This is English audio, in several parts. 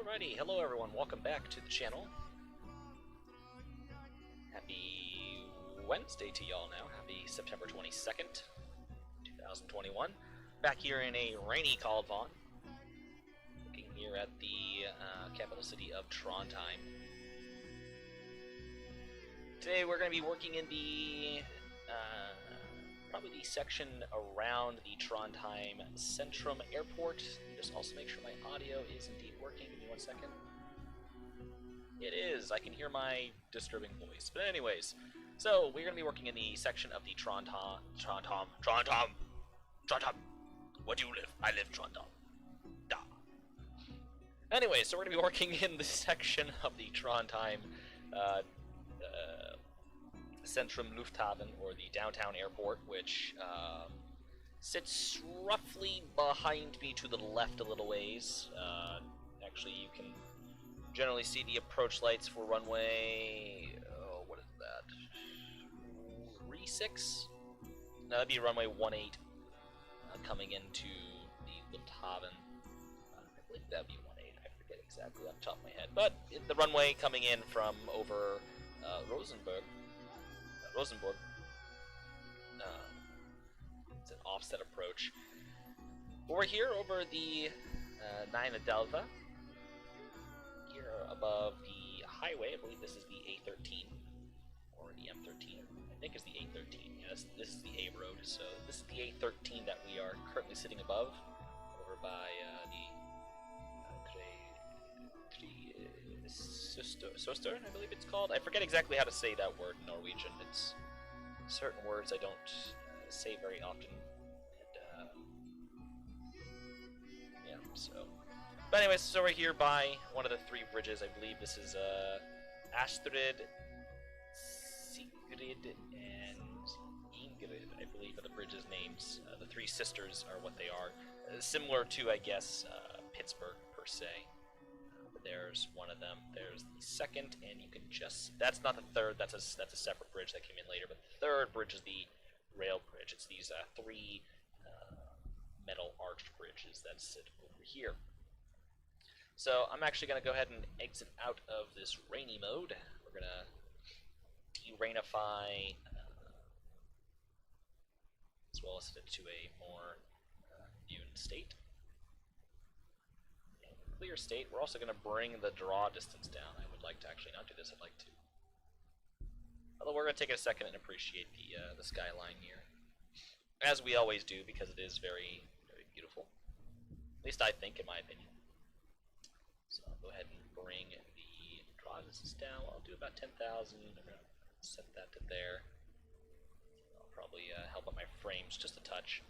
Alrighty, hello everyone, welcome back to the channel. Happy Wednesday to y'all now, happy September 22nd, 2021. Back here in a rainy Kaldvann, looking here at the capital city of Trondheim. Today we're going to be working in the, probably the section around the Trondheim Sentrum Airport. Just also make sure my audio is indeed working. Give me 1 second. It is. I can hear my disturbing voice. But anyways, so we're going to be working in the section of the Trondheim. Where do you live? I live Trondheim. Da. Anyway, so we're going to be working in the section of the Trondheim Sentrum Lufthavn, or the downtown airport, which sits roughly behind me to the left a little ways. Actually, you can generally see the approach lights for runway, what is that, 36? No, that'd be runway 18, coming into the Lufthavn. I believe that'd be 18, I forget exactly off the top of my head. But the runway coming in from over Rosenborg. It's an offset approach. But we're here over the Delva. Here above the highway, I believe this is the A13 or the M13. I think it's the A13. Yes, this is the A road. So this is the A13 that we are currently sitting above, over by Søster, I believe it's called. I forget exactly how to say that word in Norwegian. It's certain words I don't say very often. And, yeah, so. But anyways, so we're here by one of the three bridges. I believe this is Astrid, Sigrid, and Ingrid, I believe, are the bridge's names. The three sisters are what they are. Similar to, I guess, Pittsburgh, per se. There's one of them. There's the second, and you can just... That's not the third. That's a separate bridge that came in later. But the third bridge is the rail bridge. It's these three metal arched bridges that sit over here. So I'm actually going to go ahead and exit out of this rainy mode. We're going to de-rainify, as well as set it to a more immune state. Clear state. We're also going to bring the draw distance down. I would like to actually not do this. I'd like to. Although we're going to take a second and appreciate the skyline here, as we always do, because it is very, very beautiful. At least I think, in my opinion. So I'll go ahead and bring the draw distance down. I'll do about 10,000. I'm going to set that to there. I'll probably help out my frames just a touch,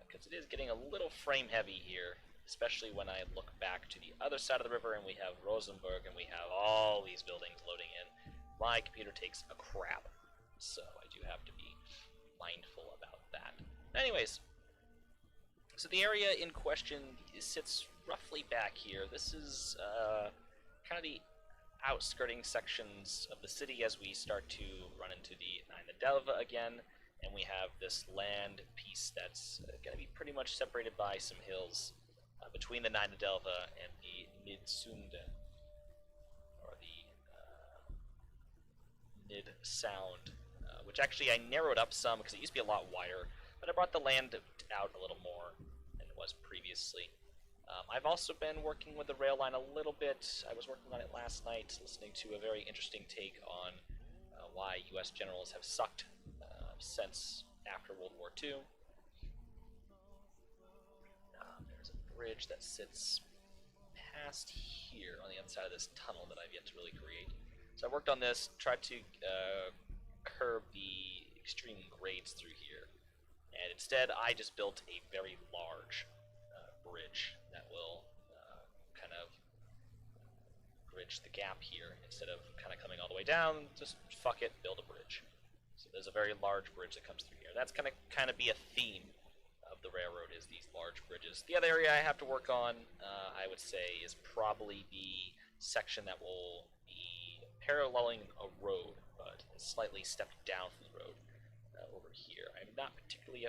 because it is getting a little frame heavy here. Especially when I look back to the other side of the river and we have Rosenborg and we have all these buildings loading in. My computer takes a crap, so I do have to be mindful about that. Anyways, so the area in question sits roughly back here. This is kind of the outskirting sections of the city as we start to run into the Delva again, and we have this land piece that's going to be pretty much separated by some hills. Between the Delva and the Nid-Sunde, or the Nid-Sound, which actually I narrowed up some because it used to be a lot wider, but I brought the land out a little more than it was previously. I've also been working with the rail line a little bit. I was working on it last night, listening to a very interesting take on why U.S. generals have sucked since after World War II. There's a bridge that sits past here on the other side of this tunnel that I've yet to really create. So I worked on this, tried to curb the extreme grades through here, and instead I just built a very large bridge that will kind of bridge the gap here. Instead of kind of coming all the way down, just fuck it, build a bridge. So there's a very large bridge that comes through here. That's going to kind of be a theme of the railroad, is these large bridges. The other area I have to work on, I would say, is probably the section that will be paralleling a road, but slightly stepped down from the road over here. I'm not particularly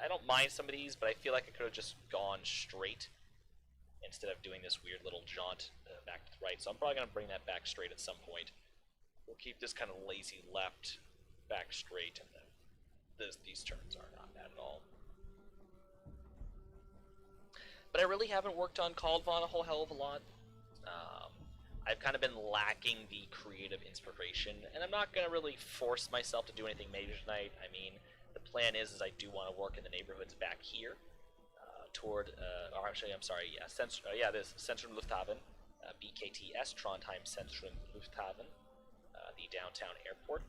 I don't mind some of these, but I feel like I could have just gone straight instead of doing this weird little jaunt back to the right. So I'm probably going to bring that back straight at some point. We'll keep this kind of lazy left back straight, and then these turns are not bad at all. But I really haven't worked on Kaldvann a whole hell of a lot. I've kind of been lacking the creative inspiration, and I'm not going to really force myself to do anything major tonight. I mean, the plan is I do want to work in the neighborhoods back here, toward, or actually, I'm sorry, yeah, this Sentrum Lufthavn, BKTS, Trondheim Sentrum Lufthavn, the downtown airport.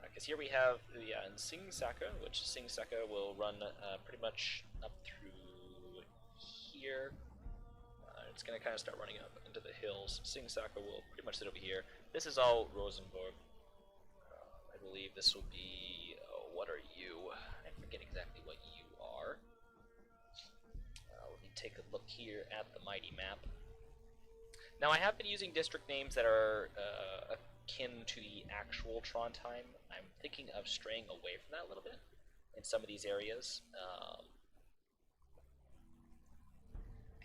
Because here we have in Singsaka, which Singsaka will run pretty much up through here. It's going to kind of start running up into the hills. Singsaka will pretty much sit over here. This is all Rosenborg. I believe this will be... what are you? I forget exactly what you are. Let me take a look here at the mighty map. Now, I have been using district names that are akin to the actual Trondheim. I'm thinking of straying away from that a little bit in some of these areas.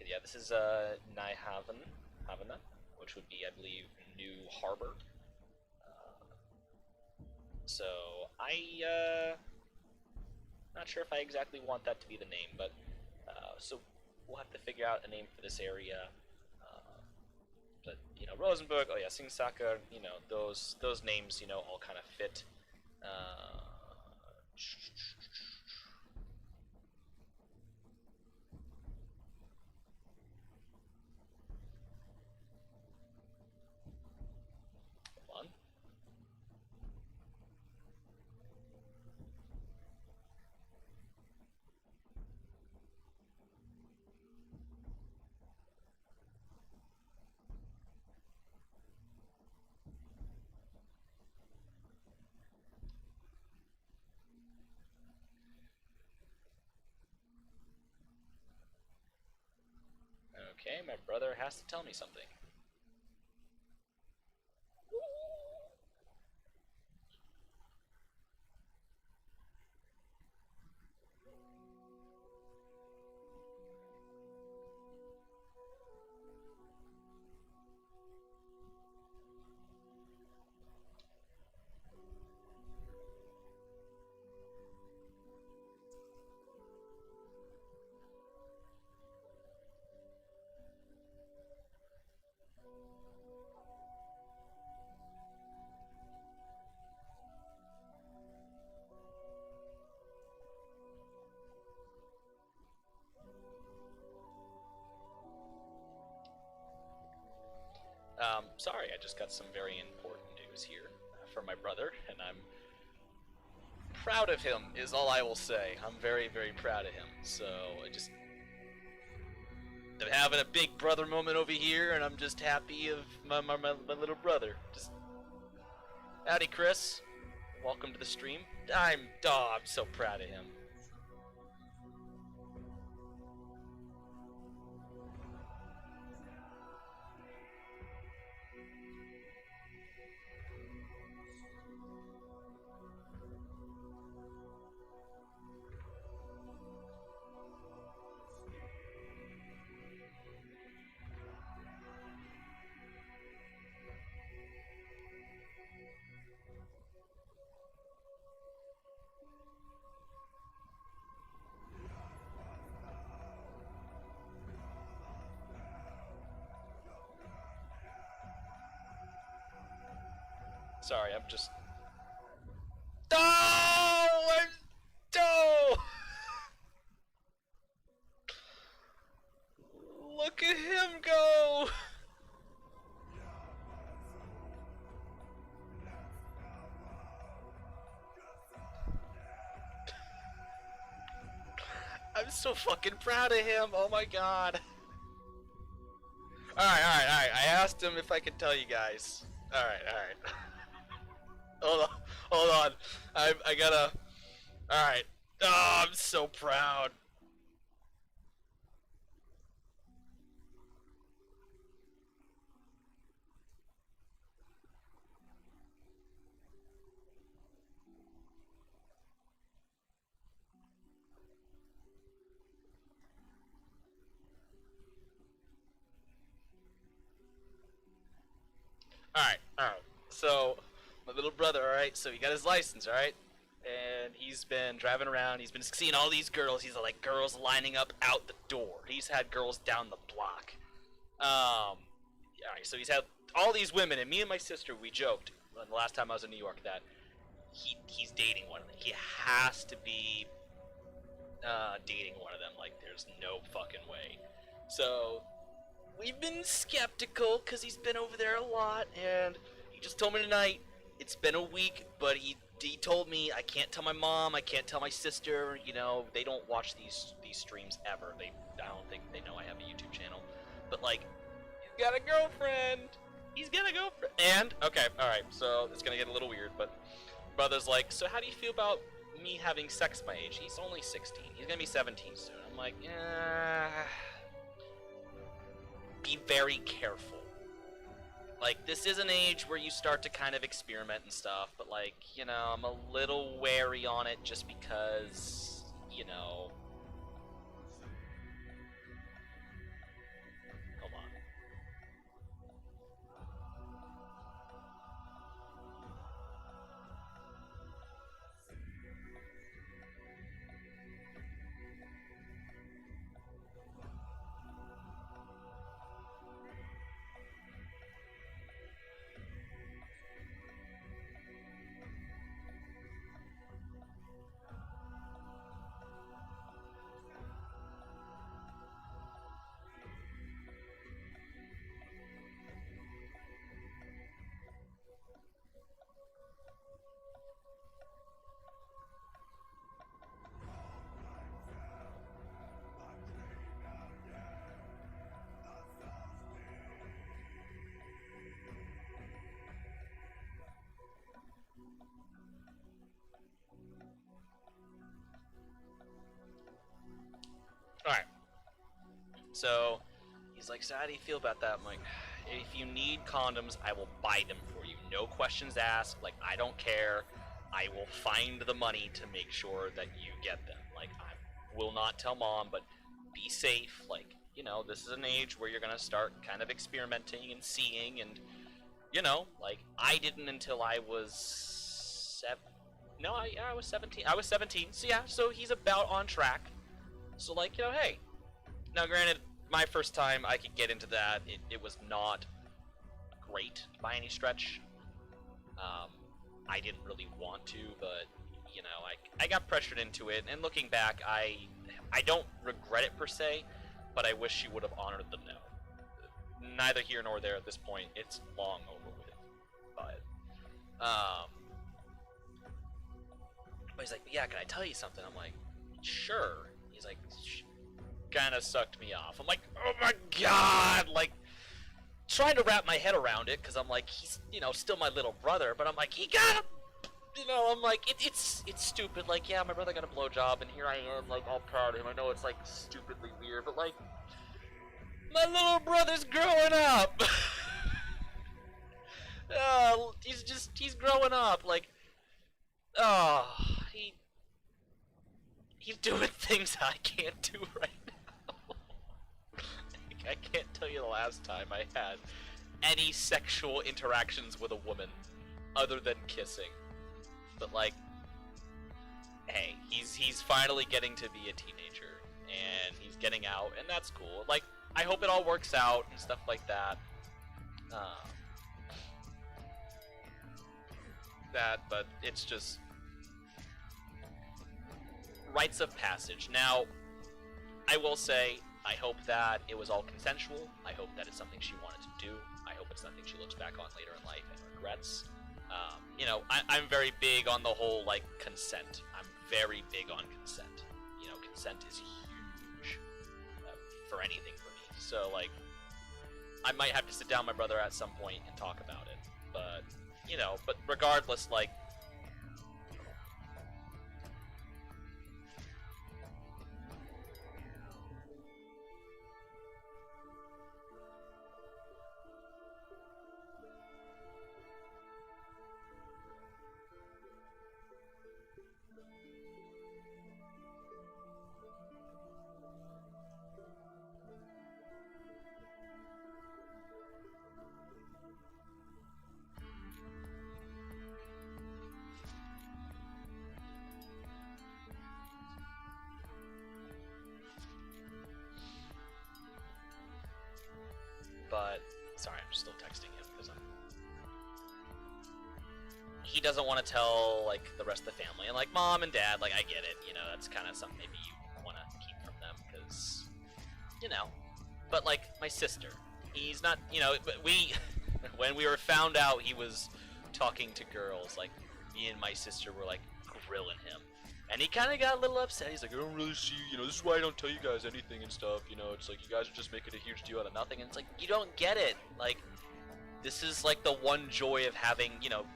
Yeah, this is Nyhavn, which would be, I believe, New Harbor. So not sure if I exactly want that to be the name, but so we'll have to figure out a name for this area. But you know, Rosenborg, oh yeah, Singsaka, you know, those names, you know, all kind of fit. Hold on. Okay, my brother has to tell me something. Sorry, I just got some very important news here from my brother, and I'm proud of him, is all I will say. I'm very, very proud of him. So, I'm having a big brother moment over here, and I'm just happy of my little brother. Just, howdy, Chris. Welcome to the stream. I'm so proud of him. Sorry, I'm just... Oh! Oh! Look at him go! I'm so fucking proud of him, oh my god. Alright. I asked him if I could tell you guys. Alright. Hold on. I gotta... Alright. Oh, I'm so proud. Alright. So, my little brother, alright, so he got his license, alright? And he's been driving around, he's been seeing all these girls, he's like, girls lining up out the door. He's had girls down the block. Alright, so he's had all these women, and me and my sister, we joked the last time I was in New York that he's dating one of them. He has to be dating one of them. Like, there's no fucking way. So, we've been skeptical because he's been over there a lot, and he just told me tonight it's been a week, but he told me I can't tell my mom, I can't tell my sister. You know, they don't watch these streams ever. I don't think they know I have a YouTube channel. But like, he's got a girlfriend. He's got a girlfriend. And okay, all right. So it's gonna get a little weird, but brother's like, so how do you feel about me having sex my age? He's only 16. He's gonna be 17 soon. I'm like, be very careful. Like, this is an age where you start to kind of experiment and stuff, but like, you know, I'm a little wary on it just because, you know. Hold on. Alright. So, he's like, so how do you feel about that? I'm like, if you need condoms, I will buy them for you. No questions asked. Like, I don't care. I will find the money to make sure that you get them. Like, I will not tell mom, but be safe. Like, you know, this is an age where you're gonna start kind of experimenting and seeing, and, you know, like, I didn't until I was I was 17. I was 17, so yeah, so he's about on track. So, like, you know, hey. Now, granted, my first time I could get into that, it was not great by any stretch. I didn't really want to, but, you know, I got pressured into it, and looking back, I don't regret it per se, but I wish she would have honored the no. Neither here nor there at this point. It's long over with. But he's like, yeah, can I tell you something? I'm like, sure. He's like, kind of sucked me off. I'm like, oh my god, like, trying to wrap my head around it, because I'm like, he's, you know, still my little brother, but I'm like, he got, you know, I'm like, it's stupid, like, yeah, my brother got a blowjob, and here I am, like, all proud of him. I know it's, like, stupidly weird, but, like, my little brother's growing up. He's growing up, like, oh, he's doing things I can't do right now. I can't tell you the last time I had any sexual interactions with a woman other than kissing. But like, hey, he's finally getting to be a teenager, and he's getting out, and that's cool. Like, I hope it all works out and stuff like that. But it's just rites of passage. Now, I will say, I hope that it was all consensual. I hope that it's something she wanted to do. I hope it's nothing she looks back on later in life and regrets. You know, I'm very big on the whole, like, consent. I'm very big on consent. You know, consent is huge for anything for me. So, like, I might have to sit down with my brother at some point and talk about it. But, you know, but regardless, like, But sorry, I'm still texting him because he doesn't want to tell like the rest of the family, and like mom and dad, like I get it, you know, that's kind of something maybe you want to keep from them because, you know, but like my sister, he's not, you know, we when we were found out he was talking to girls, like me and my sister were like grilling him. And he kind of got a little upset. He's like, I don't really see, you know, this is why I don't tell you guys anything and stuff, you know, it's like you guys are just making a huge deal out of nothing. And it's like, you don't get it. Like, this is like the one joy of having, you know,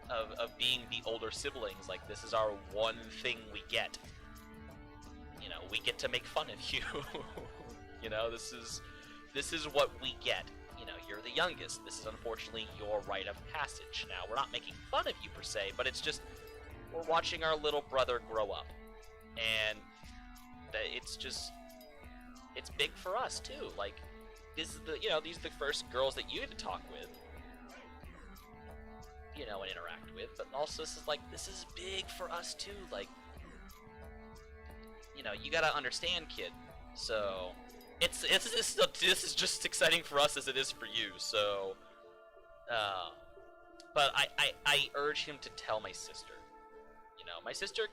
of being the older siblings. Like, this is our one thing we get. You know, we get to make fun of you. You know, this is what we get. You know, you're the youngest. This is unfortunately your rite of passage. Now, we're not making fun of you per se, but it's just, we're watching our little brother grow up, and it's just, it's big for us too. Like, this is the, you know, these are the first girls that you get to talk with, you know, and interact with, but also this is big for us too. Like, you know, you gotta understand, kid. So, this is just exciting for us as it is for you. So, but I urge him to tell my sister. You know, my sister,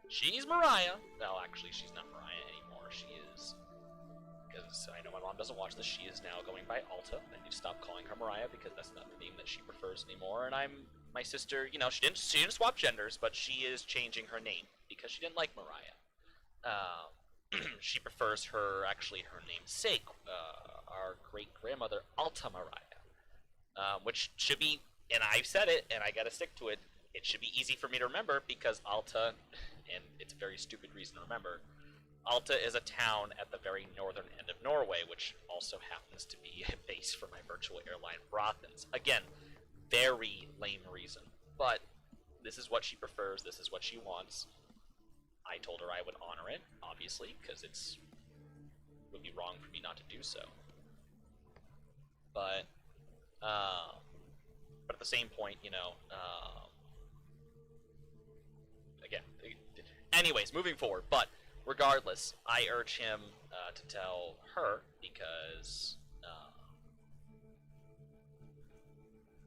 she's Mariah. No, actually, she's not Mariah anymore. She is, because I know my mom doesn't watch this, she is now going by Alta. I need to stop calling her Mariah because that's not the name that she prefers anymore. And my sister, you know, she didn't swap genders, but she is changing her name because she didn't like Mariah. She prefers her namesake, our great-grandmother, Alta Mariah. Which should be, and I've said it, and I gotta stick to it, it should be easy for me to remember because Alta, and it's a very stupid reason to remember, Alta is a town at the very northern end of Norway, which also happens to be a base for my virtual airline, Brothens. Again, very lame reason, but this is what she prefers, this is what she wants. I told her I would honor it, obviously, because it would be wrong for me not to do so. But at the same point, you know, again, anyways, moving forward, but regardless, I urge him to tell her because,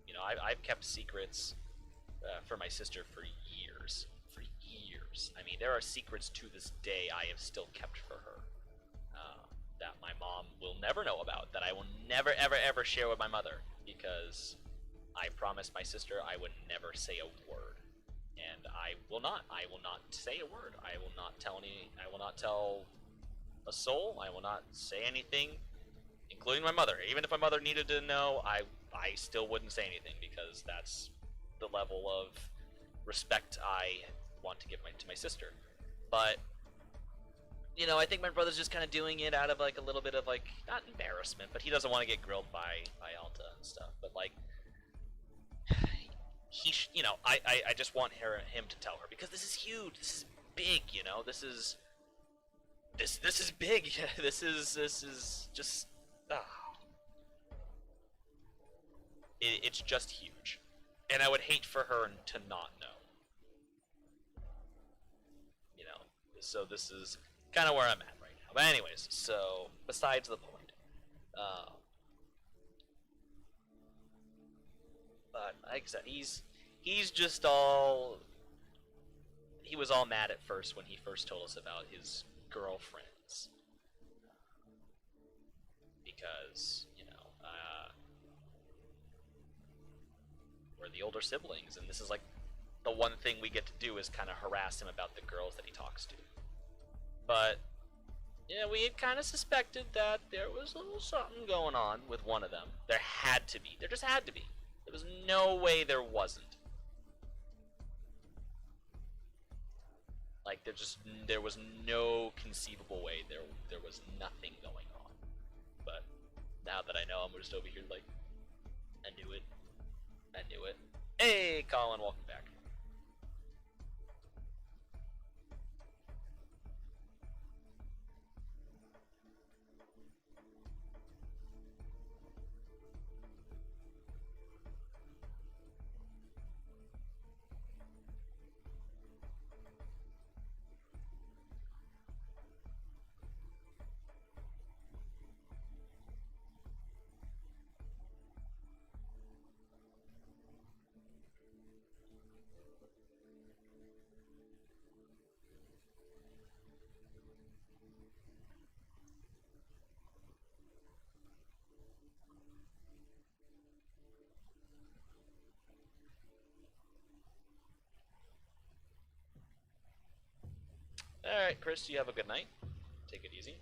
you know, I've kept secrets for my sister for years. I mean, there are secrets to this day I have still kept for her that my mom will never know about, that I will never, ever, ever share with my mother, because I promised my sister I would never say a word. And I will not say a word. I will not tell a soul. I will not say anything, including my mother. Even if my mother needed to know, I still wouldn't say anything, because that's the level of respect I want to give to my sister. But, you know, I think my brother's just kind of doing it out of like a little bit of like, not embarrassment, but he doesn't want to get grilled by Alta and stuff. But like, you know, I just want him to tell her, because this is huge. This is big. You know, this is big. This is just it's just huge, and I would hate for her to not know. You know, so this is kind of where I'm at right now. But anyways, so besides the point, but like I said, he's just all, he was all mad at first when he first told us about his girlfriends, because, you know, we're the older siblings, and this is like the one thing we get to do is kind of harass him about the girls that he talks to. But yeah, we had kind of suspected that there was a little something going on with one of them. There had to be. There just had to be. There was no way there wasn't. Like, there was no conceivable way there was nothing going on. But now that I know, I'm just over here like, I knew it. I knew it. Hey, Colin, welcome back. Alright, Chris, you have a good night. Take it easy.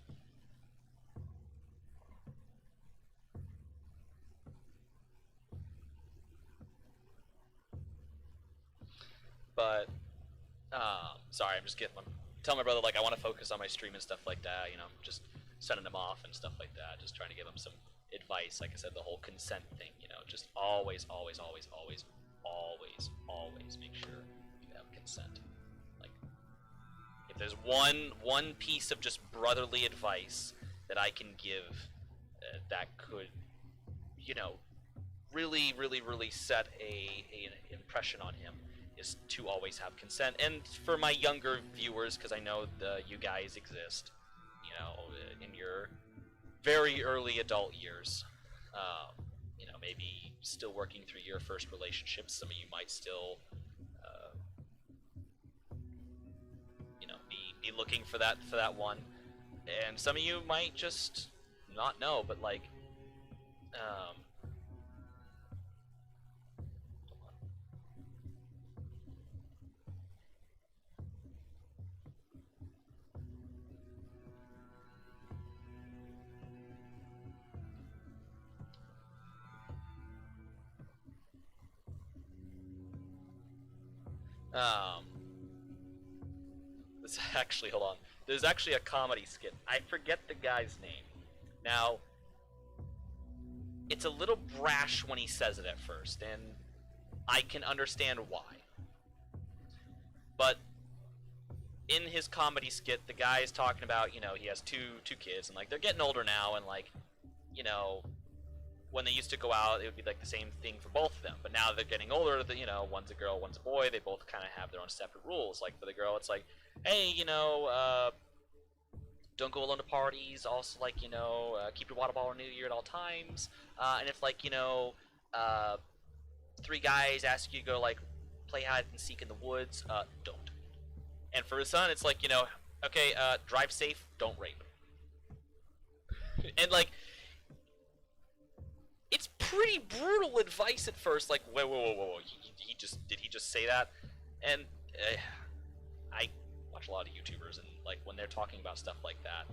But, sorry, I'm telling my brother, like, I want to focus on my stream and stuff like that, you know, just sending him off and stuff like that, just trying to give him some advice. Like I said, the whole consent thing, you know, just always make sure you have consent. Like, if there's one piece of just brotherly advice that I can give that could, you know, really set an impression on him, is to always have consent. And for my younger viewers, because I know you guys exist, you know, in your very early adult years, you know, maybe still working through your first relationships. Some of you might still, you know, be looking for that one, and some of you might just not know. But like, this actually, hold on. There's actually a comedy skit. I forget the guy's name. Now, it's a little brash when he says it at first, and I can understand why. But in his comedy skit, the guy is talking about, you know, he has two kids, and like they're getting older now, and like, you know, when they used to go out, it would be like the same thing for both of them. But now they're getting older, you know, one's a girl, one's a boy, they both kind of have their own separate rules. Like for the girl, it's like, hey, you know, don't go alone to parties. Also, like, you know, keep your water bottle near you at all times. And if, like, you know, 3 guys ask you to go, like, play hide and seek in the woods, don't. And for his son, it's like, you know, okay, drive safe, don't rape. And, like, it's pretty brutal advice at first. Like, whoa. Did he just say that? And I watch a lot of YouTubers, and like when they're talking about stuff like that,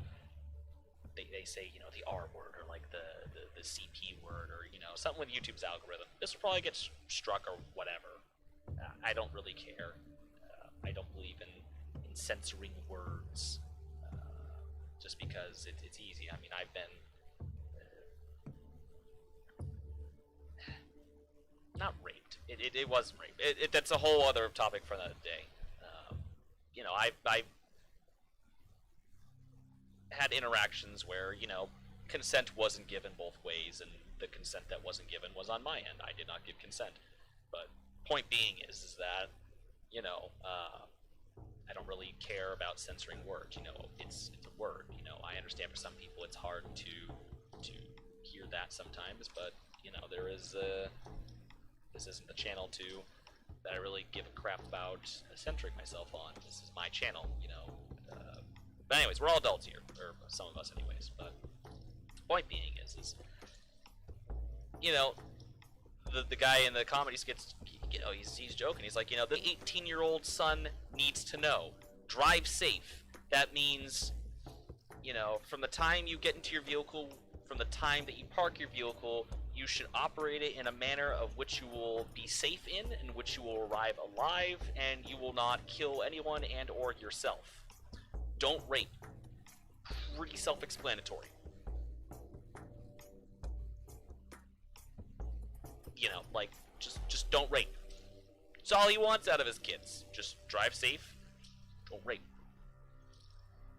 they say, you know, the R word, or like the CP word, or, you know, something with YouTube's algorithm. This will probably get struck or whatever. I don't really care. I don't believe in censoring words just because it's easy. I mean, I've been not raped. It wasn't rape. That's a whole other topic for another day. You know, I've had interactions where, you know, consent wasn't given both ways, and the consent that wasn't given was on my end. I did not give consent. But point being is that, you know, I don't really care about censoring words. You know, it's a word. You know, I understand for some people it's hard to hear that sometimes, but, you know, there is this isn't the channel that I really give a crap about centering myself on. This is my channel, you know. But anyways, we're all adults here, or some of us anyways. But point being is you know, the guy in the comedy skits, you know, he's joking. He's like, you know, the 18-year-old son needs to know, drive safe. That means, you know, from the time you get into your vehicle, from the time that you park your vehicle, you should operate it in a manner of which you will be safe in which you will arrive alive, and you will not kill anyone and or yourself. Don't rape. Pretty self-explanatory. You know, like, just don't rape. It's all he wants out of his kids. Just drive safe, don't rape.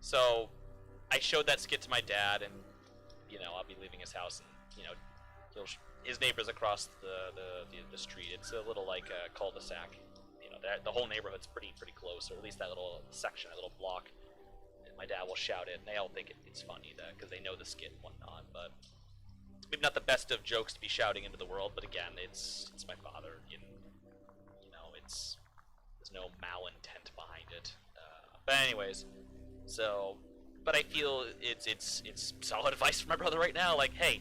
So, I showed that skit to my dad, and, you know, I'll be leaving his house, and, you know, his neighbor's across the street. It's a little, like, cul-de-sac. You know, the whole neighborhood's pretty close, or at least that little section, that little block. And my dad will shout it, and they all think it's funny, because they know the skit and whatnot, but maybe not the best of jokes to be shouting into the world, but again, it's my father. You know, there's no malintent behind it. But anyways, so, but I feel it's solid advice from my brother right now. Like, hey,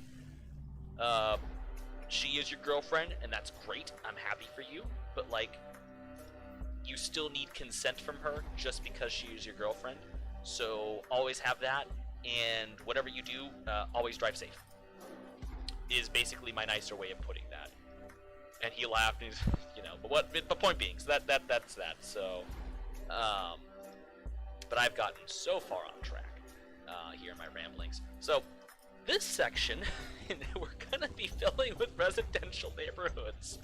she is your girlfriend, and that's great. I'm happy for you. But like, you still need consent from her just because she is your girlfriend. So always have that, and whatever you do, always drive safe. Is basically my nicer way of putting that. And he laughed, and he's, but the point being, so that's that. So, but I've gotten so far off track here in my ramblings. So, this section, we're gonna be filling with residential neighborhoods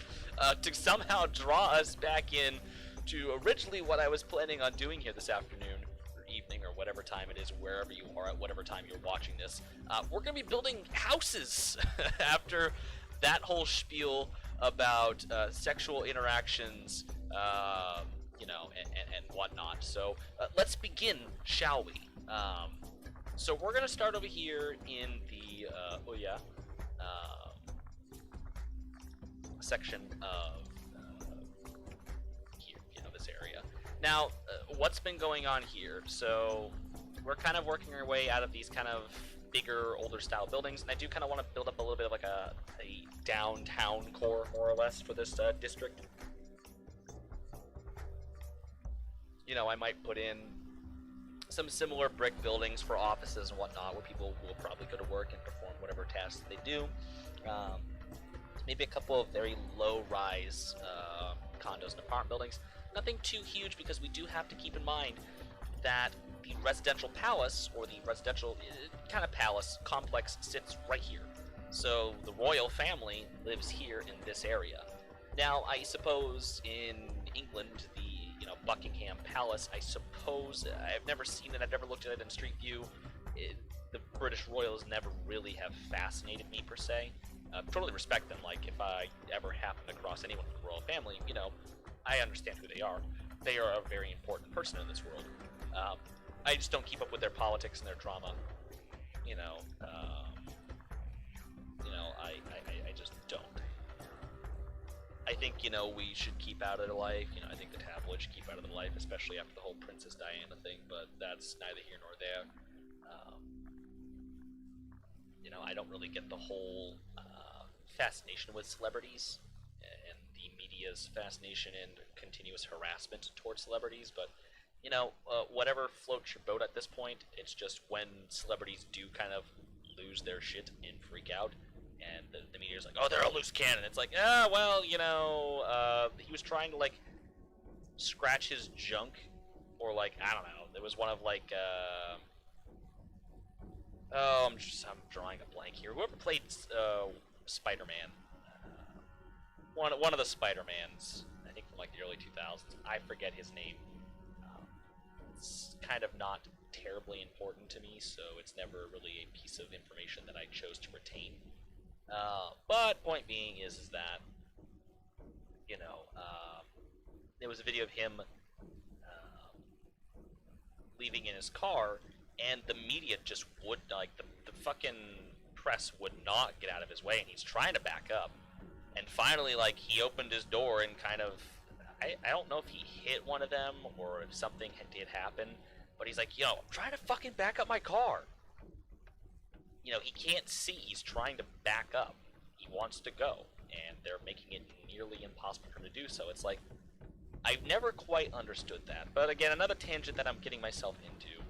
to somehow draw us back in to originally what I was planning on doing here this afternoon, or evening, or whatever time it is, wherever you are at whatever time you're watching this. We're gonna be building houses after that whole spiel about sexual interactions, and whatnot. So let's begin, shall we? So we're gonna start over here in the section of here, this area. Now, what's been going on here? So we're kind of working our way out of these kind of bigger, older style buildings, and I do kind of want to build up a little bit of like a downtown core, more or less, for this district. I might put in some similar brick buildings for offices and whatnot, where people will probably go to work and perform whatever tasks they do. Maybe a couple of very low-rise condos and apartment buildings. Nothing too huge, because we do have to keep in mind that the residential palace, or the residential kind of palace complex, sits right here. So the royal family lives here in this area. Now, I suppose in England, the Buckingham Palace, I suppose, I've never seen it, I've never looked at it in Street View. The British royals never really have fascinated me, per se. Totally respect them. Like, if I ever happen across anyone from the royal family, I understand who they are. They are a very important person in this world. I just don't keep up with their politics and their drama. I just don't. I think, we should keep out of their life. I think the tabloids should keep out of their life, especially after the whole Princess Diana thing, but that's neither here nor there. I don't really get the whole fascination with celebrities and the media's fascination and continuous harassment towards celebrities, but whatever floats your boat at this point. It's just when celebrities do kind of lose their shit and freak out, and the media's like, oh, they're a loose cannon. It's like, he was trying to, like, scratch his junk, or, like, I don't know. There was one of, like, I'm drawing a blank here. Whoever played Spider-Man, one of the Spider-Mans, I think from, like, the early 2000s. I forget his name. It's kind of not terribly important to me, so it's never really a piece of information that I chose to retain. But point being is that, there was a video of him leaving in his car, and the media just would, like, the fucking press would not get out of his way, and he's trying to back up. And finally, like, he opened his door and kind of, I don't know if he hit one of them or if something did happen, but he's like, I'm trying to fucking back up my car. He can't see. He's trying to back up. He wants to go, and they're making it nearly impossible for him to do so. It's like, I've never quite understood that. But again, another tangent that I'm getting myself into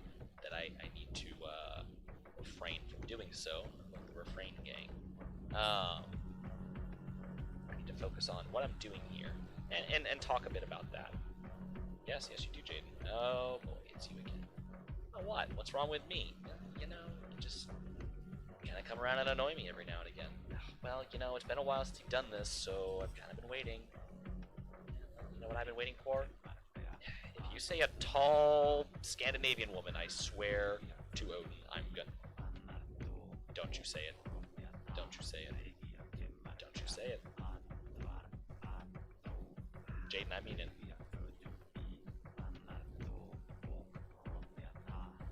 that I need to refrain from doing so. Like the refrain gang. I need to focus on what I'm doing here and talk a bit about that. Yes, you do, Jaden. Oh boy, it's you again. Oh, what? What's wrong with me? You just kind of come around and annoy me every now and again. Well, it's been a while since you've done this, so I've kind of been waiting. You know what I've been waiting for? If you say a tall Scandinavian woman, I swear to Odin, I'm gonna... Don't you say it. Don't you say it. Don't you say it. Jaden, I mean it.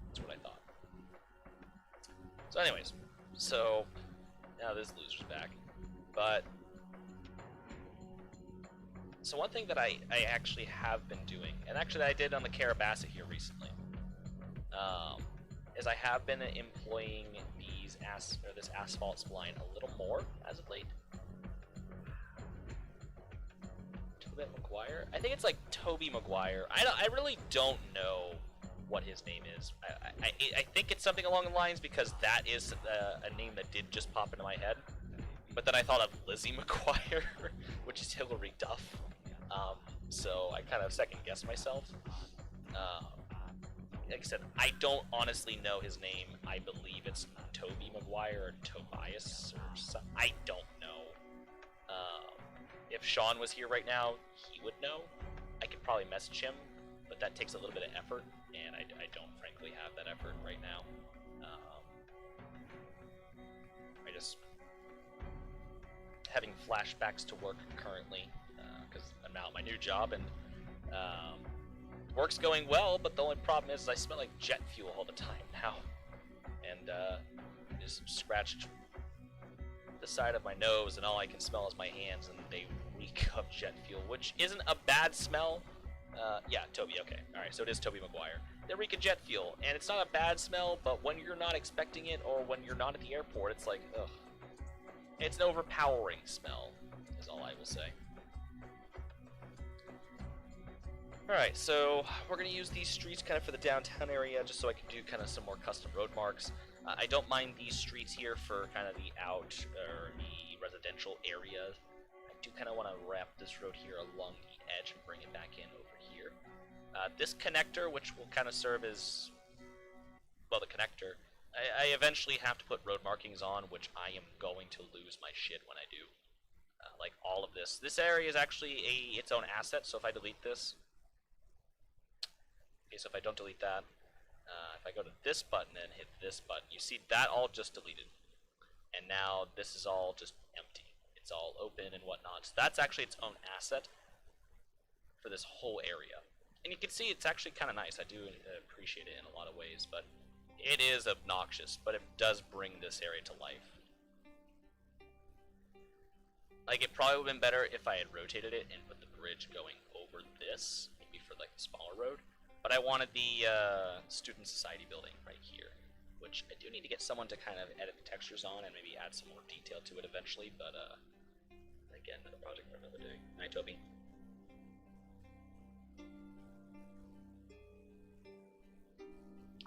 That's what I thought. So anyways, now this loser's back. But so one thing that I actually have been doing, and actually I did on the Carabassa here recently, is I have been employing this asphalt spline a little more as of late. To Alphabet McGuire? I think it's like Toby McGuire. I really don't know what his name is. I think it's something along the lines, because that is a name that did just pop into my head. But then I thought of Lizzie McGuire, which is Hilary Duff. So I kind of second-guessed myself. Like I said, I don't honestly know his name. I believe it's Toby McGuire or Tobias or something. I don't know. If Sean was here right now, he would know. I could probably message him, but that takes a little bit of effort, and I don't frankly have that effort right now. I just having flashbacks to work currently, because I'm now at my new job, and work's going well, but the only problem is I smell like jet fuel all the time now, and just scratched the side of my nose, and all I can smell is my hands, and they reek of jet fuel, which isn't a bad smell. Yeah, Toby, okay. Alright, so it is Toby McGuire. They reek of jet fuel, and it's not a bad smell, but when you're not expecting it, or when you're not at the airport, it's like, ugh. It's an overpowering smell, is all I will say. Alright, so we're going to use these streets kind of for the downtown area, just so I can do kind of some more custom road marks. I don't mind these streets here for kind of the or the residential area. I do kind of want to wrap this road here along the edge and bring it back in over here. This connector, which will kind of serve as, well, the connector, I eventually have to put road markings on, which I am going to lose my shit when I do. Like all of this. This area is actually its own asset, so if I delete this, okay, so if I don't delete that, if I go to this button and hit this button, you see that all just deleted. And now this is all just empty. It's all open and whatnot. So that's actually its own asset for this whole area. And you can see it's actually kind of nice. I do appreciate it in a lot of ways, but it is obnoxious, but it does bring this area to life. Like, it probably would have been better if I had rotated it and put the bridge going over this, maybe for like the smaller road. But I wanted the Student Society building right here, which I do need to get someone to kind of edit the textures on and maybe add some more detail to it eventually, but again, another project for another day. Hi, Toby.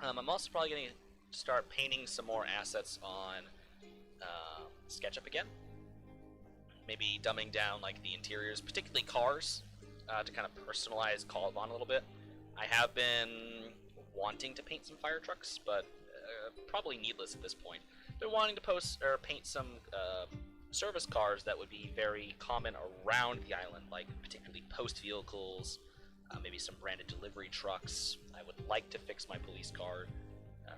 I'm also probably going to start painting some more assets on SketchUp again. Maybe dumbing down like the interiors, particularly cars, to kind of personalize Kaldvann a little bit. I have been wanting to paint some fire trucks, but probably needless at this point. Been wanting to paint some service cars that would be very common around the island, like particularly post vehicles, maybe some branded delivery trucks. I would like to fix my police car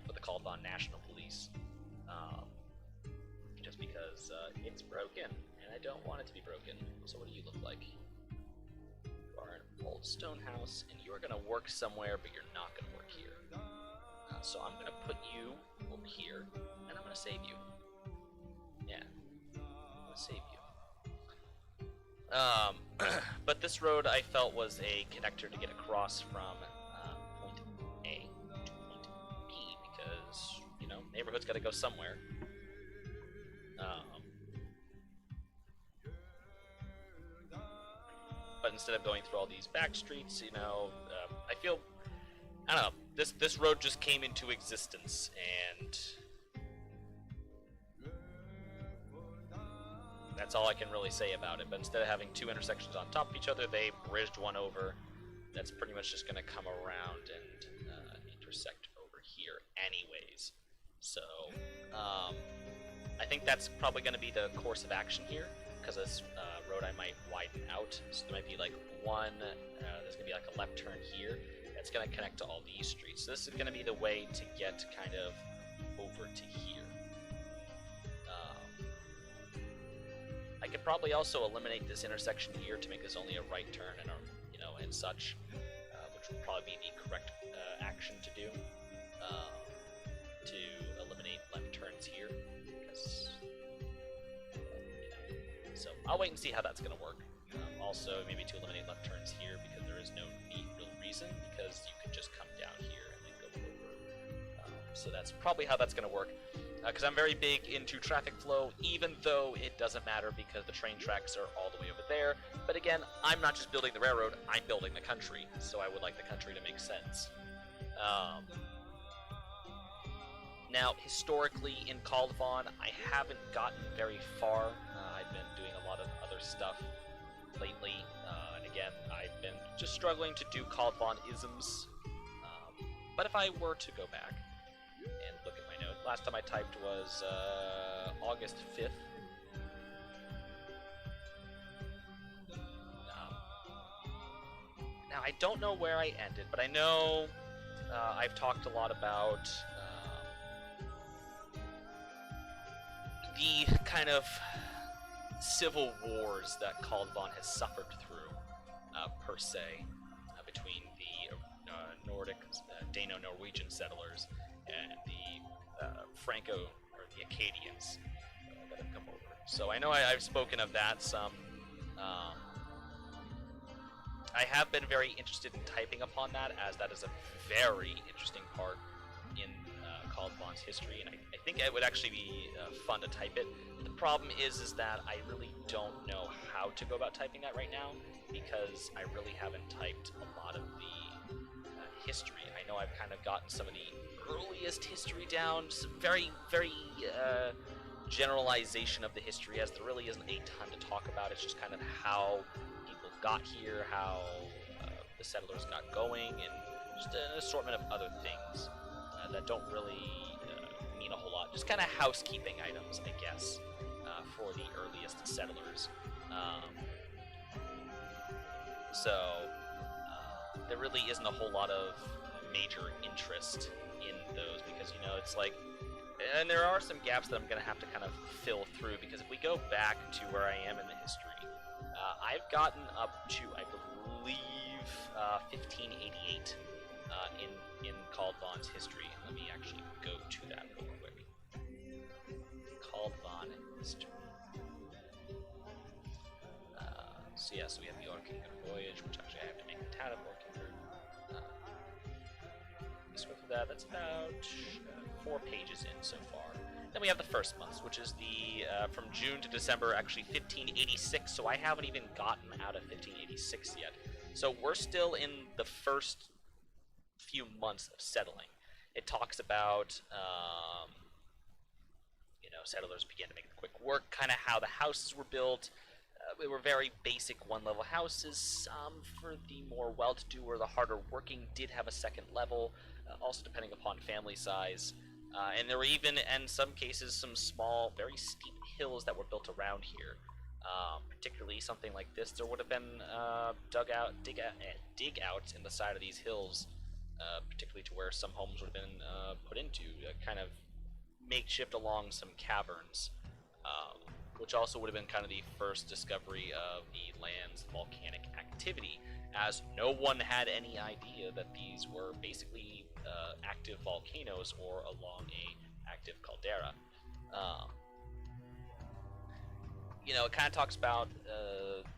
for the Kaldvann National Police, just because it's broken, and I don't want it to be broken. So what do you look like? You are an old stone house, and you are going to work somewhere, but you're not going to work here. So I'm going to put you over here, and I'm going to save you. Yeah, I'm going to save you. But this road I felt was a connector to get across from point A to point B, because, you know, neighborhood's got to go somewhere. But instead of going through all these back streets, you know, I feel, I don't know, this road just came into existence, and that's all I can really say about it. But instead of having two intersections on top of each other, they bridged one over. That's pretty much just going to come around and intersect over here anyways. So, I think that's probably going to be the course of action here, because this road I might widen out. So there might be like one, there's going to be like a left turn here. That's going to connect to all these streets. So this is going to be the way to get kind of over to here. I could probably also eliminate this intersection here to make this only a right turn and you know, and such, which would probably be the correct action to do, to eliminate left turns here. Because, you know, so I'll wait and see how that's going to work. Also, maybe to eliminate left turns here, because there is no real reason, because you could just come down here and then go over. So that's probably how that's going to work. because I'm very big into traffic flow, even though it doesn't matter because the train tracks are all the way over there. But again, I'm not just building the railroad, I'm building the country, so I would like the country to make sense. Now, historically in Kaldvann, I haven't gotten very far. I've been doing a lot of other stuff lately, and again, I've been just struggling to do Kaldvann-isms. But if I were to go back and look at my note, last time I typed was August 5th. Now, I don't know where I ended, but I know I've talked a lot about the kind of civil wars that Kaldvann has suffered through, per se, between the Nordic, Dano-Norwegian settlers and the Franco, or the Acadians that have come over. So I know I've spoken of that some. I have been very interested in typing upon that, as that is a very interesting part in Kaldvann's history, and I think it would actually be fun to type it. The problem is that I really don't know how to go about typing that right now, because I really haven't typed a lot of the history. I know I've kind of gotten some of the earliest history down, some very, very generalization of the history, as there really isn't a ton to talk about. It's just kind of how people got here, how the settlers got going, and just an assortment of other things that don't really mean a whole lot. Just kind of housekeeping items, I guess, for the earliest settlers. So there really isn't a whole lot of major interest in those, because, you know, it's like, and there are some gaps that I'm going to have to kind of fill through, because if we go back to where I am in the history, I've gotten up to, I believe, 1588 in Kaldvann's history. Let me actually go to that real quick. Kaldvann history. So yeah, so we have the Orkington Voyage, which actually I have to make a tab of Orkington. Swift with that, that's about 4 pages in so far. Then we have the first months, which is the from June to December, actually 1586. So I haven't even gotten out of 1586 yet. So we're still in the first few months of settling. It talks about you know, settlers began to make the quick work, kind of how the houses were built. They were very basic one-level houses. Some, for the more well-to-do or the harder working, did have a second level, also depending upon family size. And there were even, in some cases, some small, very steep hills that were built around here. Particularly something like this, there would have been dig outs in the side of these hills, particularly to where some homes would have been put into, kind of makeshift along some caverns, which also would have been kind of the first discovery of the land's volcanic activity, as no one had any idea that these were basically active volcanoes or along a active caldera. You know, it kind of talks about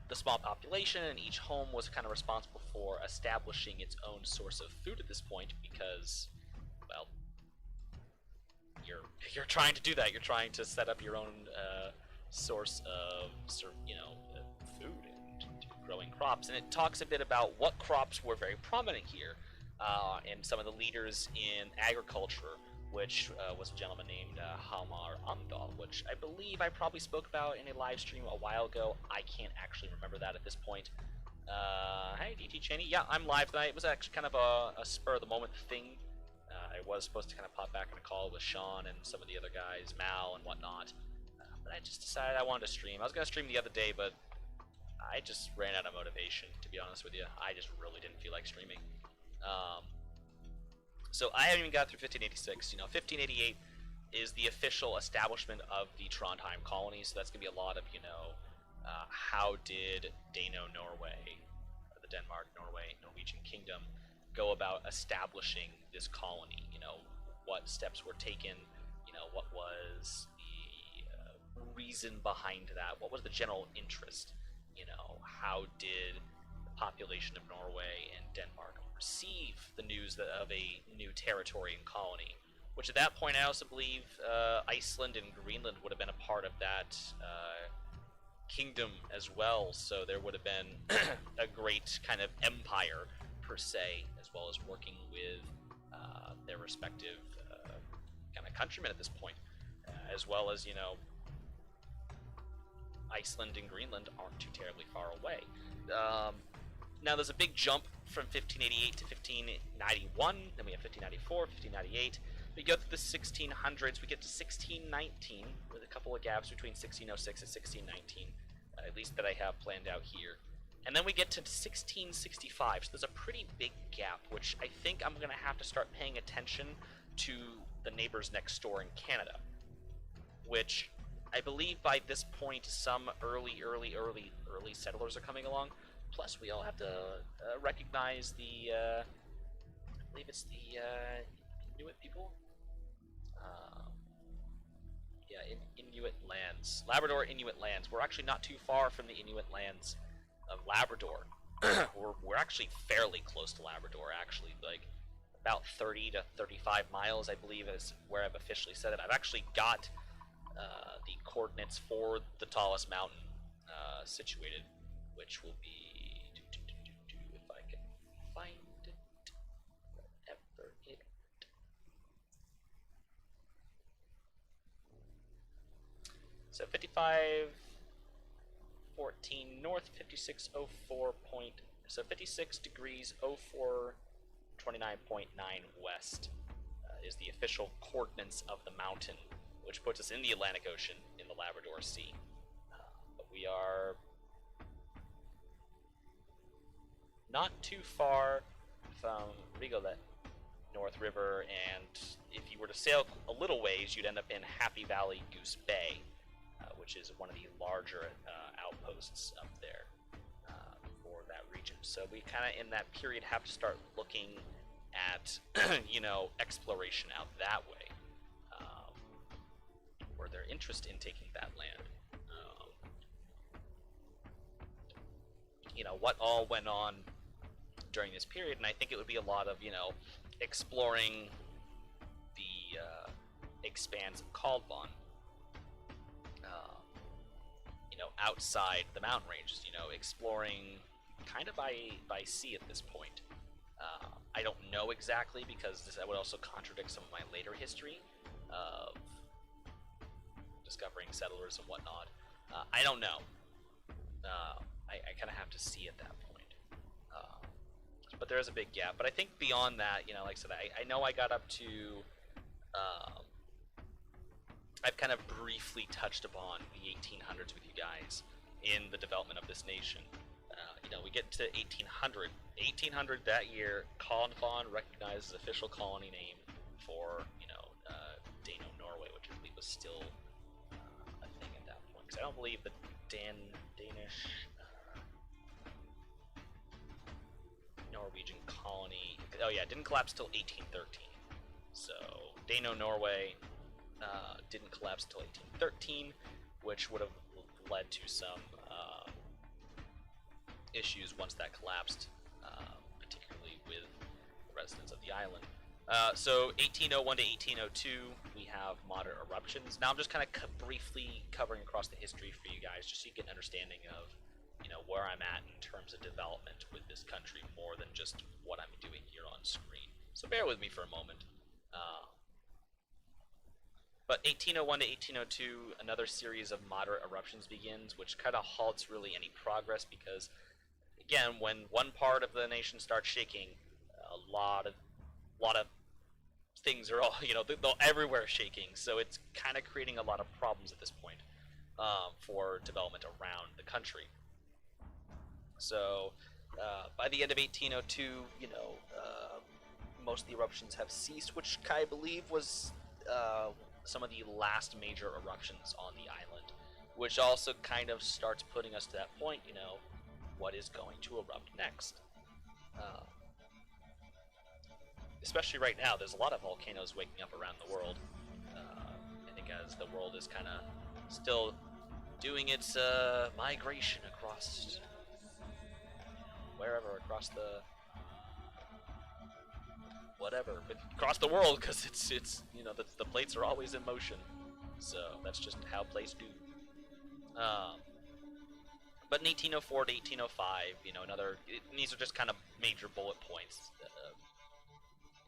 the small population, and each home was kind of responsible for establishing its own source of food at this point, because, well, you're trying to do that. You're trying to set up your own source of, you know, food and growing crops. And it talks a bit about what crops were very prominent here, and some of the leaders in agriculture, which was a gentleman named Hamar Amdal, which I believe I probably spoke about in a live stream a while ago. I can't actually remember that at this point. Hey, DT Cheney. Yeah, I'm live tonight. It was actually kind of a spur-of-the-moment thing. I was supposed to kind of pop back in a call with Sean and some of the other guys, Mal and whatnot. But I just decided I wanted to stream. I was going to stream the other day, but I just ran out of motivation, to be honest with you. I just really didn't feel like streaming. So I haven't even got through 1586. You know, 1588 is the official establishment of the Trondheim colony, so that's going to be a lot of, you know, how did Dano-Norway, the Denmark, Norway, Norwegian kingdom, go about establishing this colony? You know, what steps were taken, you know, what was the reason behind that, what was the general interest, you know, how did the population of Norway and Denmark receive the news of a new territory and colony? which at that point I also believe Iceland and Greenland would have been a part of that kingdom as well, so there would have been a great kind of empire per se, as well as working with their respective kind of countrymen at this point, as well as, you know, Iceland and Greenland aren't too terribly far away. Now there's a big jump from 1588 to 1591, then we have 1594, 1598. We go through the 1600s, we get to 1619, with a couple of gaps between 1606 and 1619, at least that I have planned out here. And then we get to 1665, so there's a pretty big gap, which I think I'm going to have to start paying attention to the neighbors next door in Canada, which I believe by this point some early settlers are coming along. Plus, we all have to recognize the, I believe it's the Inuit people? Yeah, Inuit lands. Labrador Inuit lands. We're actually not too far from the Inuit lands of Labrador. we're actually fairly close to Labrador, actually. Like, about 30 to 35 miles, I believe, is where I've officially said it. I've actually got the coordinates for the tallest mountain situated, which will be, if I can find it, wherever it. So 5514 north, 5604 point, so 56 degrees 04 29.9 west is the official coordinates of the mountain, which puts us in the Atlantic Ocean in the Labrador Sea. But we are not too far from Rigolet, North River, and if you were to sail a little ways, you'd end up in Happy Valley Goose Bay, which is one of the larger outposts up there for that region. So we kind of, in that period, have to start looking at, you know, exploration out that way, or their interest in taking that land. You know, what all went on during this period, and I think it would be a lot of, you know, exploring the expanse of Kaldvann, you know, outside the mountain ranges, you know, exploring kind of by sea at this point. I don't know exactly, because this would also contradict some of my later history of discovering settlers and whatnot. I don't know. I kind of have to see at that point. But there is a big gap. But I think beyond that, you know, like I said, I know I got up to... I've kind of briefly touched upon the 1800s with you guys in the development of this nation. You know, we get to 1800. 1800 that year, Kaldvann recognized as official colony name for, you know, Dano-Norway, which I believe was still a thing at that point. Because I don't believe the Danish Norwegian colony... Oh yeah, it didn't collapse till 1813. So, Dano-Norway didn't collapse till 1813, which would have led to some issues once that collapsed, particularly with the residents of the island. So 1801 to 1802, we have moderate eruptions. Now I'm just kind of briefly covering across the history for you guys, just so you get an understanding of, you know, where I'm at in terms of development with this country, more than just what I'm doing here on screen. So bear with me for a moment. But 1801 to 1802, another series of moderate eruptions begins, which kind of halts really any progress, because, again, when one part of the nation starts shaking, a lot of things are all, you know, they're everywhere shaking. So it's kind of creating a lot of problems at this point for development around the country. So by the end of 1802, you know, most of the eruptions have ceased, which I believe was some of the last major eruptions on the island, which also kind of starts putting us to that point, you know, what is going to erupt next? Especially right now, there's a lot of volcanoes waking up around the world. I think as the world is kind of still doing its migration across wherever, across the whatever, but across the world, because it's the plates are always in motion, so that's just how plates do. But in 1804 to 1805, these are just kind of major bullet points.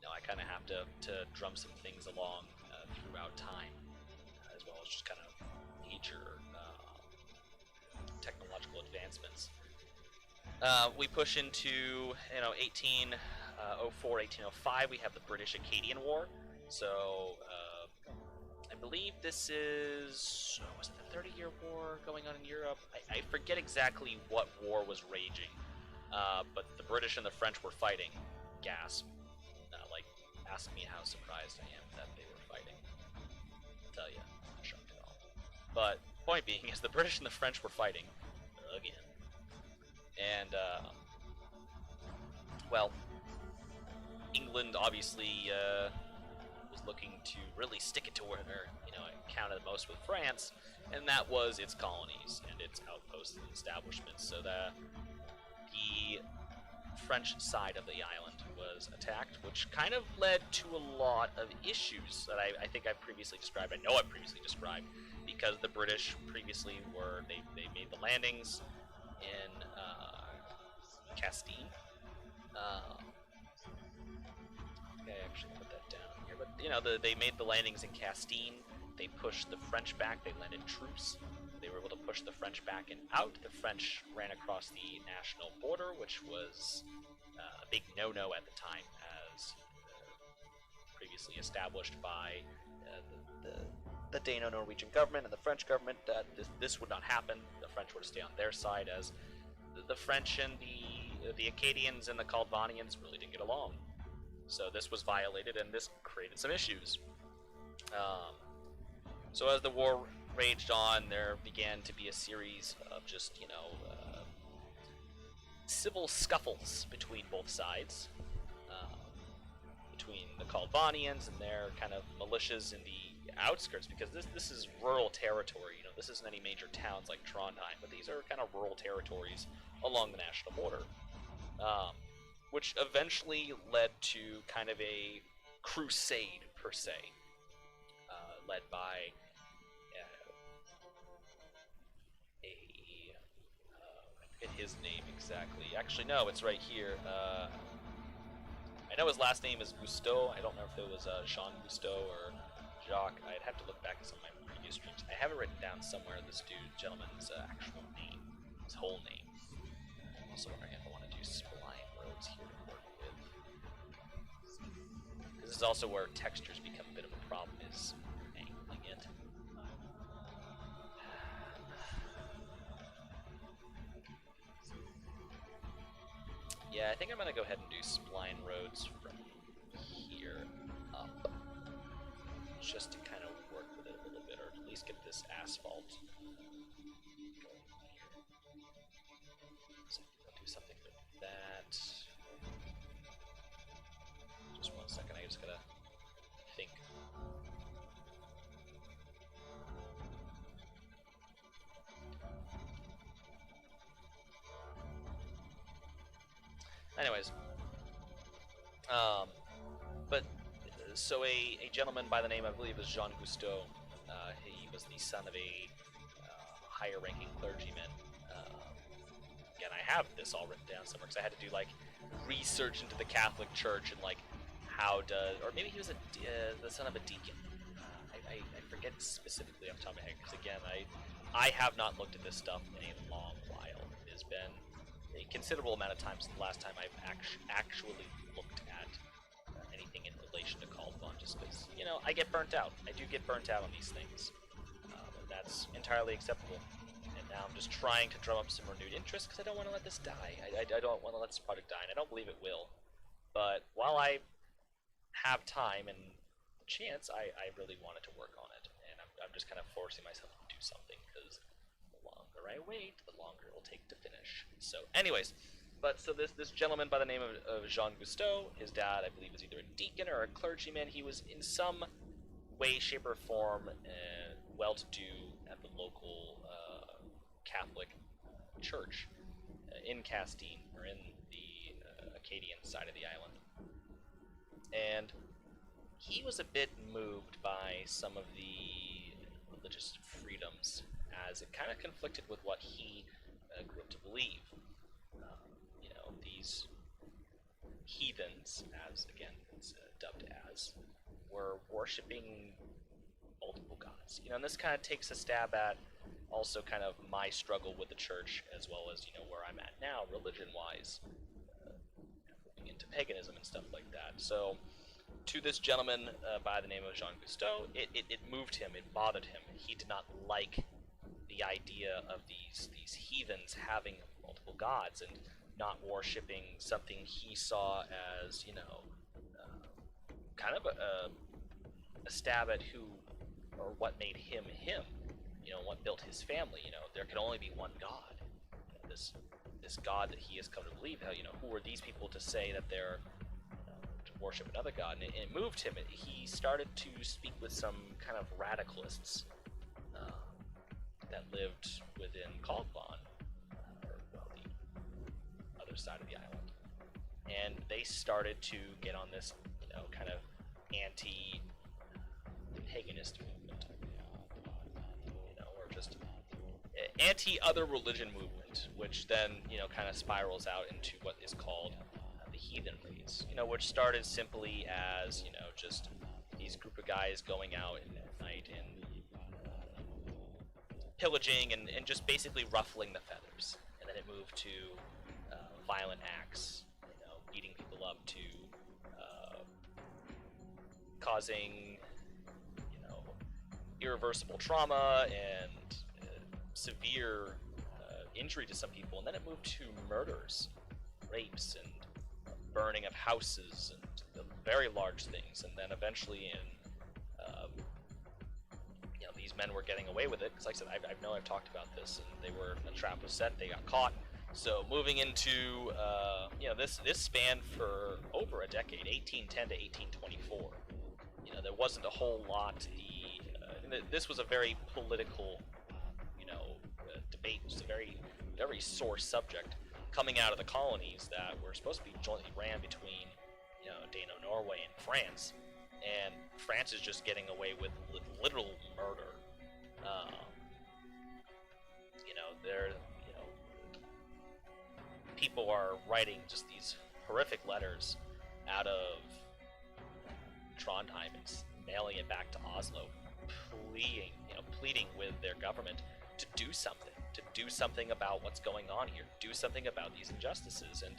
I kind of have to drum some things along throughout time, as well as just kind of major technological advancements. We push into 1804, 1805. We have the British-Acadian War. So I believe this was it the 30-Year War going on in Europe? I forget exactly what war was raging, but the British and the French were fighting. Gasp. Ask me how surprised I am that they were fighting. I'll tell you, I'm not shocked at all. But point being is the British and the French were fighting again. And, well, England obviously was looking to really stick it to where it counted most with France, and that was its colonies and its outposts and establishments. So the French side of the island was attacked, which kind of led to a lot of issues that I think I've previously described. I know I've previously described, because the British previously they made the landings in Castine. Okay, I actually put that down here, but they made the landings in Castine. They pushed the French back. They landed troops. They were able to push the French back and out. The French ran across the national border, which was a big no-no at the time, as previously established by the Dano-Norwegian government and the French government, that this would not happen. The French were to stay on their side, as the French and the Acadians and the Kaldvannians really didn't get along. So this was violated, and this created some issues. So as the war raged on, there began to be a series of just, civil scuffles between both sides, between the Kaldvannians and their kind of militias in the outskirts, because this is rural territory. This isn't any major towns like Trondheim, but these are kind of rural territories along the national border, which eventually led to kind of a crusade, per se, led by I forget his name exactly. Actually, no, it's right here. I know his last name is Cousteau. I don't know if it was Jean Cousteau or Jacques. I'd have to look back at some of my previous streams. I have it written down somewhere, this gentleman's actual name, his whole name. I'm also wondering if I want to do spline roads here to work with. This is also where textures become a bit of a problem, is angling it. Yeah, I think I'm going to go ahead and do spline roads from here up, just to kind of work with it a little bit, or at least get this asphalt going here. So I'll do something with that. Just 1 second, I just gotta think. Anyways, so a gentleman by the name, I believe, is Jean Cousteau. He was the son of a higher-ranking clergyman. Again, I have this all written down somewhere because I had to do research into the Catholic Church and or maybe he was the son of a deacon. I forget specifically off the top of my head, because again, I have not looked at this stuff in a long while. It has been a considerable amount of time since the last time I've actually looked at anything in relation to Kaldvann, just because, I get burnt out. I do get burnt out on these things, and that's entirely acceptable. And now I'm just trying to drum up some renewed interest, because I don't want to let this die. I don't want to let this project die, and I don't believe it will. But while I have time and the chance, I really wanted to work on it, and I'm just kind of forcing myself to do something, because the longer I wait, the longer it will take to finish. So anyways, so this gentleman by the name of Jean Cousteau, his dad, I believe, was either a deacon or a clergyman. He was in some way, shape, or form well-to-do at the local Catholic church in Castine, or in the Acadian side of the island. and he was a bit moved by some of the religious freedoms, as it kind of conflicted with what he grew up to believe. These heathens, as again it's dubbed as, were worshipping multiple gods. And this kind of takes a stab at also kind of my struggle with the church, as well as where I'm at now, religion-wise, moving into paganism and stuff like that. So, to this gentleman by the name of Jean Cousteau, it moved him, it bothered him. He did not like the idea of these heathens having multiple gods and not worshipping something he saw as kind of a stab at who or what made him him. What built his family. There can only be one God. This God that he has come to believe. Who are these people to say that they're to worship another God? And it moved him. He started to speak with some kind of radicalists that lived within Kaldvann, or the other side of the island, and they started to get on this kind of anti-paganist movement, or just anti-other religion movement, which then kind of spirals out into what is called the heathen phase, which started simply as just these group of guys going out at night and pillaging and just basically ruffling the feathers, and then it moved to violent acts, beating people up, to causing irreversible trauma and severe injury to some people, and then it moved to murders, rapes, and burning of houses, and very large things, and then eventually these men were getting away with it, because like I said, I know I've talked about this, and the trap was set, they got caught. So moving into this spanned for over a decade, 1810 to 1824. There wasn't a whole lot. This was a very political debate. It was a very, very sore subject coming out of the colonies that were supposed to be jointly ran between Dano-Norway and France, and France is just getting away with literal murder. There, people are writing just these horrific letters out of Trondheim and mailing it back to Oslo, pleading with their government to do something about what's going on here, do something about these injustices, and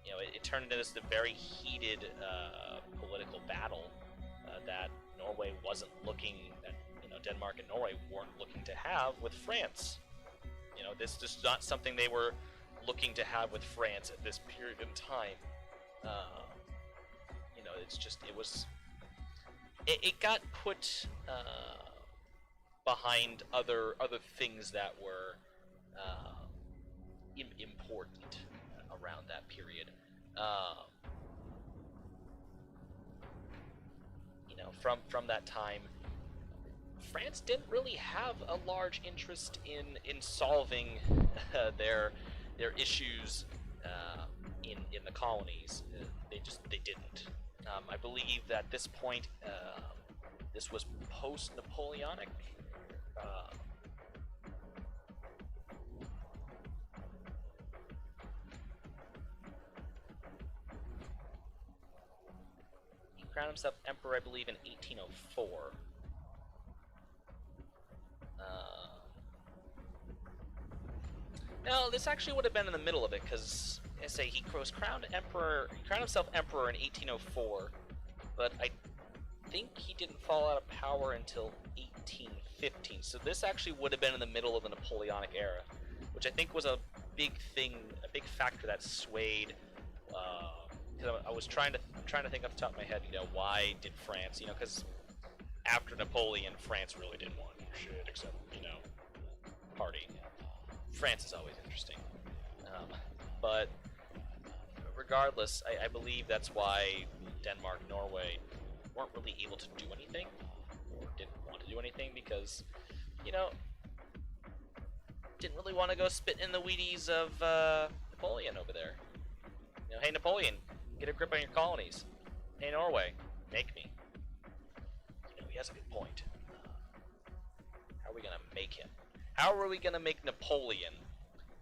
it turned into this very heated political battle that Norway wasn't looking at. Denmark and Norway weren't looking to have with France. This is not something they were looking to have with France at this period in time. It got put behind other things that were important around that period. From that time, France didn't really have a large interest in solving their issues in the colonies. They didn't. I believe that at this point, this was post-Napoleonic. He crowned himself emperor, I believe, in 1804. No, this actually would have been in the middle of it, because he was crowned himself emperor in 1804, but I think he didn't fall out of power until 1815. So this actually would have been in the middle of the Napoleonic era, which I think was a big factor that swayed. Because I was trying to think off the top of my head, why did France, because after Napoleon, France really didn't want to do shit except, party. France is always interesting. But regardless, I believe that's why Denmark, Norway weren't really able to do anything, or didn't want to do anything, because, didn't really want to go spit in the Wheaties of Napoleon over there. Hey Napoleon, get a grip on your colonies. Hey, Norway, make me. You know, he has a good point. How are we gonna make him? How are we gonna make Napoleon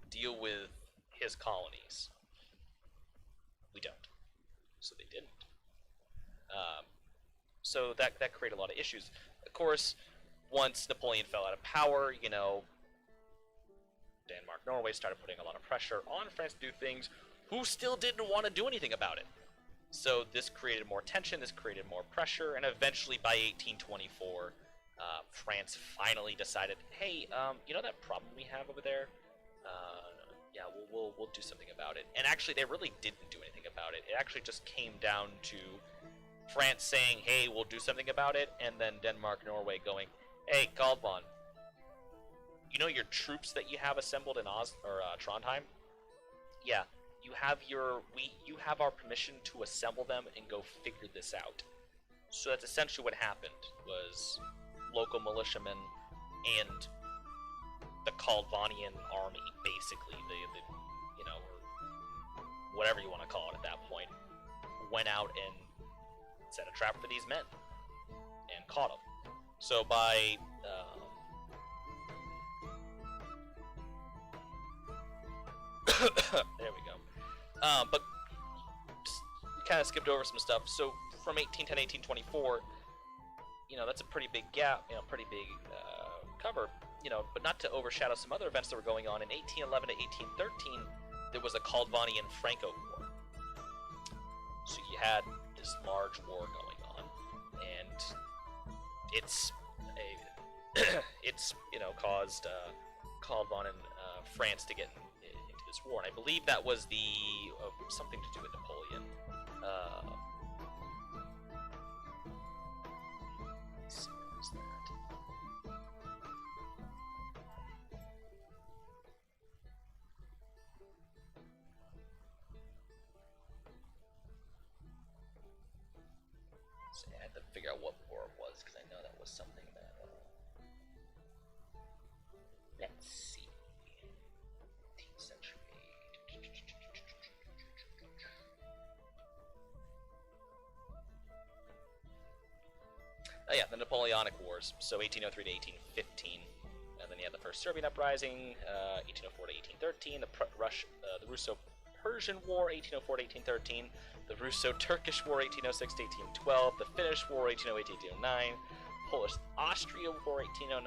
deal with his colonies? We don't. So they didn't. So that created a lot of issues. Of course, once Napoleon fell out of power, you know, Denmark, Norway started putting a lot of pressure on France to do things who still didn't want to do anything about it. So this created more tension, this created more pressure, and eventually by 1824, France finally decided, hey, you know that problem we have over there? Yeah, we'll do something about it. And actually, they really didn't do anything about it. It actually just came down to France saying, hey, we'll do something about it, and then Denmark, Norway going, hey, Kaldvann, you know your troops that you have assembled in Trondheim? Yeah, you have our permission to assemble them and go figure this out. So that's essentially what happened, was local militiamen and the Kaldvannian army, basically, the you know, or whatever you want to call it at that point, went out and set a trap for these men and caught them. So by there we go. But we kind of skipped over some stuff. So from 1810 1824, you know, that's a pretty big gap, you know, pretty big cover, you know, but not to overshadow some other events that were going on. In 1811 to 1813, there was a Kaldvannian Franco War. So you had this large war going on, and it's you know, caused Kaldvann and France to get into this war, and I believe that was the something to do with Napoleon. Let's see, what was that? So I had to figure out what war it was, because I know that was something that. Let's see. 18th century. Oh yeah, the Napoleonic Wars. So 1803 to 1815. And then you had the First Serbian Uprising, 1804 to 1813. The Russo-Persian War, 1804 to 1813. The Russo-Turkish War, 1806 to 1812. The Finnish War, 1808 to 1809. Polish-Austria War, 1809.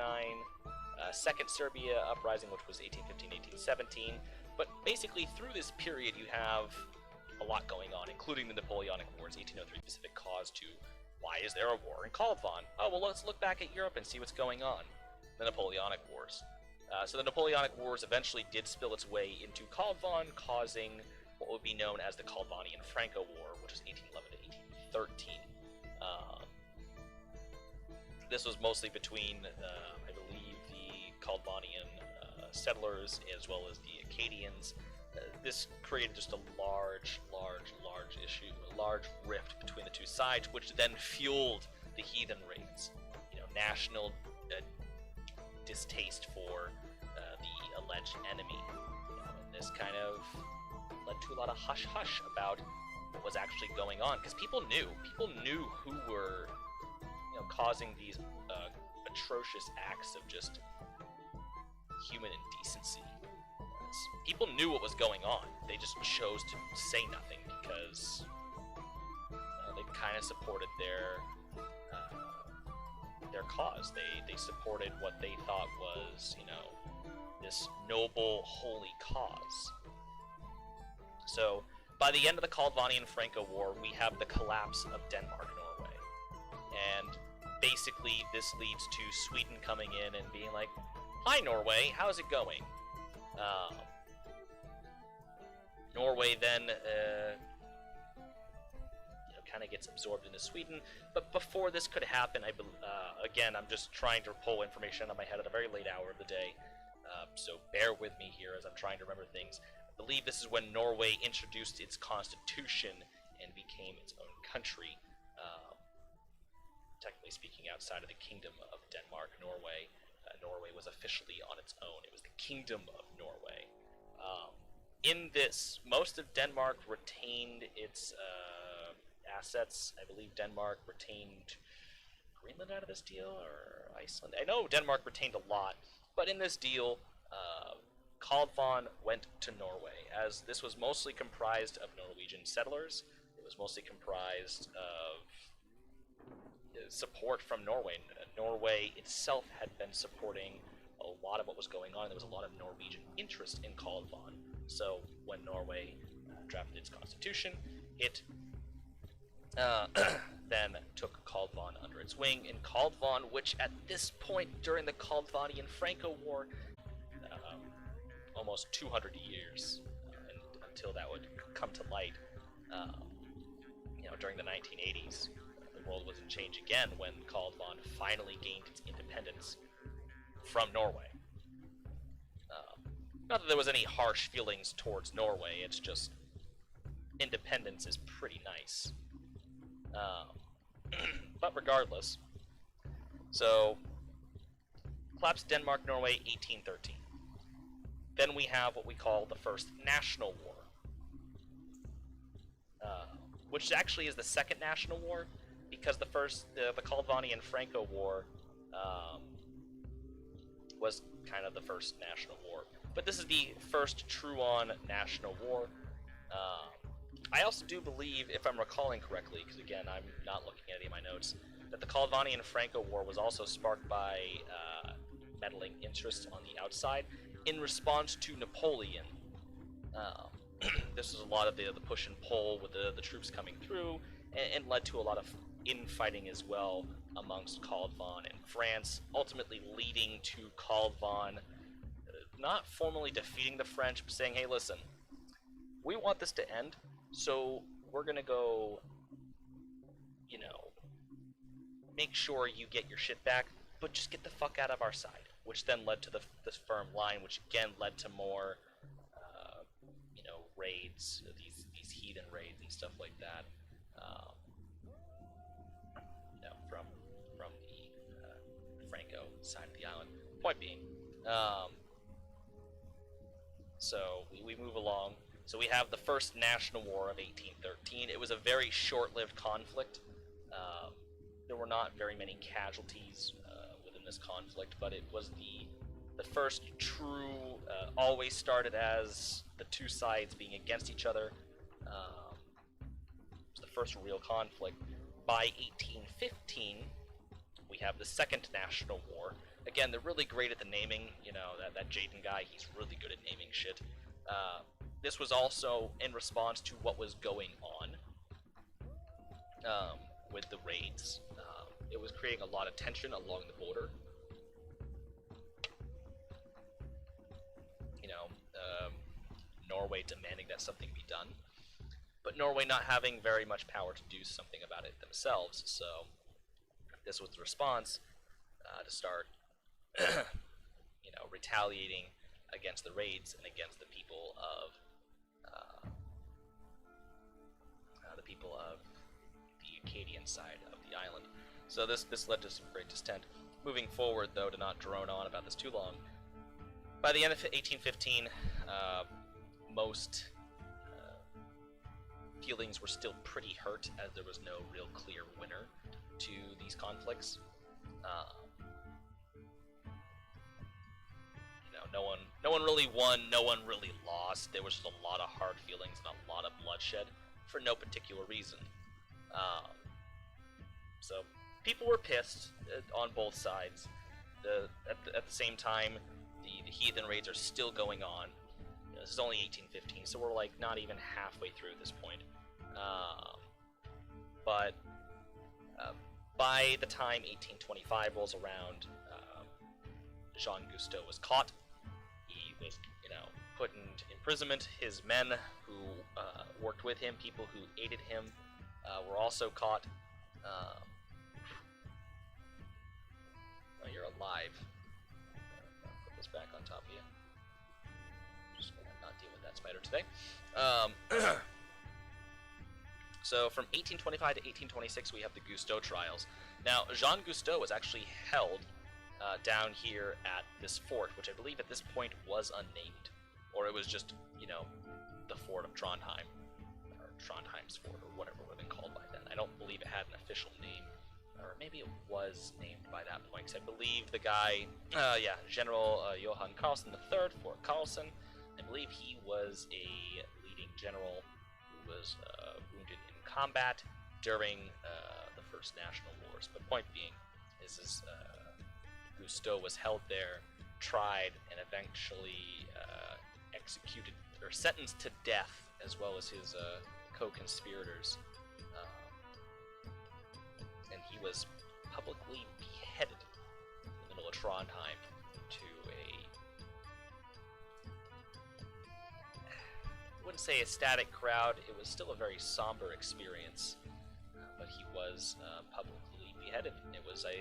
Second Serbia Uprising, which was 1815 1817. But basically, through this period, you have a lot going on, including the Napoleonic Wars, 1803 specific cause to why is there a war in Kaldvann? Oh, well, let's look back at Europe and see what's going on. The Napoleonic Wars. So the Napoleonic Wars eventually did spill its way into Kaldvann, causing what would be known as the Kaldvannian Franco War, which was 1811 to 1813. This was mostly between, I believe, the Kaldvannian settlers as well as the Acadians. This created just a large issue, a large rift between the two sides, which then fueled the heathen raids. You know, national distaste for the alleged enemy. You know, and this kind of led to a lot of hush-hush about what was actually going on, because people knew who were, you know, causing these atrocious acts of just human indecency. People knew what was going on. They just chose to say nothing because they kind of supported their cause. They supported what they thought was, you know, this noble, holy cause. So by the end of the Kaldvannian Franco War, we have the collapse of Denmark, Norway, and basically this leads to Sweden coming in and being like, "Hi, Norway, how's it going?" Norway then, you know, kind of gets absorbed into Sweden. But before this could happen, again, I'm just trying to pull information out of my head at a very late hour of the day. So bear with me here as I'm trying to remember things. I believe this is when Norway introduced its constitution and became its own country. Technically speaking, outside of the Kingdom of Denmark, Norway. Norway was officially on its own. It was the Kingdom of Norway. In this, most of Denmark retained its assets. I believe Denmark retained Greenland out of this deal, or Iceland. I know Denmark retained a lot, but in this deal, Kaldvann went to Norway, as this was mostly comprised of Norwegian settlers. It was mostly comprised of support from Norway. Norway itself had been supporting a lot of what was going on. There was a lot of Norwegian interest in Kaldvann. So when Norway drafted its constitution, it then took Kaldvann under its wing. And Kaldvann, which at this point during the Kaldvannian-Franco War, almost 200 years until that would come to light, during the 1980s, the world was in change again when Kaldvann finally gained its independence from Norway. Not that there was any harsh feelings towards Norway, it's just independence is pretty nice. But regardless, so collapsed Denmark-Norway 1813. Then we have what we call the First National War, which actually is the Second National War, because the first, the Kaldvannian-Franco War, was kind of the First National War. But this is the first true-on national war. I also do believe, if I'm recalling correctly, because again, I'm not looking at any of my notes, that the Kaldvannian-Franco War was also sparked by meddling interests on the outside in response to Napoleon. This was a lot of the push and pull with the troops coming through, and led to a lot of infighting as well amongst Kaldvann and France, ultimately leading to Kaldvann not formally defeating the French, but saying, hey, listen, we want this to end, so we're going to go, make sure you get your shit back, but just get the fuck out of our side, which then led to this firm line, which again led to more, raids, these heathen raids and stuff like that, from the Franco side of the island. Point being, so we move along. So we have the First National War of 1813. It was a very short-lived conflict. There were not very many casualties within this conflict, but it was the first true, always started as the two sides being against each other. It was the first real conflict. By 1815, we have the Second National War. Again, they're really great at the naming. That Jaden guy, he's really good at naming shit. This was also in response to what was going on with the raids. It was creating a lot of tension along the border. Norway demanding that something be done, but Norway not having very much power to do something about it themselves. So this was the response to start, retaliating against the raids and against the people of the Acadian side of the island. So this led to some great distent. Moving forward, though, to not drone on about this too long, by the end of 1815, most feelings were still pretty hurt, as there was no real clear winner to these conflicts. No one really won, no one really lost. There was just a lot of hard feelings and a lot of bloodshed for no particular reason. So people were pissed on both sides. At the same time, the heathen raids are still going on. This is only 1815, so we're like not even halfway through at this point. But by the time 1825 rolls around, Jean Gusteau was caught. He was, put in imprisonment. His men who worked with him, people who aided him, were also caught. You're alive. Put this back on top of you. Just gonna not deal with that spider today. So from 1825 to 1826, we have the Gusteau trials. Now, Jean Gusteau was actually held down here at this fort, which I believe at this point was unnamed, or it was just, the fort of Trondheim, or Trondheim's fort, or whatever it would have been called by then. I don't believe it had an official name, or maybe it was named by that point, because I believe the guy, General Johann Carlsen III, Fort Carlsen, I believe he was a leading general who was wounded in combat during the First National Wars. But point being is Gusteau was held there, tried, and eventually executed or sentenced to death, as well as his co-conspirators. And he was publicly beheaded in the middle of Trondheim to I wouldn't say a static crowd. It was still a very somber experience, but he was publicly beheaded. It was I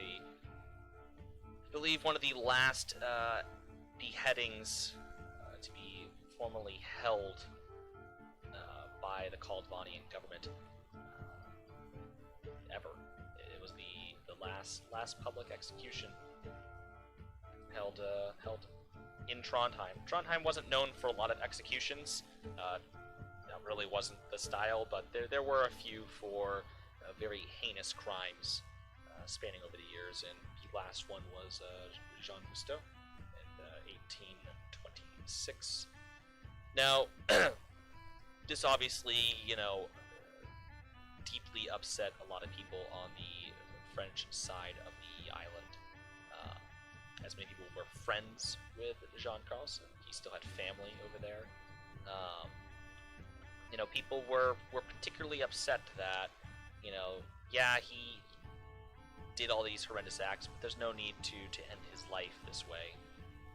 believe one of the last beheadings to be formally held by the Kaldvannian government ever. It was the last public execution held in Trondheim. Trondheim wasn't known for a lot of executions. That really wasn't the style, but there were a few for very heinous crimes spanning over the years, and the last one was Jean Gusteau in 1826. Now, this obviously, deeply upset a lot of people on the French side of the island. As many people were friends with Jean Carlsen, he still had family over there. People were particularly upset that, he did all these horrendous acts, but there's no need to end his life this way.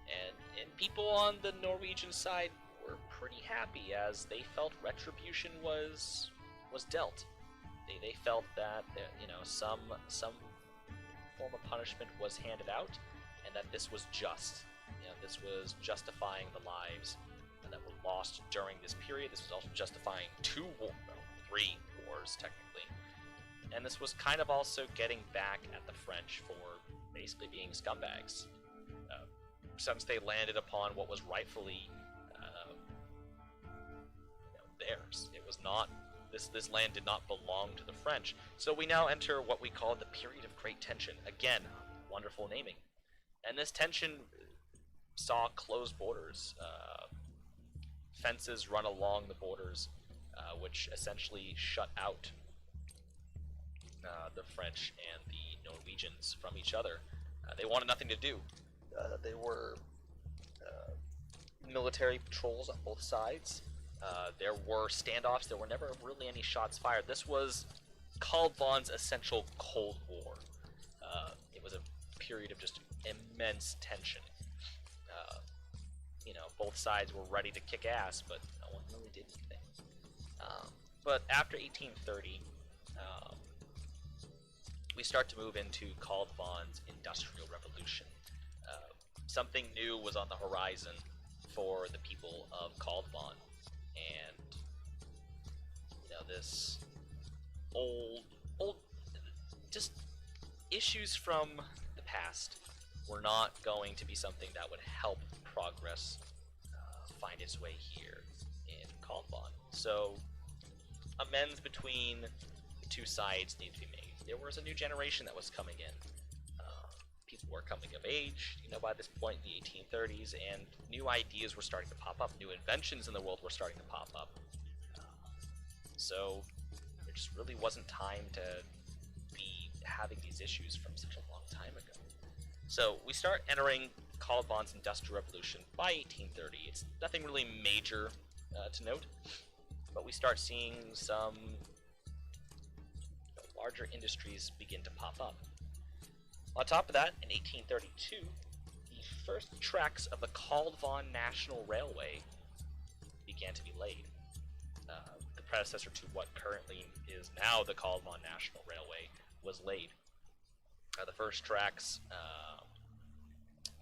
And people on the Norwegian side were pretty happy, as they felt retribution was dealt. They felt that some form of punishment was handed out, and that this was just. This was justifying the lives that were lost during this period. This was also justifying 3 wars, technically. And this was kind of also getting back at the French for basically being scumbags. Since they landed upon what was rightfully theirs. It was not, this land did not belong to the French. So we now enter what we call the period of great tension. Again, wonderful naming. And this tension saw closed borders, fences run along the borders, which essentially shut out the French and the Norwegians from each other. They wanted nothing to do. They were military patrols on both sides. There were standoffs. There were never really any shots fired. This was Kaldvann's essential Cold War. It was a period of just immense tension. Both sides were ready to kick ass, but no one really did anything. But after 1830, we start to move into Kaldvann's Industrial Revolution. Something new was on the horizon for the people of Kaldvann, and this old, just issues from the past were not going to be something that would help progress find its way here in Kaldvann. So amends between the two sides need to be made. There was a new generation that was coming in. People were coming of age, by this point in the 1830s, and new ideas were starting to pop up. New inventions in the world were starting to pop up. So there just really wasn't time to be having these issues from such a long time ago. So we start entering Kaldvann's Industrial Revolution by 1830. It's nothing really major to note, but we start seeing some larger industries begin to pop up. On top of that, in 1832, the first tracks of the Kaldvann National Railway began to be laid. The predecessor to what currently is now the Kaldvann National Railway was laid. The first tracks,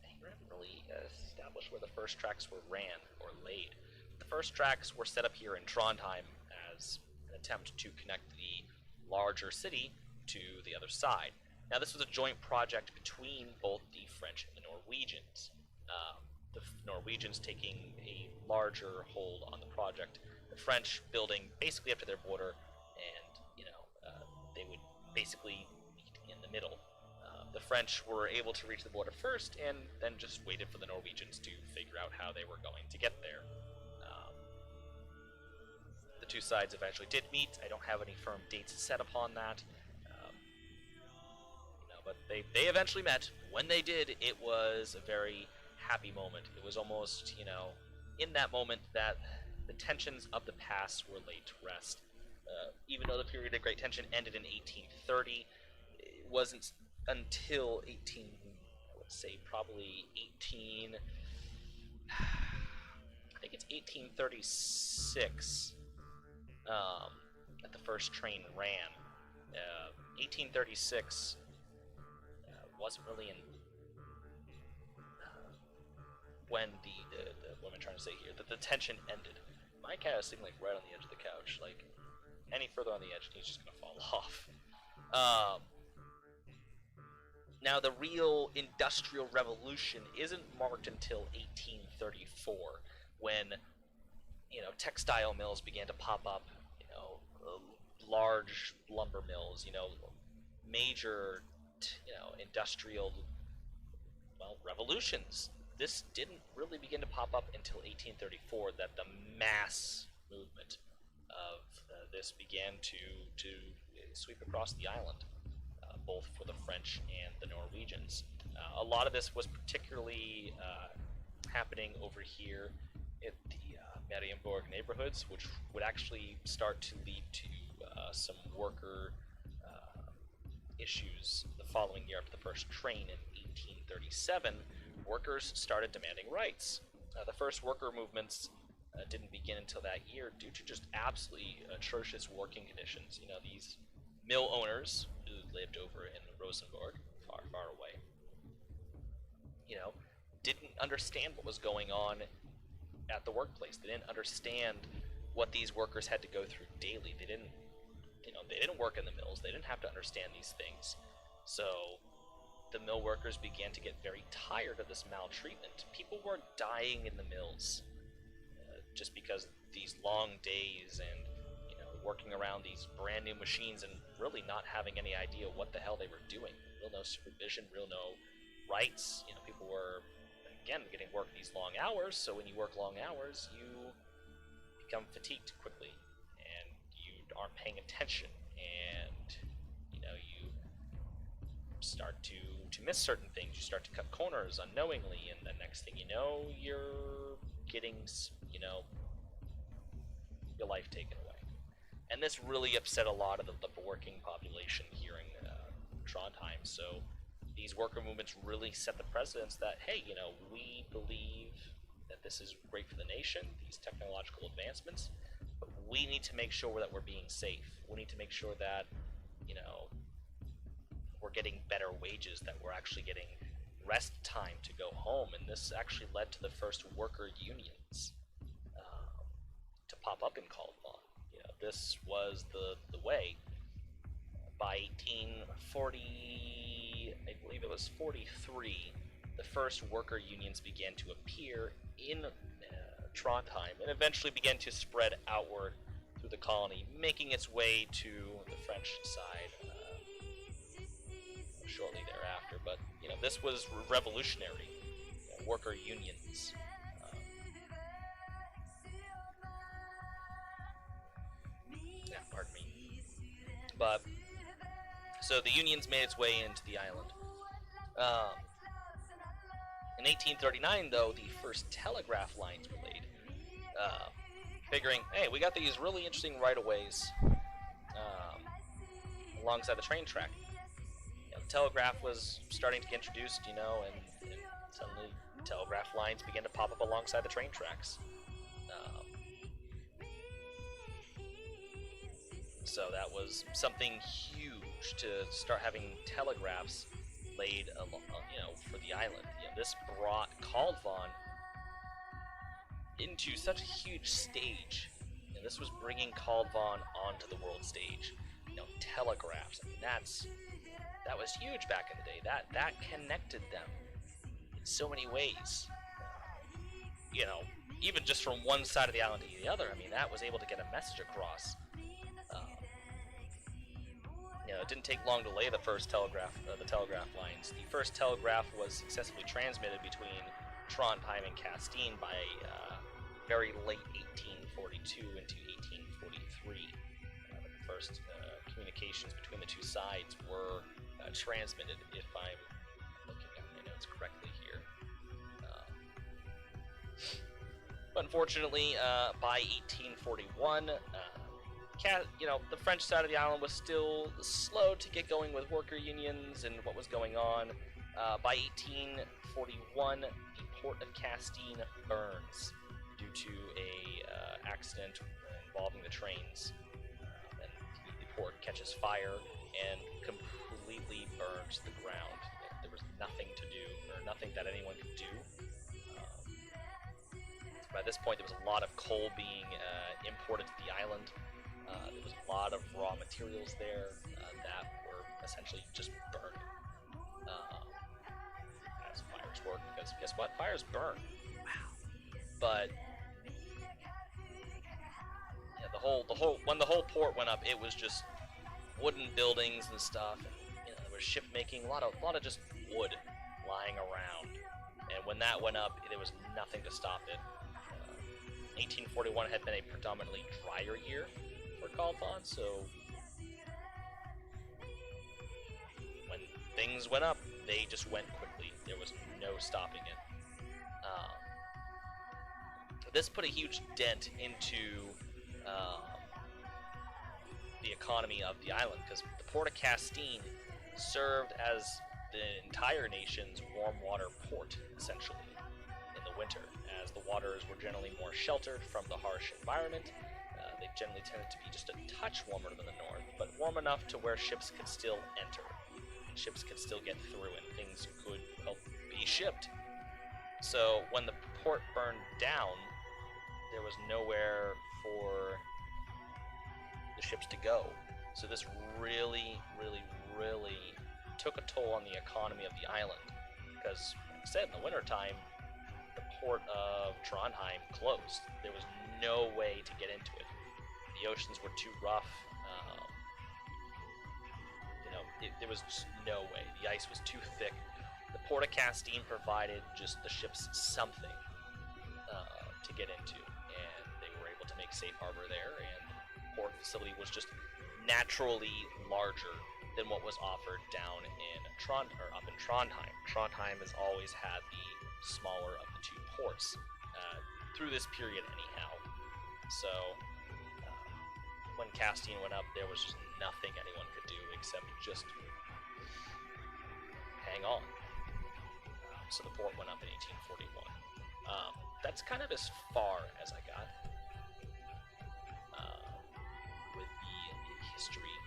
we haven't really established where the first tracks were ran or laid. The first tracks were set up here in Trondheim as an attempt to connect the larger city to the other side. Now, this was a joint project between both the French and the Norwegians. The Norwegians taking a larger hold on the project, the French building basically up to their border, and basically meet in the middle. The French were able to reach the border first, and then just waited for the Norwegians to figure out how they were going to get there. The two sides eventually did meet. I don't have any firm dates set upon that. But they eventually met. When they did, it was a very happy moment. It was almost, in that moment that the tensions of the past were laid to rest. Even though the period of great tension ended in 1830, it wasn't until I would say probably I think it's 1836, that the first train ran. 1836 wasn't really in when what am I trying to say here? That the tension ended. My cat is sitting like right on the edge of the couch. Like any further on the edge, he's just gonna fall off. Now, the real Industrial Revolution isn't marked until 1834, when, textile mills began to pop up, large lumber mills, major, industrial, revolutions. This didn't really begin to pop up until 1834, that the mass movement of this began to sweep across the island. Both for the French and the Norwegians. A lot of this was particularly happening over here in the Marienborg neighborhoods, which would actually start to lead to some worker issues the following year after the first train in 1837. Workers started demanding rights. The first worker movements didn't begin until that year due to just absolutely atrocious working conditions. These mill owners who lived over in Rosenborg, far, far away, didn't understand what was going on at the workplace. They didn't understand what these workers had to go through daily. They didn't work in the mills. They didn't have to understand these things. So the mill workers began to get very tired of this maltreatment. People were dying in the mills just because these long days and working around these brand new machines and really not having any idea what the hell they were doing. Real no supervision, real no rights. People were, again, getting work these long hours, so when you work long hours, you become fatigued quickly, and you aren't paying attention, and, you start to miss certain things. You start to cut corners unknowingly, and the next thing you know, you're getting, your life taken away. And this really upset a lot of the working population here in Trondheim. So these worker movements really set the precedence that, hey, we believe that this is great for the nation, these technological advancements, but we need to make sure that we're being safe. We need to make sure that, we're getting better wages, that we're actually getting rest time to go home. And this actually led to the first worker unions to pop up in Kaldvann. This was the way. By 1840, I believe it was 43, the first worker unions began to appear in Trondheim and eventually began to spread outward through the colony, making its way to the French side shortly thereafter. But, this was revolutionary. Worker unions. Pardon me. But so the unions made its way into the island. In 1839, though, the first telegraph lines were laid. Figuring, hey, we got these really interesting right-of-ways alongside the train track. The telegraph was starting to get introduced, and suddenly telegraph lines began to pop up alongside the train tracks. So that was something huge to start having telegraphs laid, for the island. This brought Kaldvann into such a huge stage. This was bringing Kaldvann onto the world stage. Telegraphs. I mean, that was huge back in the day. That connected them in so many ways. Even just from one side of the island to the other. I mean, that was able to get a message across. it didn't take long to lay the first telegraph lines. The first telegraph was successfully transmitted between Trondheim and Castine by very late 1842 into 1843. The first communications between the two sides were transmitted, if I'm looking at my notes correctly here. But unfortunately, by 1841, the French side of the island was still slow to get going with worker unions and what was going on. By 1841, the port of Castine burns due to a accident involving the trains, and the port catches fire and completely burns the ground. There was nothing to do, or nothing that anyone could do. By this point, there was a lot of coal being imported to the island. There was a lot of raw materials there that were essentially just burned, as fires work. Because guess what? Fires burn. Wow. But yeah, when the whole port went up, it was just wooden buildings and stuff. And, there was ship making, a lot of just wood lying around. And when that went up, there was nothing to stop it. 1841 had been a predominantly drier year for Kaldvann, so when things went up, they just went quickly. There was no stopping it. This put a huge dent into the economy of the island, because the port of Castine served as the entire nation's warm water port, essentially, in the winter, as the waters were generally more sheltered from the harsh environment. They generally tended to be just a touch warmer than the north, but warm enough to where ships could still enter, and ships could still get through, and things could be shipped. So when the port burned down, there was nowhere for the ships to go. So this really, really, really took a toll on the economy of the island, because, like I said, in the wintertime, the port of Trondheim closed. There was no way to get into it. The oceans were too rough. There was just no way. The ice was too thick. The port of Castine provided just the ships something to get into, and they were able to make safe harbor there, and the port facility was just naturally larger than what was offered down in up in Trondheim. Trondheim has always had the smaller of the two ports through this period anyhow. So when Castine went up, there was just nothing anyone could do except just hang on. So the port went up in 1841. That's kind of as far as I got with the history.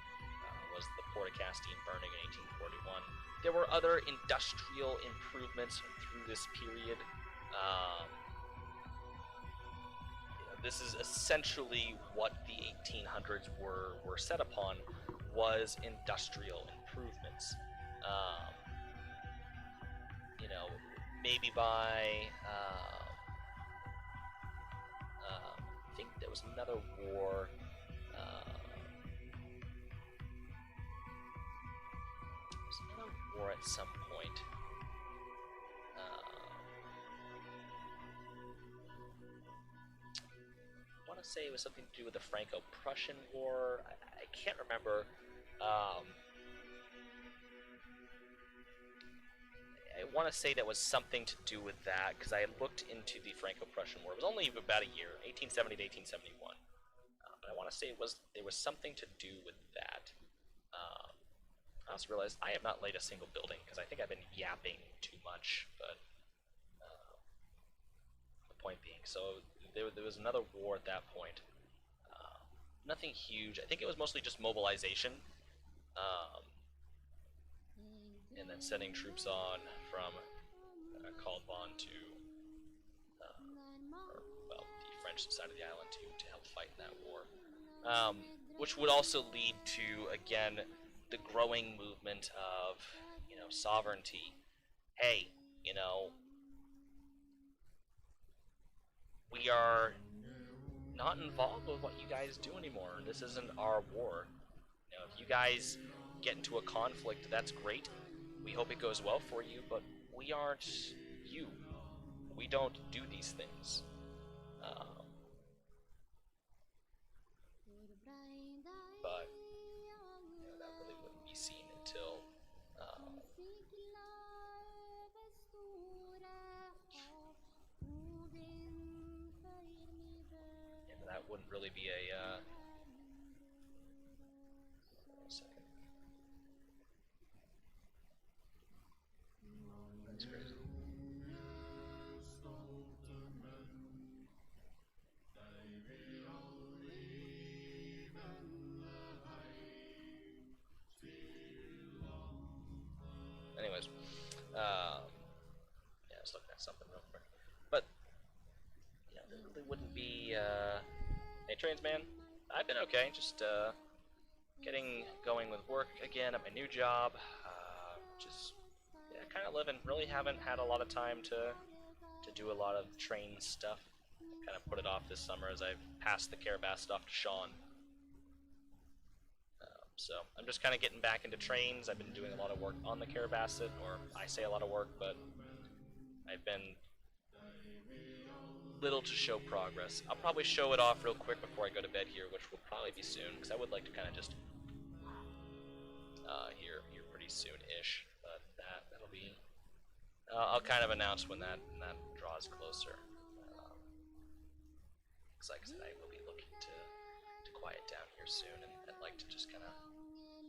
Was the port of Castine burning in 1841. There were other industrial improvements through this period. This is essentially what the 1800s were set upon, was industrial improvements. Maybe by I think there was another war. War at some point. I want to say it was something to do with the Franco-Prussian War. I can't remember. I want to say that was something to do with that, because I had looked into the Franco-Prussian War. It was only about a year, 1870 to 1871. But I want to say there was something to do with that. I also realized I have not laid a single building, because I think I've been yapping too much, but the point being, so there was another war at that point. Nothing huge. I think it was mostly just mobilization, and then sending troops on from Kaldvann to, the French side of the island to help fight in that war, which would also lead to, again, the growing movement of, sovereignty. Hey, we are not involved with what you guys do anymore. This isn't our war. If you guys get into a conflict, that's great. We hope it goes well for you, but we aren't you. We don't do these things. But that really wouldn't be seen until that wouldn't really be a second. That's crazy. Anyways, yeah, I was looking at something real quick, but yeah, there really wouldn't be. Hey, Trains Man, I've been okay. Just getting going with work again at my new job. Just yeah, kind of living. Really haven't had a lot of time to do a lot of train stuff. Kind of put it off this summer as I've passed the Carabas off to Sean. So I'm just kind of getting back into trains. I've been doing a lot of work on the Carabasset, or I say a lot of work, but I've been little to show progress. I'll probably show it off real quick before I go to bed here, which will probably be soon, because I would like to kind of just here pretty soon-ish. But that'll be. I'll kind of announce when that draws closer. Because like I said, I will be looking to quiet down here soon, and I'd like to just kind of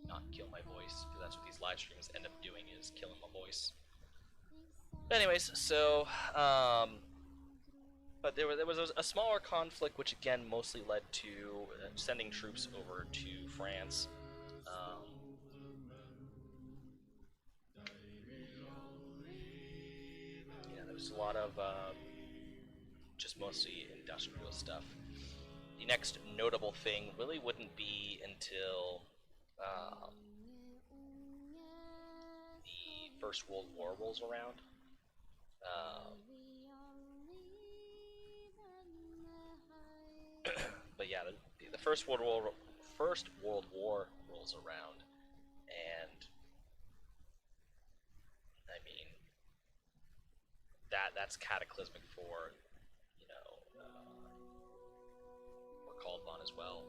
not kill my voice, because that's what these live streams end up doing, is killing my voice. But anyways, so but there was a smaller conflict, which again mostly led to sending troops over to France. Yeah, there was a lot of just mostly industrial stuff. The next notable thing really wouldn't be until the First World War rolls around. But yeah, the First World War rolls around, and I mean that's cataclysmic for Kaldvann as well,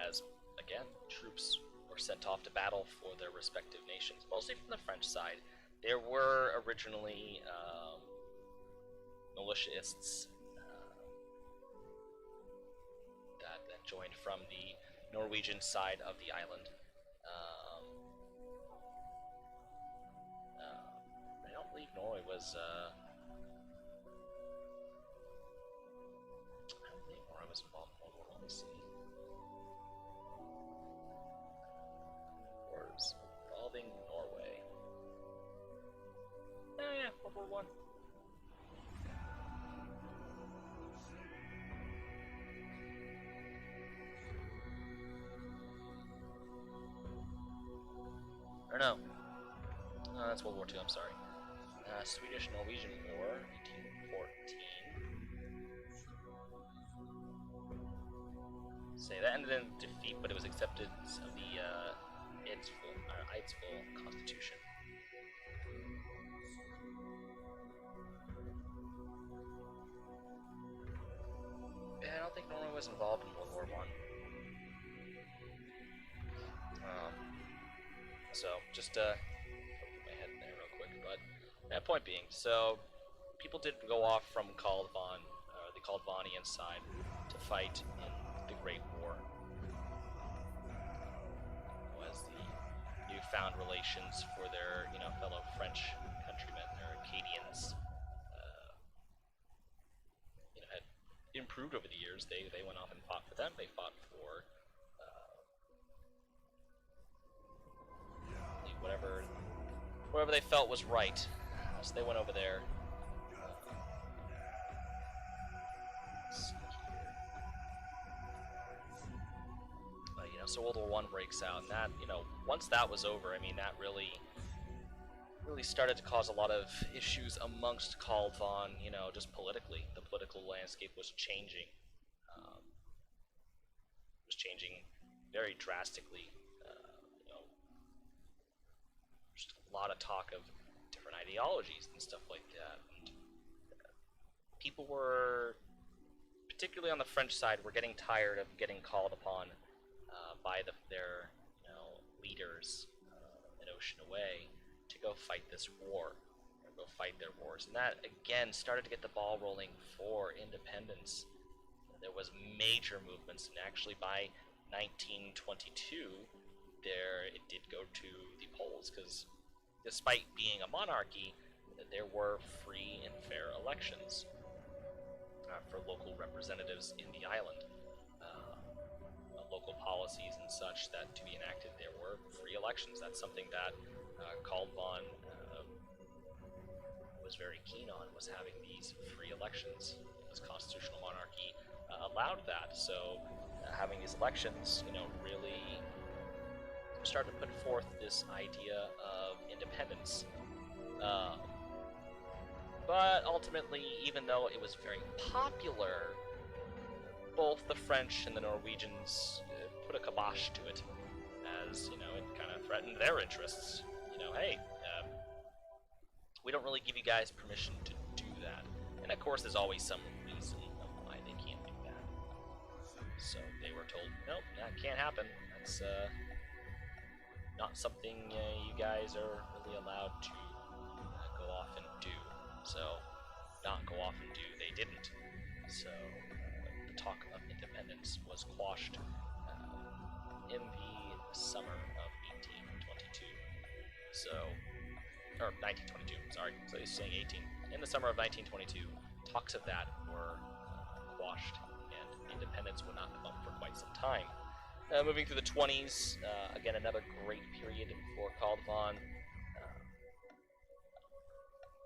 as again troops were sent off to battle for their respective nations, mostly from the French side. There were originally militiaists that joined from the Norwegian side of the island. I don't believe Norway was. I don't believe Norway was involved in World War One. Let me see. Wars involving Norway. Oh yeah, World War One. Or no. No, that's World War II, I'm sorry. Swedish-Norwegian War, 1814. Say that ended in defeat, but it was acceptance of the Eidsvoll Constitution. Yeah, I don't think Norway was involved in World War One. So just put my head in there real quick, but point being, so people did go off from Kaldvann, the Kaldvannian side, to fight in the Great War. Was the newfound relations for their fellow French countrymen, their Acadians, had improved over the years. They went off and fought for them. They fought for whatever they felt was right. So they went over there. So World War One breaks out, and that once that was over, I mean that really started to cause a lot of issues amongst Kaldvann. Just politically, the political landscape was changing. Was changing very drastically. lot of talk of different ideologies and stuff like that. And people were, particularly on the French side, were getting tired of getting called upon by their leaders an ocean away to go fight this war, or go fight their wars. And that, again, started to get the ball rolling for independence. There was major movements, and actually by 1922, it did go to the polls, because despite being a monarchy, there were free and fair elections for local representatives in the island. Local policies and such that to be enacted, there were free elections. That's something that Kaldvann was very keen on, was having these free elections. His constitutional monarchy allowed that. So having these elections, really started to put forth this idea of independence. But ultimately, even though it was very popular, both the French and the Norwegians put a kibosh to it, as, it kind of threatened their interests. Hey, we don't really give you guys permission to do that. And of course, there's always some reason of why they can't do that. So they were told, nope, that can't happen. That's not something you guys are really allowed to go off and do. So, not go off and do, they didn't. So, the talk of independence was quashed in the summer of 1822. So, or 1922, sorry, so he's saying 18. In the summer of 1922, talks of that were quashed, and independence would not come for quite some time. Moving through the 20s, again, another great period for Kaldvann.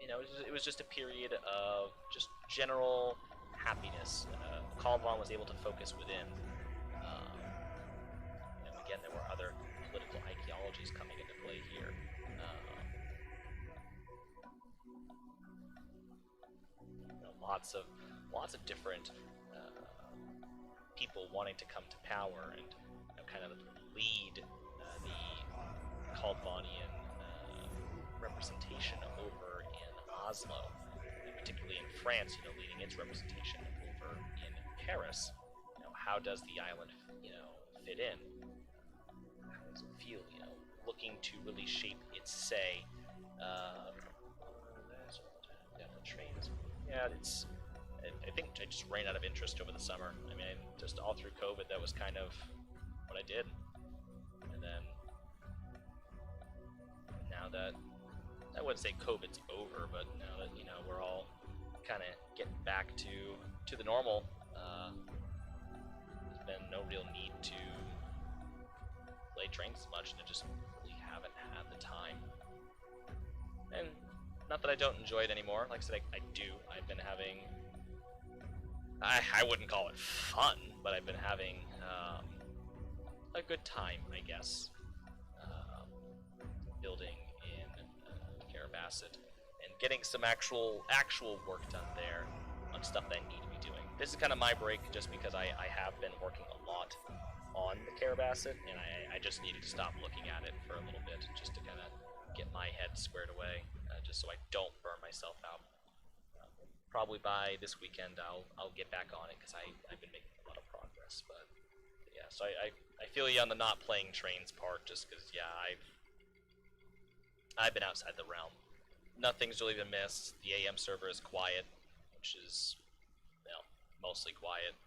It was just a period of just general happiness. Kaldvann was able to focus within. And again, there were other political ideologies coming into play here. Lots of different people wanting to come to power and kind of lead the Kaldvannian representation over in Oslo, and particularly in France, leading its representation over in Paris. How does the island, fit in? How does it feel, looking to really shape its say? The trains. Yeah, I think I just ran out of interest over the summer. I mean, just all through COVID, that was kind of what I did. And then now that, I wouldn't say COVID's over, but now that, we're all kind of getting back to the normal, there's been no real need to play trains as much, and I just really haven't had the time. And not that I don't enjoy it anymore. Like I said, I do. I've been having, I wouldn't call it fun, but I've been having a good time, I guess, building in Carabasset and getting some actual work done there on stuff that I need to be doing. This is kind of my break, just because I have been working a lot on the Carabasset, and I just needed to stop looking at it for a little bit, just to kind of get my head squared away, just so I don't burn myself out. Probably by this weekend I'll get back on it, because I've been making a lot of progress. But yeah, so I feel you on the not playing trains part, just because, yeah, I've been outside the realm. Nothing's really been missed. The AM server is quiet, which is, mostly quiet.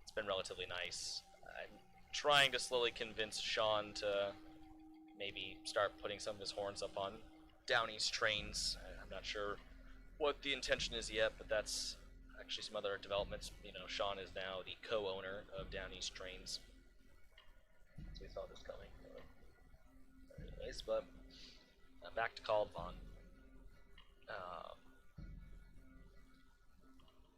It's been relatively nice. I'm trying to slowly convince Sean to maybe start putting some of his horns up on Downey's trains. I'm not sure what the intention is yet, but that's actually some other developments. Sean is now the co-owner of Downey's trains, so we saw this coming. Anyways, but back to Kaldvann.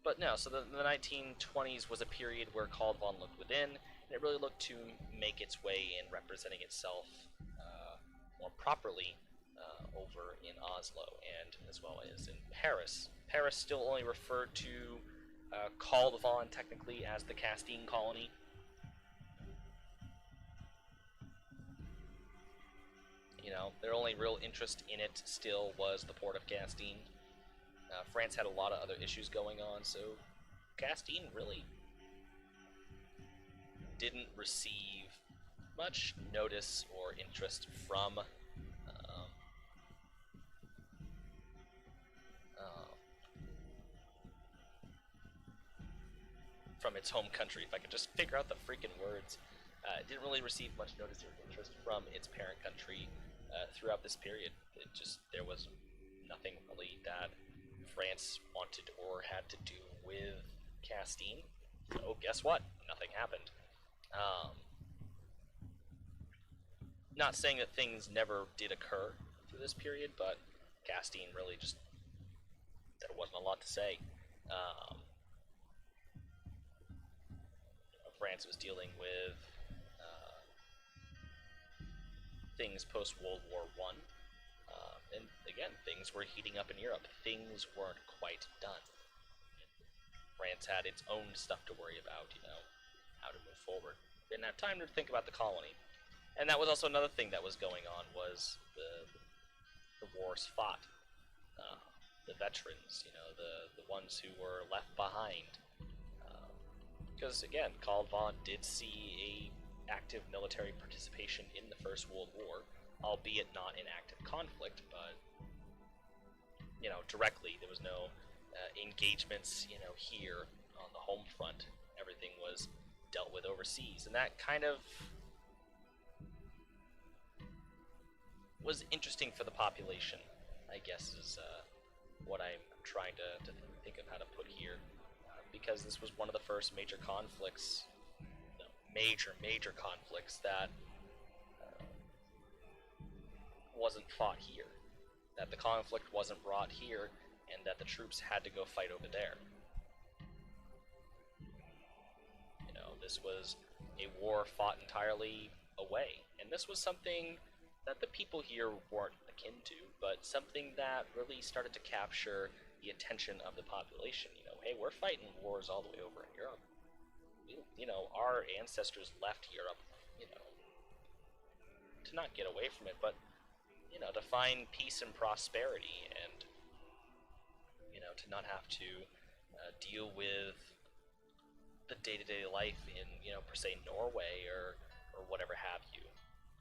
But no, so the 1920s was a period where Kaldvann looked within, and it really looked to make its way in representing itself more properly over in Oslo, and as well as in Paris. Paris still only referred to Kaldvann technically as the Castine colony. You know, their only real interest in it still was the port of Castine. France had a lot of other issues going on, so Castine really didn't receive much notice or interest from from its home country. If I could just figure out the freaking words. It didn't really receive much notice or interest from its parent country throughout this period. There was nothing really that France wanted or had to do with Castine. So guess what? Nothing happened. Not saying that things never did occur through this period, but Castine really just, there wasn't a lot to say. France was dealing with things post-World War I. And again, things were heating up in Europe. Things weren't quite done. France had its own stuff to worry about, you know, how to move forward. Didn't have time to think about the colony. And that was also another thing that was going on, was the wars fought. The veterans, you know, the ones who were left behind. Because, again, Kaldvann did see a active military participation in the First World War, albeit not in active conflict, but, you know, directly. There was no engagements, you know, here on the home front. Everything was dealt with overseas, and that kind of was interesting for the population, I guess, is what I'm trying to think of how to put here, because this was one of the first major conflicts, major conflicts that wasn't fought here, that the conflict wasn't brought here, and that the troops had to go fight over there. You know, this was a war fought entirely away, and this was something that the people here weren't akin to, but something that really started to capture the attention of the population. You know, hey, we're fighting wars all the way over in Europe. You know, our ancestors left Europe, you know, to not get away from it, but, you know, to find peace and prosperity, and, you know, to not have to deal with the day-to-day life in, you know, per se Norway or whatever have you.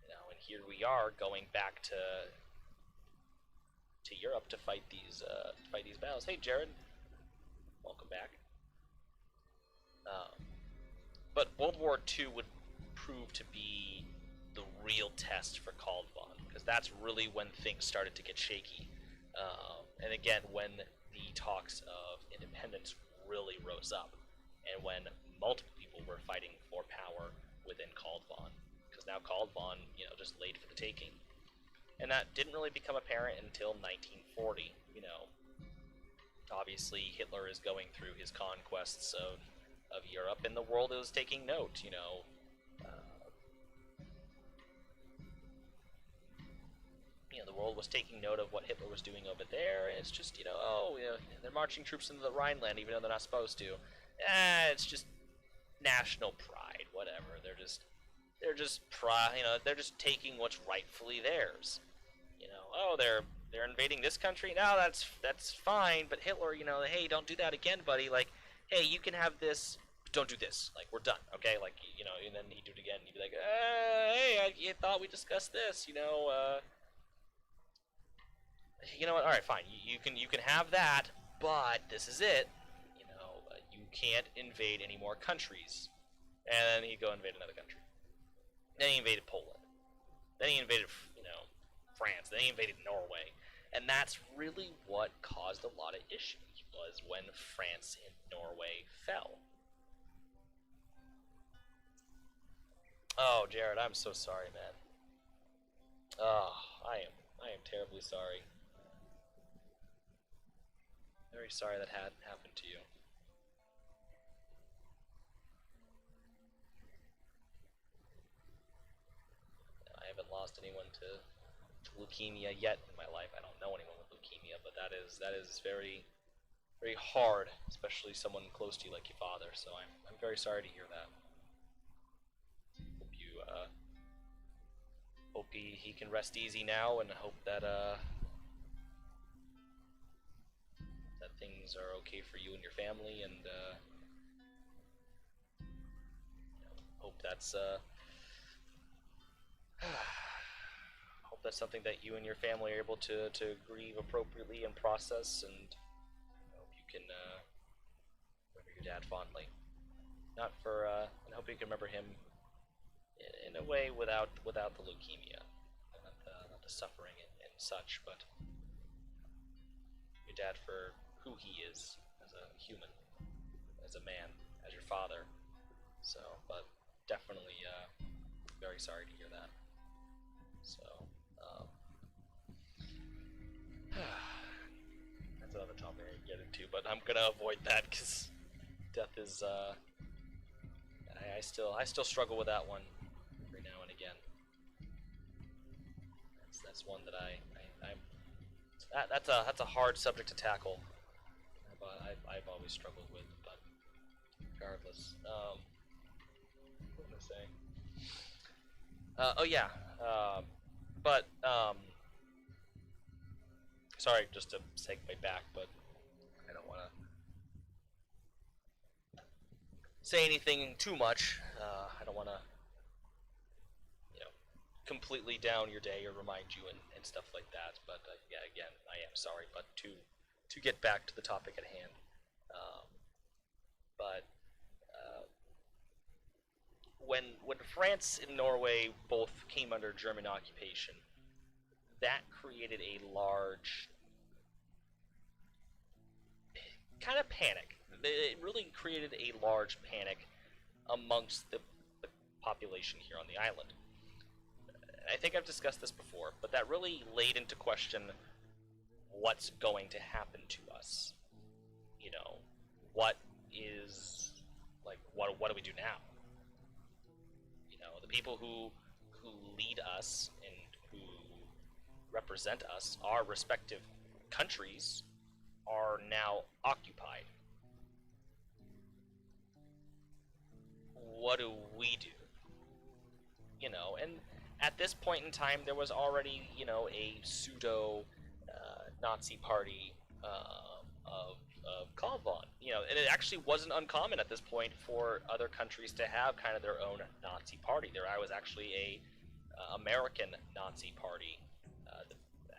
You know, and here we are going back to Europe to fight these battles. Hey, Jared, welcome back. But World War II would prove to be the real test for Kaldvann, because that's really when things started to get shaky. And again, when the talks of independence really rose up, and when multiple people were fighting for power within Kaldvann, because now Kaldvann, you know, just laid for the taking. And that didn't really become apparent until 1940. You know, obviously Hitler is going through his conquests of Europe, and the world is taking note. You know, the world was taking note of what Hitler was doing over there. And it's just, you know, oh, you know, they're marching troops into the Rhineland even though they're not supposed to. It's just national pride, whatever. They're just they're just taking what's rightfully theirs. You know, oh, they're invading this country. No, that's fine. But Hitler, you know, hey, don't do that again, buddy. Like, hey, you can have this. Don't do this. Like, we're done, okay? Like, you know, and then he'd do it again. And he'd be like, hey, I thought we discussed this. You know what? All right, fine. You can have that, but this is it. You know, you can't invade any more countries. And then he'd go invade another country. Then he invaded Poland. Then he invaded, you know, France. Then he invaded Norway. And that's really what caused a lot of issues, was when France and Norway fell. Oh, Jared, I'm so sorry, man. Oh, I am terribly sorry. Very sorry that had happened to you. I haven't lost anyone to leukemia yet in my life. I don't know anyone with leukemia, but that is very, very hard, especially someone close to you like your father. So I'm very sorry to hear that. Hope you hope he can rest easy now, and hope that that things are okay for you and your family, and hope that's hope that's something that you and your family are able to grieve appropriately and process, and hope you can remember your dad fondly. Not for and hope you can remember him in a way without the leukemia, not the suffering and such, but your dad for who he is as a human, as a man, as your father. So, but definitely very sorry to hear that. So, that's another topic I can get into, but I'm gonna avoid that because death is. I still struggle with that one every now and again. That's one that that's a hard subject to tackle. But I've always struggled with, but regardless, what was I saying? Oh yeah, but sorry, just to segue back, but I don't want to say anything too much. I don't want to, completely down your day or remind you and stuff like that. But yeah, again, I am sorry. But to get back to the topic at hand, but when France and Norway both came under German occupation, that created a large kind of panic. It really created a large panic amongst the population here on the island. I think I've discussed this before, but that really laid into question what's going to happen to us. What is, like, what do we do now? The people who lead us and who represent us, our respective countries, are now occupied. What do we do? And at this point in time, there was already, a pseudo Nazi party of Kaldvann, and it actually wasn't uncommon at this point for other countries to have kind of their own Nazi party. There was actually a American Nazi party.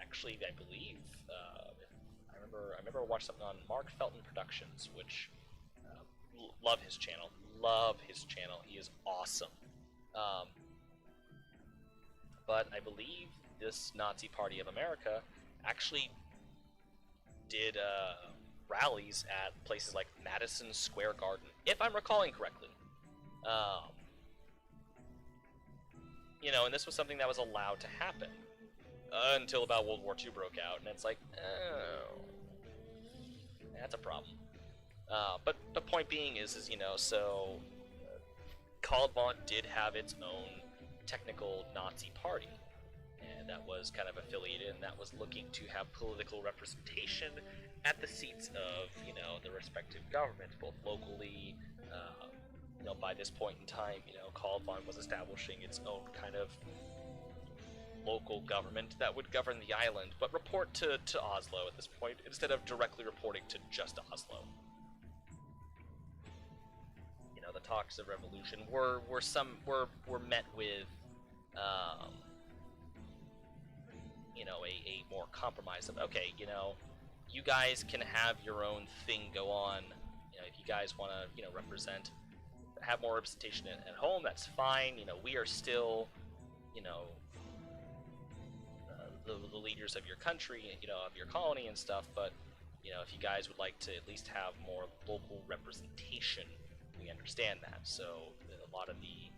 Actually, I believe I remember watching something on Mark Felton Productions, which love his channel. Love his channel. He is awesome. But I believe this Nazi Party of America actually did rallies at places like Madison Square Garden, if I'm recalling correctly. And this was something that was allowed to happen until about World War II broke out, and it's like, oh, that's a problem. But the point being is so Kaldvann did have its own technical Nazi party, and that was kind of affiliated, and that was looking to have political representation at the seats of the respective governments, both locally. By this point in time, Kaldvann was establishing its own kind of local government that would govern the island, but report to Oslo at this point instead of directly reporting to just Oslo. The talks of revolution were met with a more compromise of, okay, you guys can have your own thing go on. If you guys want to have more representation at home, that's fine. We are still the leaders of your country, of your colony and stuff, but if you guys would like to at least have more local representation, we understand that. So a lot of the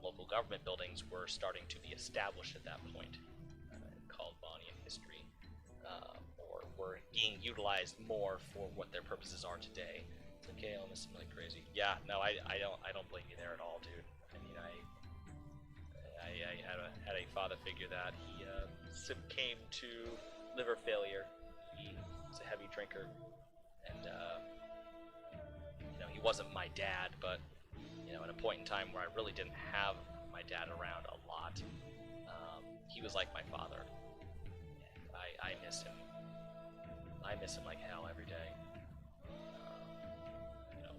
local government buildings were starting to be established at that point, called Bonnian history, or were being utilized more for what their purposes are today. It's like, okay, I'm listening like crazy. Yeah, no, I don't blame you there at all, dude. I mean, I had a father figure that he succumbed to liver failure. He was a heavy drinker, and he wasn't my dad, but at a point in time where I really didn't have my dad around a lot, he was like my father. I miss him. I miss him like hell every day. You know,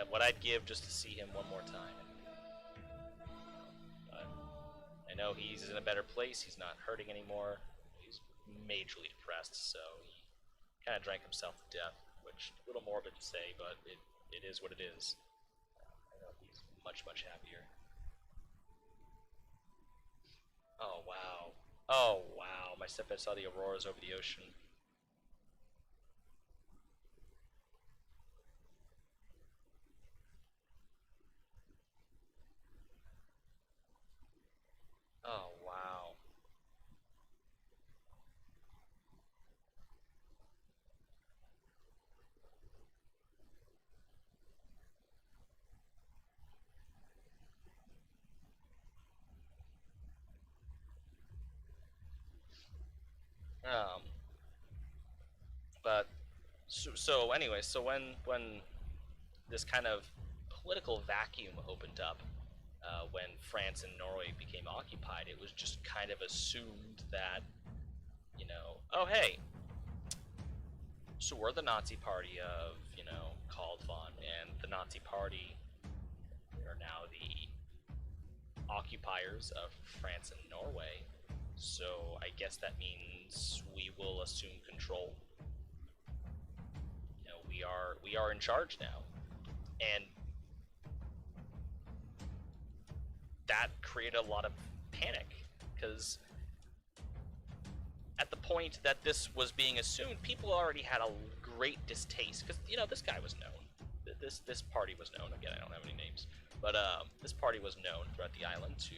what I'd give just to see him one more time. But I know he's in a better place. He's not hurting anymore. He's majorly depressed, so he kind of drank himself to death, which is a little morbid to say, but it is what it is. I know he's much, much happier. Oh, wow. Oh, wow. My stepdad saw the auroras over the ocean. Oh, wow. Um, but, so anyway, so when this kind of political vacuum opened up, when France and Norway became occupied, it was just kind of assumed that, you know, oh hey, so we're the Nazi party of, you know, Kaldvann, and the Nazi party are now the occupiers of France and Norway. So I guess that means we will assume control. You know, we are in charge now, and that created a lot of panic because at the point that this was being assumed, people already had a great distaste because, you know, this guy was known. This party was known. Again, I don't have any names, but this party was known throughout the island to,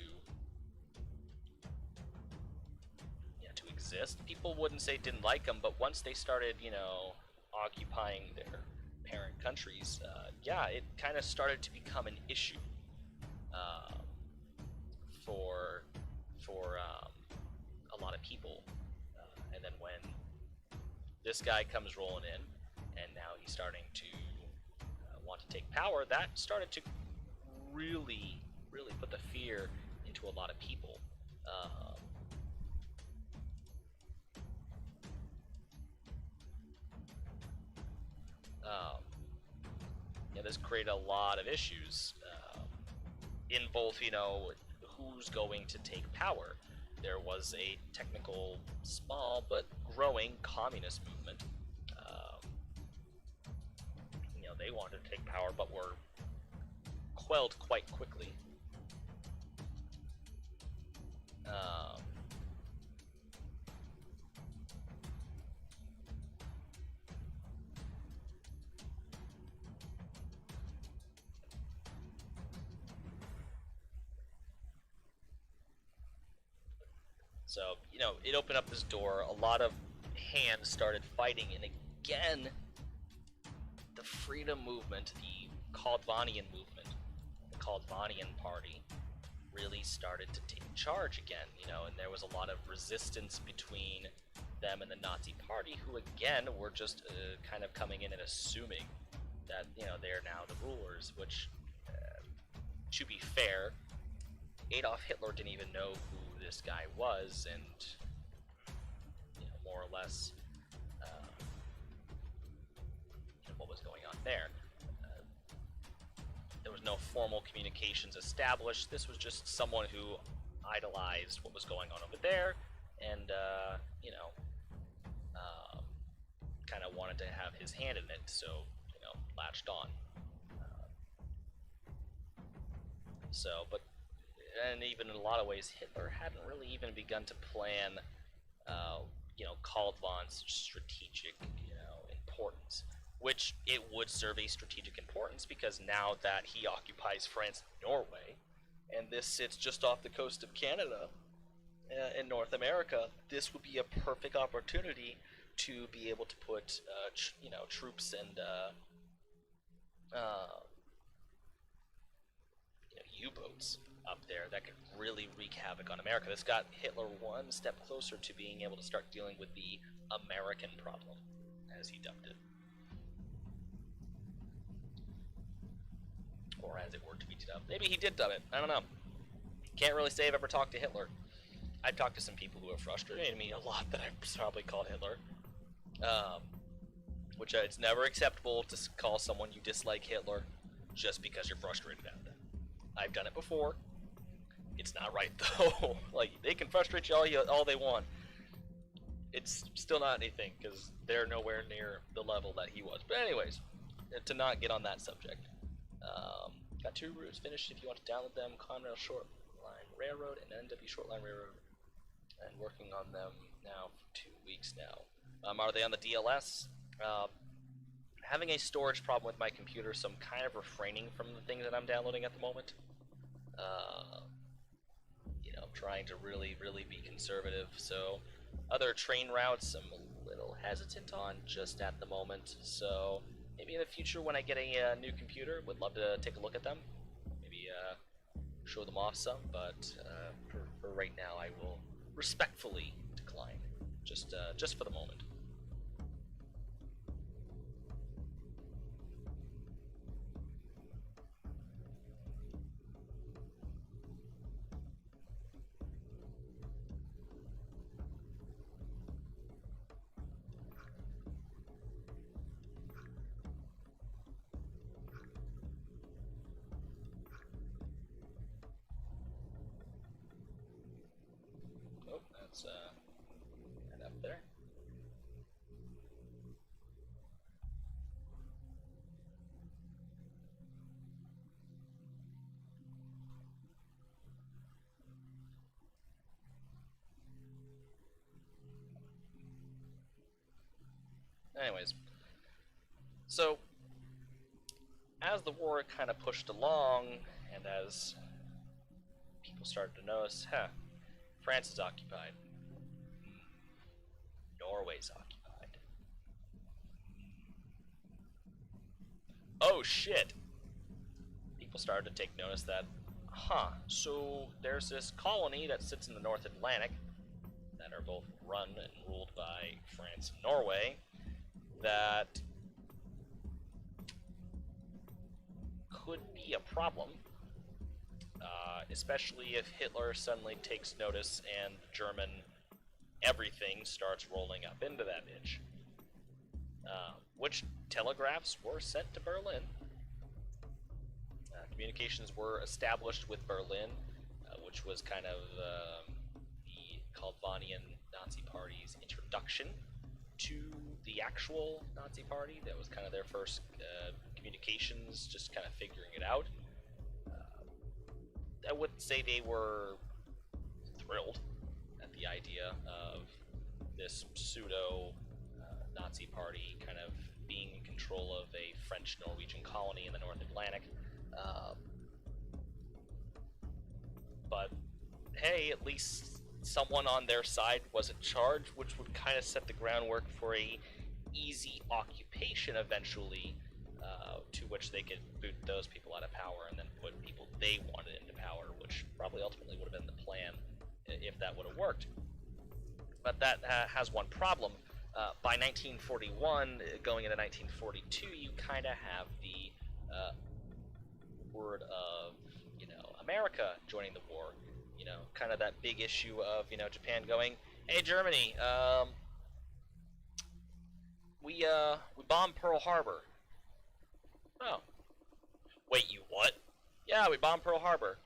yeah, to exist. People wouldn't say didn't like them, but once they started, you know, occupying their parent countries, yeah, it kind of started to become an issue uh, for a lot of people. And then when this guy comes rolling in, and now he's starting to want to take power, that started to really, really put the fear into a lot of people. Um, yeah, this created a lot of issues in both, you know, who's going to take power. There was a technical, small but growing communist movement. You know, they wanted to take power, but were quelled quite quickly. Um, so, you know, it opened up this door. A lot of hands started fighting, and again, the freedom movement, the Kaldvannian movement, the Kaldvannian party, really started to take charge again, you know, and there was a lot of resistance between them and the Nazi party, who again were just kind of coming in and assuming that, you know, they're now the rulers, which, to be fair, Adolf Hitler didn't even know who this guy was, and, you know, more or less, you know, what was going on there. There was no formal communications established. This was just someone who idolized what was going on over there, and you know, kind of wanted to have his hand in it, so, you know, latched on. But and even in a lot of ways, Hitler hadn't really even begun to plan, you know, Kaldvann's strategic, you know, importance. Which it would serve a strategic importance because now that he occupies France and Norway, and this sits just off the coast of Canada in North America, this would be a perfect opportunity to be able to put, you know, troops and you know, U-boats up there that could really wreak havoc on America. This got Hitler one step closer to being able to start dealing with the American problem, as he dubbed it. Or as it were to be dubbed. Maybe he did dub it. I don't know. Can't really say I've ever talked to Hitler. I've talked to some people who have frustrated me a lot that I've probably called Hitler. Um, which it's never acceptable to call someone you dislike Hitler just because you're frustrated at them. I've done it before. It's not right though. Like, they can frustrate you all they want. It's still not anything because they're nowhere near the level that he was. But anyways, to not get on that subject, got 2 routes finished. If you want to download them, Conrail Short Line Railroad and NW Short Line Railroad, and working on them now for 2 weeks now. Are they on the DLS? Having a storage problem with my computer, so I'm kind of refraining from the things that I'm downloading at the moment. I'm trying to really be conservative. So other train routes I'm a little hesitant on just at the moment. So maybe in the future when I get a new computer, would love to take a look at them. Maybe show them off some, but for right now I will respectfully decline, just for the moment. Oh, that's right up there. Anyways, so as the war kind of pushed along, and as people started to notice, France is occupied, Norway's occupied. Oh shit! People started to take notice that, so there's this colony that sits in the North Atlantic that are both run and ruled by France and Norway that could be a problem, especially if Hitler suddenly takes notice and German everything starts rolling up into that bitch. Which telegraphs were sent to Berlin. Communications were established with Berlin, which was kind of the Kaldvannian Nazi Party's introduction to the actual Nazi Party. That was kind of their first communications, just kind of figuring it out. I wouldn't say they were thrilled at the idea of this pseudo Nazi Party kind of being in control of a French-Norwegian colony in the North Atlantic. But hey, at least someone on their side was in charge, which would kind of set the groundwork for a easy occupation eventually, to which they could boot those people out of power and then put people they wanted into power, which probably ultimately would have been the plan if that would have worked. But that has one problem. By 1941, going into 1942, you kind of have the word of, America joining the war. Kind of that big issue of, Japan going, hey, Germany, we bombed Pearl Harbor. Oh. Wait, you what? Yeah, we bombed Pearl Harbor.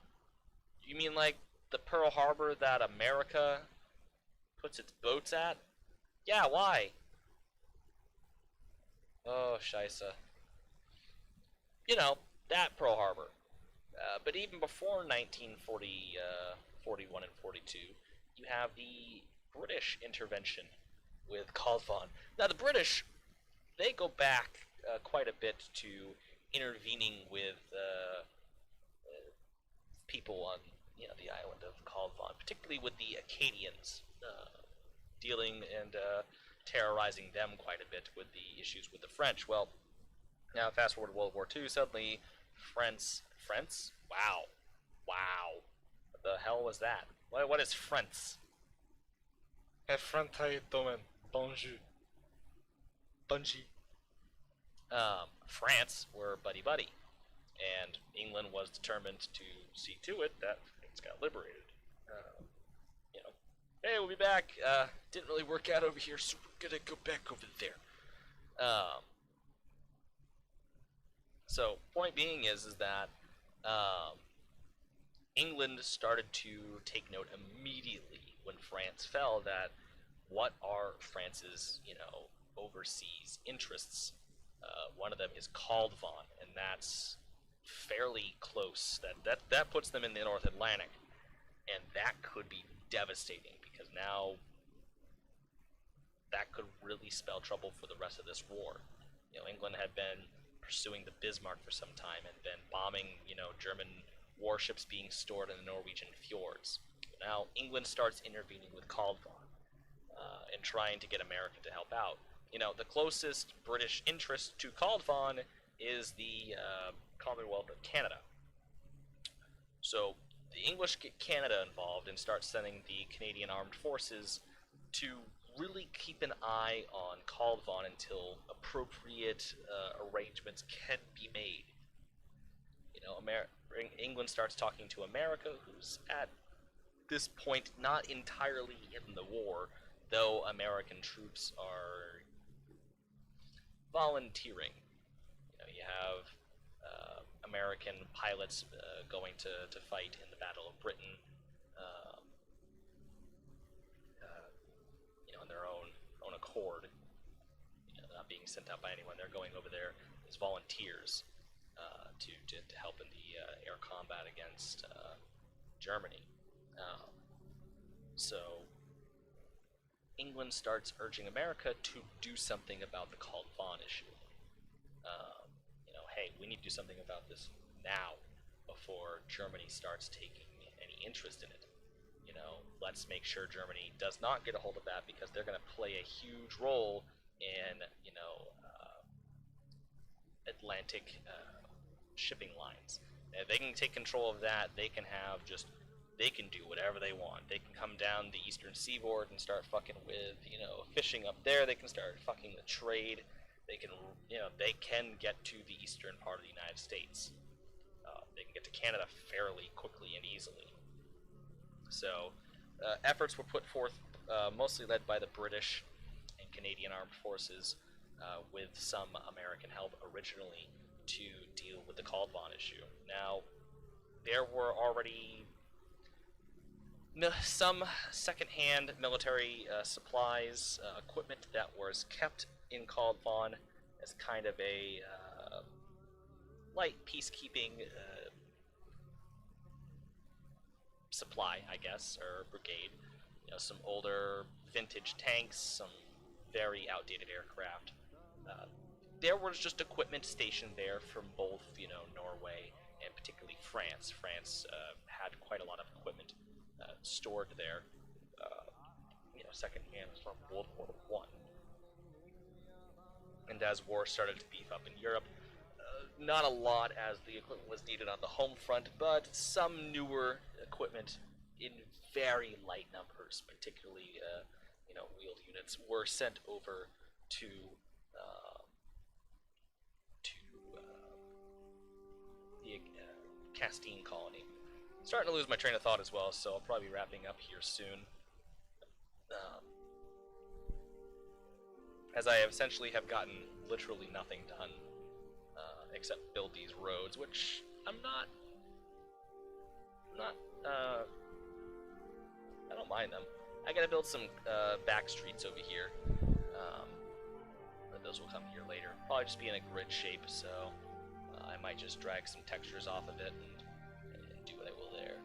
You mean like the Pearl Harbor that America puts its boats at? Yeah, why? Oh, Scheisse. That Pearl Harbor. But even before 1940, 41 and 42, you have the British intervention with Kaldvann. Now, the British, they go back quite a bit to intervening with people on the island of Kaldvann, particularly with the Acadians, dealing and terrorizing them quite a bit with the issues with the French. Well, now fast forward to World War II, suddenly France? Wow. What the hell was that? What is France? Bonjour. France were buddy-buddy, and England was determined to see to it that France got liberated. hey, we'll be back. Didn't really work out over here, so we're gonna go back over there. Um, so point being is that um, England started to take note immediately when France fell that what are France's, overseas interests? One of them is Kaldvann, and that's fairly close. That puts them in the North Atlantic, and that could be devastating because now that could really spell trouble for the rest of this war. England had been pursuing the Bismarck for some time and been bombing, German warships being stored in the Norwegian fjords. Now England starts intervening with Kaldvann and trying to get America to help out. The closest British interest to Kaldvann is the Commonwealth of Canada. So the English get Canada involved and start sending the Canadian Armed Forces to really keep an eye on Kaldvann until appropriate arrangements can be made. England starts talking to America, who's at this point not entirely in the war, though American troops are volunteering. You have American pilots going to fight in the Battle of Britain, in their own accord, not being sent out by anyone. They're going over there as volunteers to help in the air combat against Germany. So England starts urging America to do something about the Kaldvann issue. Hey, we need to do something about this now before Germany starts taking any interest in it. Let's make sure Germany does not get a hold of that because they're going to play a huge role in, Atlantic shipping lines. If they can take control of that, they can do whatever they want. They can come down the eastern seaboard and start fucking with, fishing up there. They can start fucking the trade. They can get to the eastern part of the United States. They can get to Canada fairly quickly and easily. So, efforts were put forth, mostly led by the British and Canadian Armed Forces, with some American help originally, to deal with the Kaldvann issue. Now, there were already some second-hand military supplies, equipment that was kept in Kaldvann as kind of a light peacekeeping supply, I guess, or brigade. Some older vintage tanks, some very outdated aircraft. There was just equipment stationed there from both, Norway and particularly France. France had quite a lot of equipment stored there, secondhand from World War I. And as war started to beef up in Europe, not a lot as the equipment was needed on the home front, but some newer equipment in very light numbers, particularly wheeled units, were sent over to the Castine colony. Starting to lose my train of thought as well, so I'll probably be wrapping up here soon. As I essentially have gotten literally nothing done except build these roads, which I'm not. I don't mind them. I gotta build some back streets over here. But those will come here later. Probably just be in a grid shape, so I might just drag some textures off of it and do what I will there.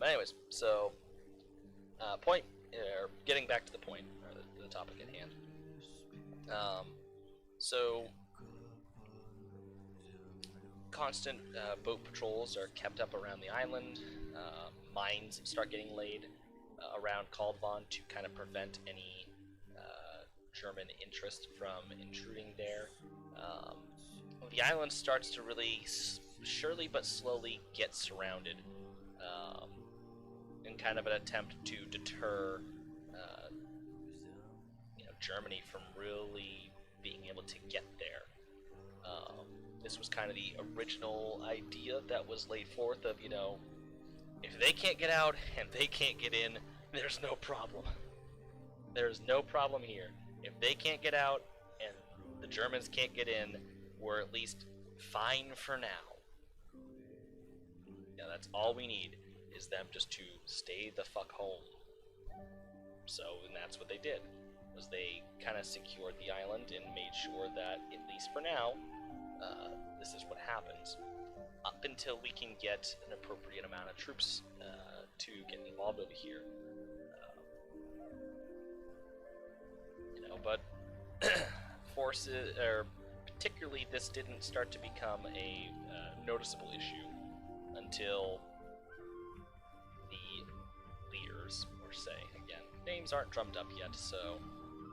Anyways, so getting back to the point, or the topic at hand. So constant boat patrols are kept up around the island. Mines start getting laid around Kaldvann to kind of prevent any German interest from intruding there. The island starts to really, surely but slowly, get surrounded. in kind of an attempt to deter Germany from really being able to get there. This was kind of the original idea that was laid forth of, if they can't get out and they can't get in, there's no problem. There's no problem here. If they can't get out and the Germans can't get in, we're at least fine for now. Yeah, that's all we need, is them just to stay the fuck home. So, and that's what they did, was they kind of secured the island and made sure that, at least for now, this is what happens. Up until we can get an appropriate amount of troops to get involved over here. But forces, or particularly this didn't start to become a noticeable issue until the leaders, or say, again, names aren't drummed up yet, so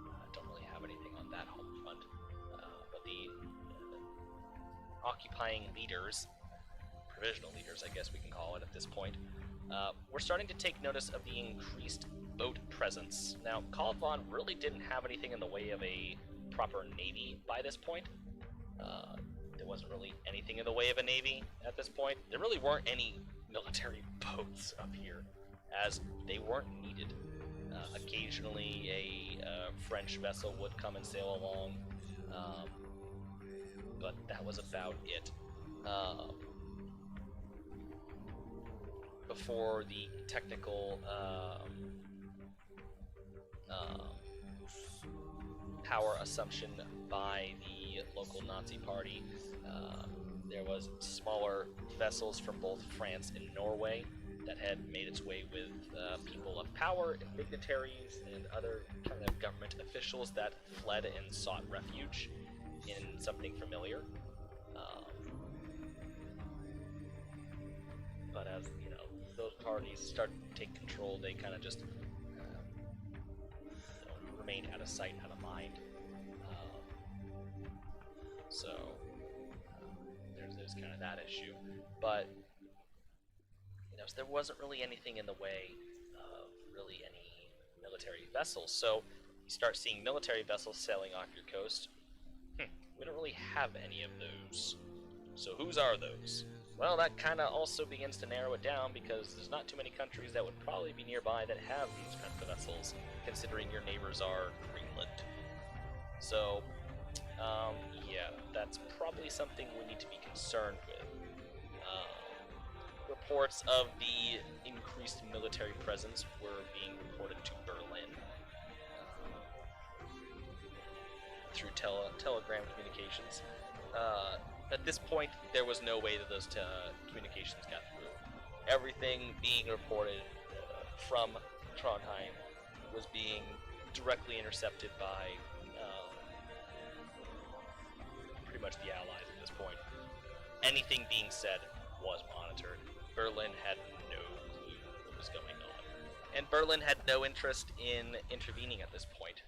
I don't really have anything on that home front. But the occupying leaders, provisional leaders, I guess we can call it at this point, we're starting to take notice of the increased boat presence. Now, Kaldvann really didn't have anything in the way of a proper navy by this point. There wasn't really anything in the way of a navy at this point. There really weren't any military boats up here, as they weren't needed. Occasionally a French vessel would come and sail along, but that was about it. Before the technical power assumption by the local Nazi party, there was smaller vessels from both France and Norway that had made its way with people of power and dignitaries and other kind of government officials that fled and sought refuge in something familiar. But as those parties start to take control, they kind of just remain out of sight, out of mind. So there's kind of that issue. But so there wasn't really anything in the way of really any military vessels. So you start seeing military vessels sailing off your coast. We don't really have any of those. So whose are those? Well, that kind of also begins to narrow it down, because there's not too many countries that would probably be nearby that have these kinds of vessels, considering your neighbors are Greenland. So, yeah, that's probably something we need to be concerned with. Reports of the increased military presence were being reported to Berlin through telegram communications. At this point, there was no way that those communications got through. Everything being reported from Trondheim was being directly intercepted by pretty much the Allies at this point. Anything being said was monitored. Berlin had no clue what was going on. And Berlin had no interest in intervening at this point,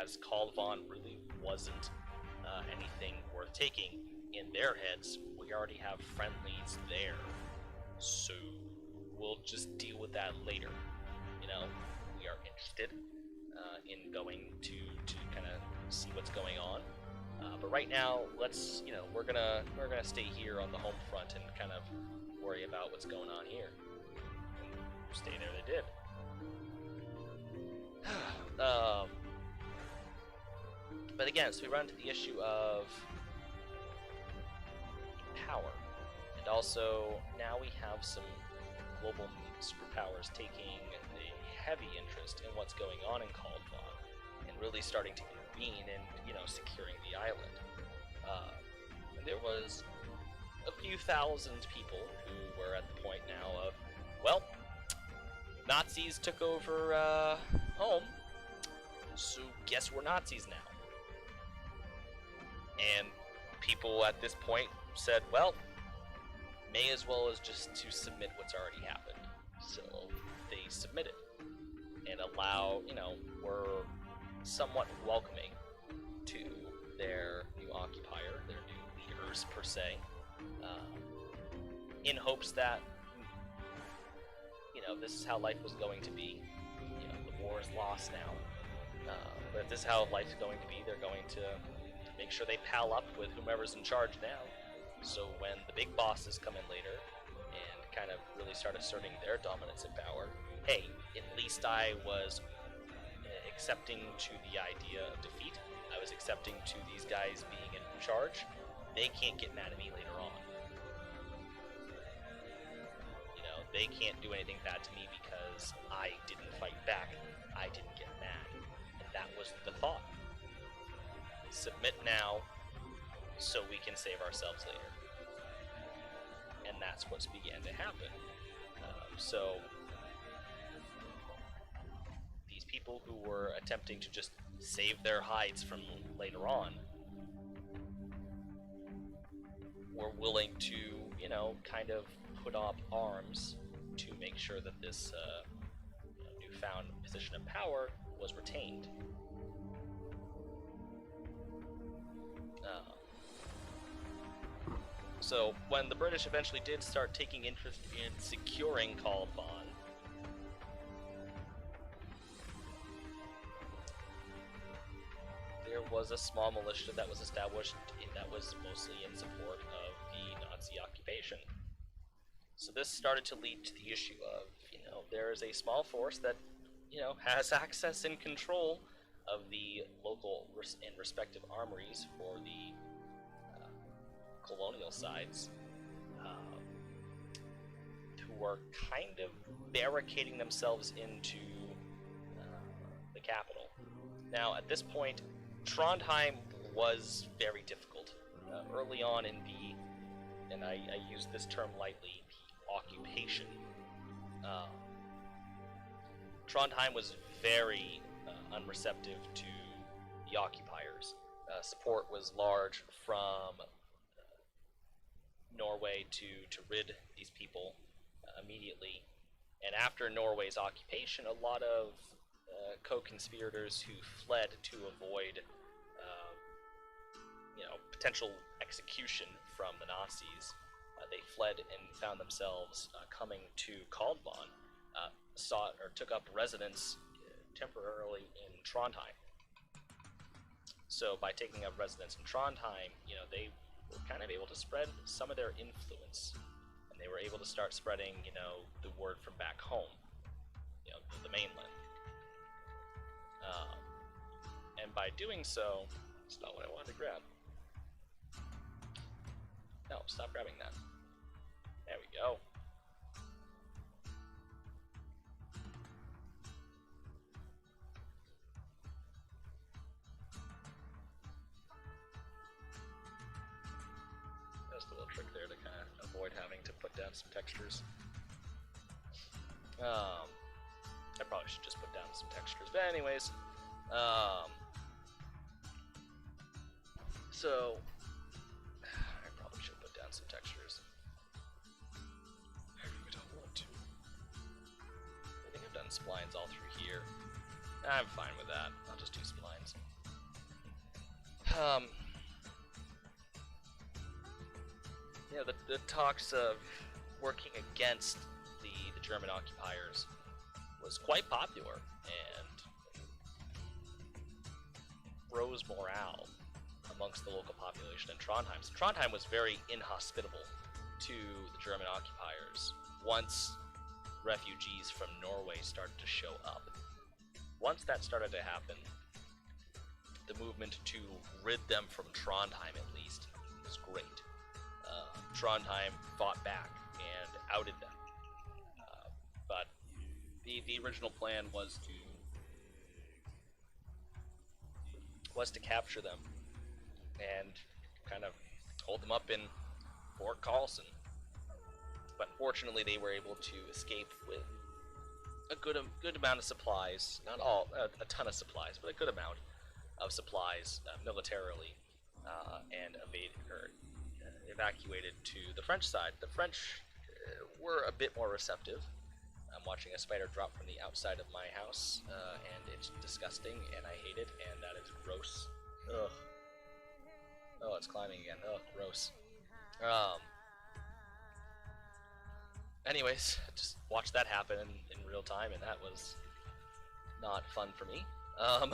as Kaldvann really wasn't anything worth taking. In their heads, we already have friendlies there, so we'll just deal with that later. We are interested in going to kind of see what's going on, but right now, let's we're gonna stay here on the home front and kind of worry about what's going on here. Stay there, they did. But again, so we run into the issue of power, and also now we have some global superpowers taking a heavy interest in what's going on in Kaldvann and really starting to intervene in securing the island. And there was a few thousand people who were at the point now of, well, Nazis took over home, so guess we're Nazis now. And people at this point said, well, may as well as just to submit what's already happened. So they submitted and were somewhat welcoming to their new occupier, their new leaders per se, in hopes that, this is how life was going to be. The war is lost now. But if this is how life's going to be, they're going to make sure they pal up with whomever's in charge now. So when the big bosses come in later and kind of really start asserting their dominance and power, hey, at least I was accepting to the idea of defeat. I was accepting to these guys being in charge. They can't get mad at me later on. They can't do anything bad to me because I didn't fight back. I didn't get mad. And that was the thought. Submit now so we can save ourselves later. And that's what's began to happen. So these people who were attempting to just save their hides from later on were willing to, kind of put up arms to make sure that this newfound position of power was retained. So when the British eventually did start taking interest in securing Kaldvann, there was a small militia that was established that was mostly in support of the Nazi occupation. So this started to lead to the issue of, there is a small force that, has access and control of the local and respective armories for the colonial sides, who were kind of barricading themselves into the capital. Now, at this point, Trondheim was very difficult. Early on in and I use this term lightly, the occupation, Trondheim was very unreceptive to the occupiers. Support was large from Norway to rid these people immediately. And after Norway's occupation, a lot of co-conspirators who fled to avoid potential execution from the Nazis, they fled and found themselves coming to Kaldvann, took up residence temporarily in Trondheim. So by taking up residence in Trondheim, they were kind of able to spread some of their influence, and they were able to start spreading, the word from back home, the mainland. And by doing so, it's not what I wanted to grab. No, stop grabbing that. There we go. Just a little trick there to kind of avoid having to put down some textures. I probably should just put down some textures, but anyways, so I probably should put down some textures. I really don't want to. I think I've done splines all through here. I'm fine with that. I'll just do splines. The talks of working against the German occupiers was quite popular and rose morale amongst the local population in Trondheim. So Trondheim was very inhospitable to the German occupiers once refugees from Norway started to show up. Once that started to happen, the movement to rid them from Trondheim, at least, was great. Trondheim fought back and outed them. But the original plan was to capture them and kind of hold them up in Fort Carlson. But fortunately, they were able to escape with a good amount of supplies. Not all, a ton of supplies, but a good amount of supplies militarily, and evacuated to the French side. The French were a bit more receptive. I'm watching a spider drop from the outside of my house, and it's disgusting, and I hate it, and that is gross. Ugh. Oh, it's climbing again. Ugh, gross. Anyways, just watched that happen in real time, and that was not fun for me. I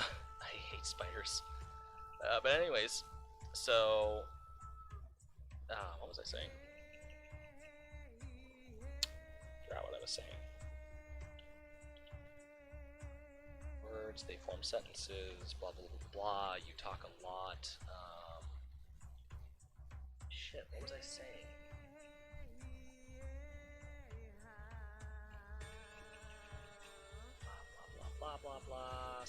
hate spiders. But anyways, so what was I saying? Forgot what I was saying. Words, they form sentences, blah blah blah blah. You talk a lot. Shit, what was I saying? Blah blah blah,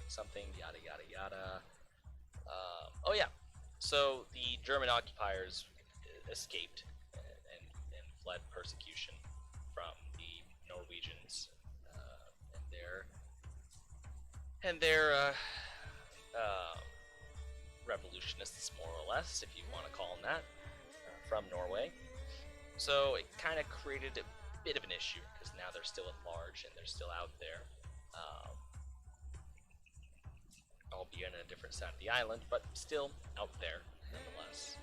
something, yada yada yada. Oh yeah, so the German occupiers escaped and fled persecution from the Norwegians and their revolutionists, more or less, if you want to call them that, from Norway. So it kind of created a bit of an issue because now they're still at large and they're still out there. Albeit on a different side of the island, but still out there nonetheless.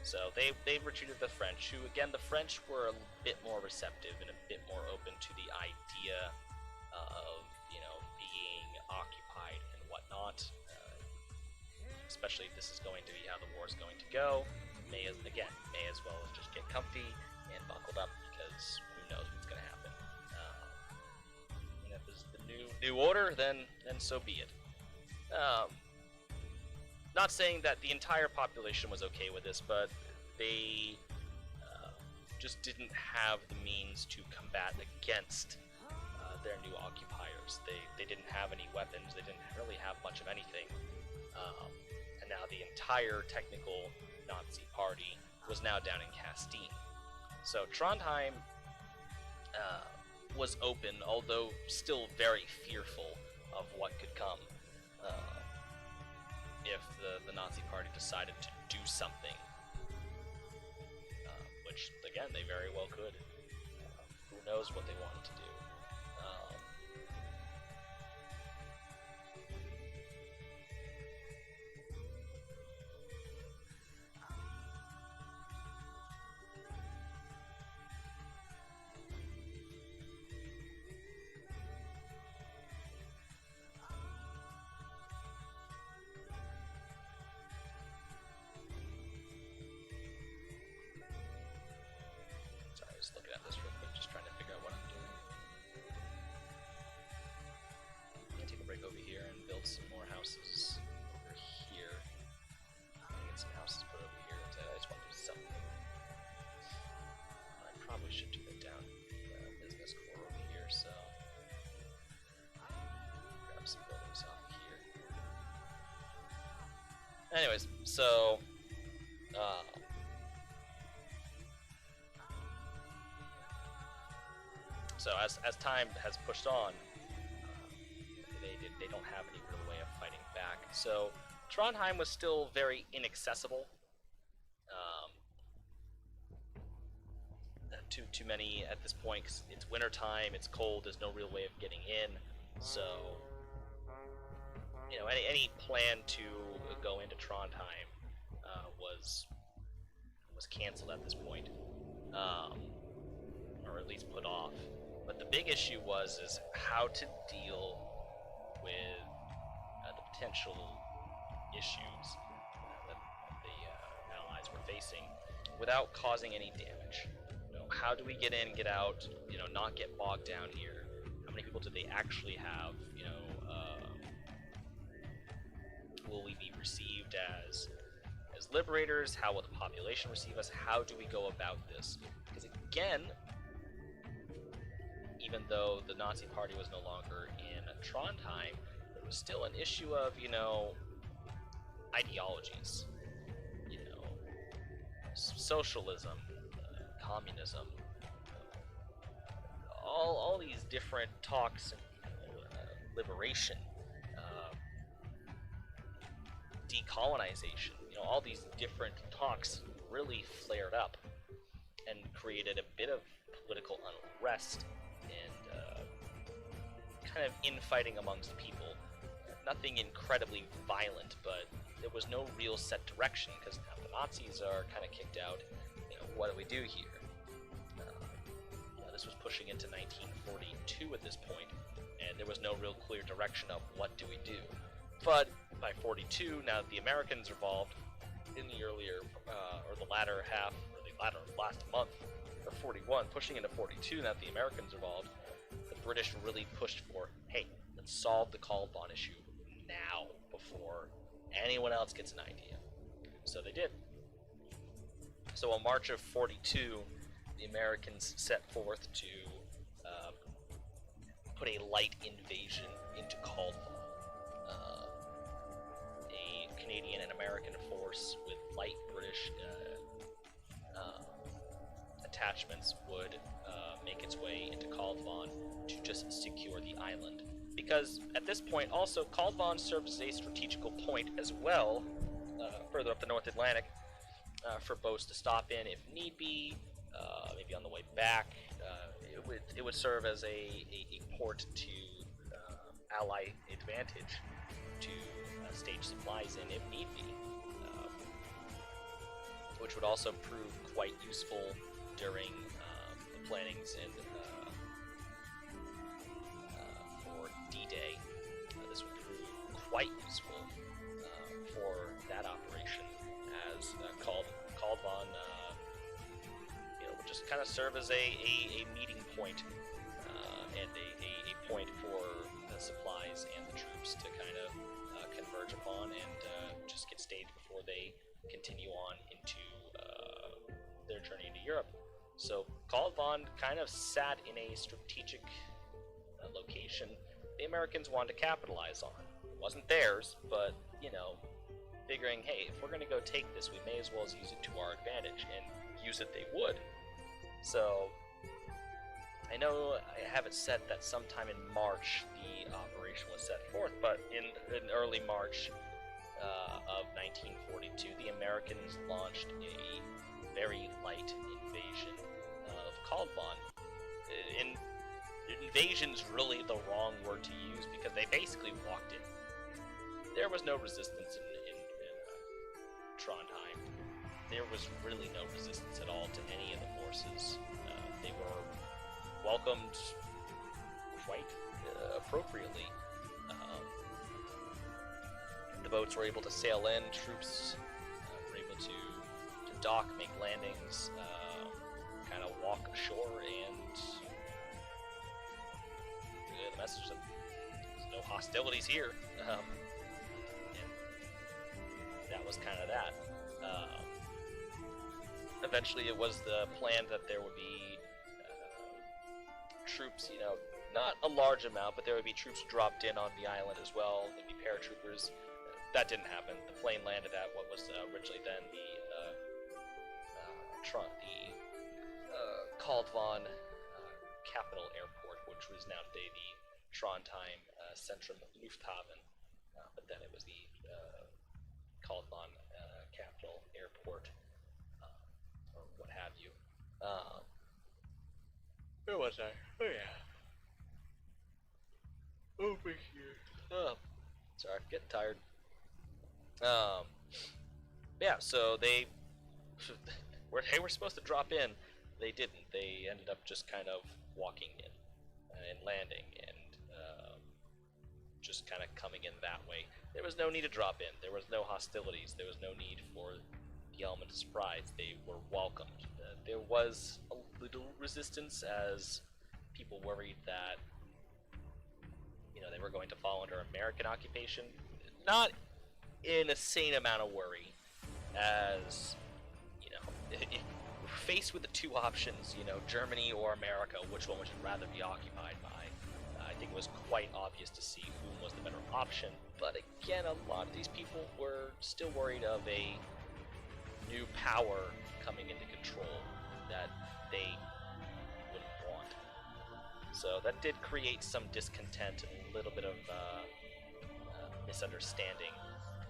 So they retreated the French, who again the French were a bit more receptive and a bit more open to the idea of being occupied and whatnot. Especially if this is going to be how the war is going to go, may as well as just get comfy and buckled up because who knows what's going to happen. And if it's the new order, then so be it. Not saying that the entire population was okay with this, but they just didn't have the means to combat against their new occupiers. They didn't have any weapons. They didn't really have much of anything. And now the entire technical Nazi party was now down in Castine. So Trondheim was open, although still very fearful of what could come if the Nazi party decided to do something, which again they very well could. Who knows what they wanted to do? Just looking at this real quick, just trying to figure out what I'm doing. I'm gonna take a break over here and build some more houses over here. I'm gonna get some houses put over here. I just want to do something. I probably should do that down in the business core over here, so grab some buildings off here. Anyways, so So as time has pushed on, they don't have any real way of fighting back. So Trondheim was still very inaccessible. Too many at this point, 'cause it's winter time, it's cold, there's no real way of getting in. So any plan to go into Trondheim was canceled at this point, or at least put off. But the big issue is how to deal with the potential issues that the Allies were facing without causing any damage. How do we get in, get out, not get bogged down here? How many people do they actually have? Will we be received as liberators? How will the population receive us? How do we go about this? Because again, even though the Nazi party was no longer in Trondheim, there was still an issue of, ideologies, socialism, communism, all these different talks, liberation, decolonization, all these different talks really flared up and created a bit of political unrest and kind of infighting amongst people. Nothing incredibly violent, but there was no real set direction because now the Nazis are kind of kicked out. What do we do here? this was pushing into 1942 at this point, and there was no real clear direction of what do we do. But by 42, now that the Americans are involved in the earlier, or the latter half, or the latter last month of 41, pushing into 42, now that the Americans are involved, the British really pushed for, hey, let's solve the Kaldvann issue now, before anyone else gets an idea. So they did. So in March of 42, the Americans set forth to put a light invasion into Kaldvann. A Canadian and American force with light British attachments would make its way into Kaldvann to just secure the island. Because at this point, also, Kaldvann serves as a strategical point as well, further up the North Atlantic, for boats to stop in if need be, maybe on the way back. It would serve as a port to ally advantage to stage supplies in if need be, which would also prove quite useful during the plannings and for D-Day. This would prove quite useful for that operation, as Kaldvann would just kind of serve as a meeting point and a point for the supplies and the troops to kind of converge upon and just get staged before they continue on into their journey into Europe. So Kaldvann kind of sat in a strategic location the Americans wanted to capitalize on. It wasn't theirs, but, figuring, hey, if we're going to go take this, we may as well use it to our advantage, and use it they would. So I know I have it set that sometime in March the operation was set forth, but in early March of 1942, the Americans launched a very light invasion of Kaldvann. Invasion's really the wrong word to use, because they basically walked in. There was no resistance in Trondheim. There was really no resistance at all to any of the forces. They were welcomed quite appropriately. The boats were able to sail in, troops were able to dock, make landings, kind of walk ashore, and the message of there's no hostilities here. And that was kind of that. Eventually it was the plan that there would be troops, not a large amount, but there would be troops dropped in on the island as well. There'd be paratroopers. That didn't happen. The plane landed at what was originally then the Kaldvann capital airport, which was now today the Trondheim Sentrum Lufthavn, but then it was the Kaldvann capital airport, or what have you. Where was I? Oh yeah. Over here. Oh, sorry, I'm getting tired. Yeah, so they were supposed to drop in. They didn't. They ended up just kind of walking in and landing and just kind of coming in that way. There was no need to drop in. There was no hostilities. There was no need for the element of surprise. They were welcomed. There was a little resistance, as people worried that they were going to fall under American occupation. Not an insane amount of worry, as faced with the two options, Germany or America, which one would you rather be occupied by? I think it was quite obvious to see whom was the better option, but again, a lot of these people were still worried of a new power coming into control that they wouldn't want. So that did create some discontent and a little bit of misunderstanding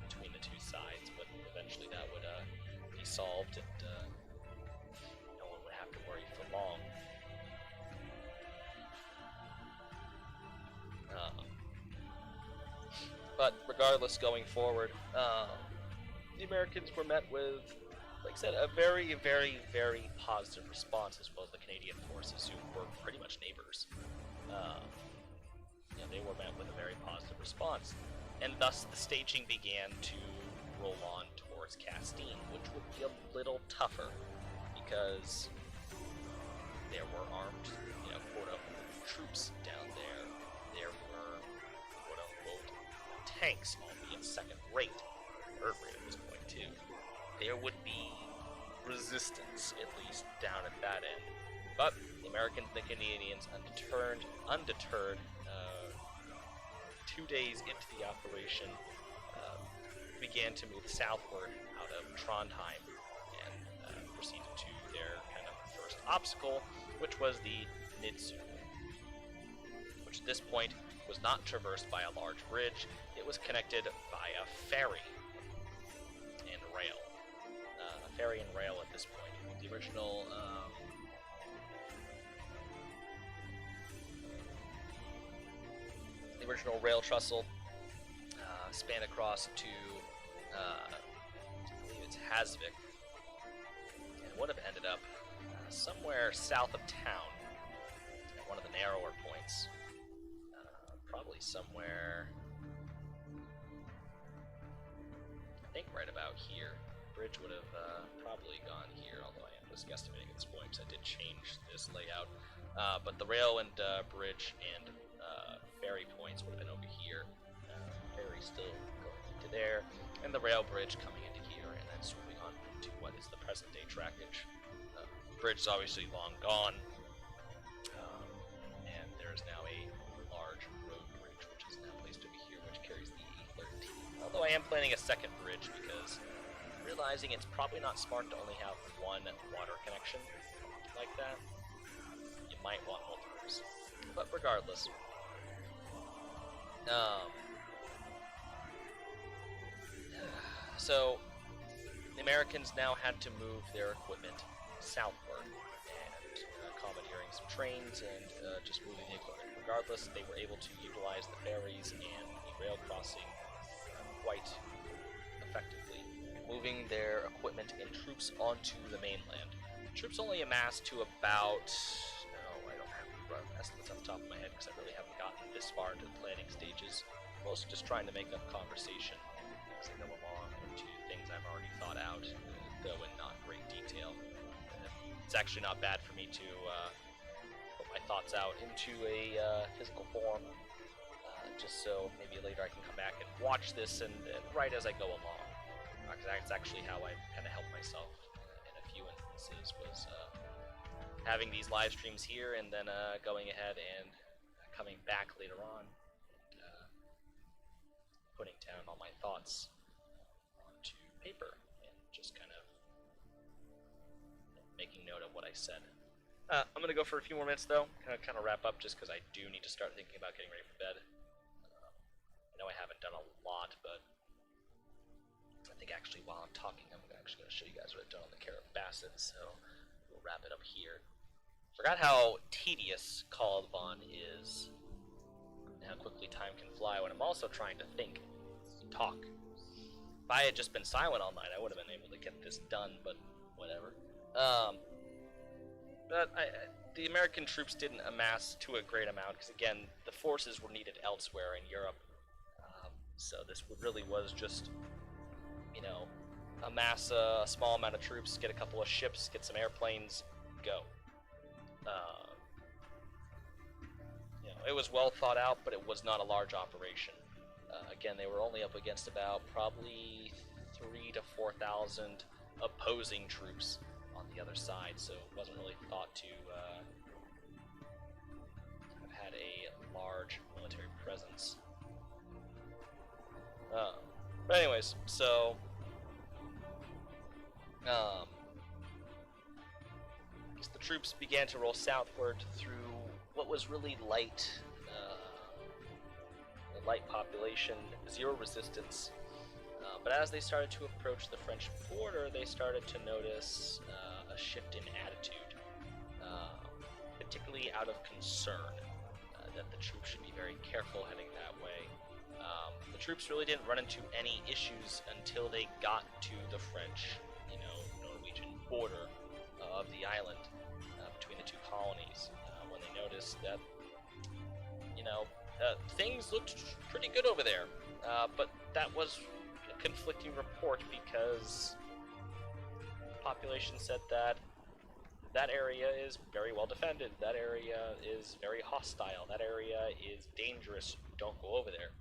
between the two sides, but eventually that would be solved, and no one would have to worry for long. But regardless, going forward, the Americans were met with like I said, a very, very, very positive response, as well as the Canadian forces, who were pretty much neighbors. They were met with a very positive response, and thus the staging began to roll on towards Castine, which would be a little tougher because there were armed, quote-unquote, troops down there. There were, quote-unquote, tanks, albeit second-rate, third-rate at this point, too. There would be resistance, at least, down at that end. But the Americans and the Canadians, undeterred 2 days into the operation, began to move southward out of Trondheim and proceeded to their kind of first obstacle, which was the Nidsu, which at this point was not traversed by a large bridge. It was connected by a ferry and rail. A ferry and rail at this point. The original rail trestle spanned across to, I believe it's Hasvik, and would have ended up somewhere south of town at one of the narrower points. Probably somewhere, I think right about here. Bridge would have probably gone here, although I am just guesstimating at this point because I did change this layout. But the rail and bridge and ferry points would have been over here. Ferry still going into there, and the rail bridge coming into here, and then swooping on to what is the present-day trackage. Bridge is obviously long gone, and there is now a large road bridge, which is now placed over here, which carries the E13. Although I am planning a second bridge because realizing it's probably not smart to only have one water connection like that. You might want multiples. But regardless, so the Americans now had to move their equipment southward and commandeering some trains and just moving the equipment. Regardless, they were able to utilize the ferries and the rail crossing quite effectively, moving their equipment and troops onto the mainland. Troops only amassed to about, I don't have rough estimates off the top of my head because I really haven't gotten this far into the planning stages. Mostly just trying to make up conversation as I go along into things I've already thought out, though in not great detail. It's actually not bad for me to put my thoughts out into a physical form, just so maybe later I can come back and watch this and write as I go along. Because that's actually how I kind of helped myself in a few instances, was having these live streams here and then going ahead and coming back later on and putting down all my thoughts onto paper and just kind of making note of what I said. I'm going to go for a few more minutes though, kind of wrap up just because I do need to start thinking about getting ready for bed. I know I haven't done a lot, but I think actually while I'm talking, I'm actually going to show you guys what I've done on the Carrot Basset, so we'll wrap it up here. Forgot how tedious Kaldvann is, and how quickly time can fly when I'm also trying to think, talk. If I had just been silent all night, I would have been able to get this done, but whatever. The American troops didn't amass to a great amount, because again, the forces were needed elsewhere in Europe, so this really was just, amass a small amount of troops, get a couple of ships, get some airplanes, go. It was well thought out, but it was not a large operation. Again, they were only up against about probably 3,000 to 4,000 opposing troops on the other side, so it wasn't really thought to have had a large military presence. But anyways, so the troops began to roll southward through what was really light population, zero resistance. But as they started to approach the French border, they started to notice a shift in attitude, particularly out of concern that the troops should be very careful heading that way. The troops really didn't run into any issues until they got to the French, border of the island between the two colonies when they noticed that, things looked pretty good over there. But that was a conflicting report because the population said that that area is very well defended, that area is very hostile, that area is dangerous, don't go over there.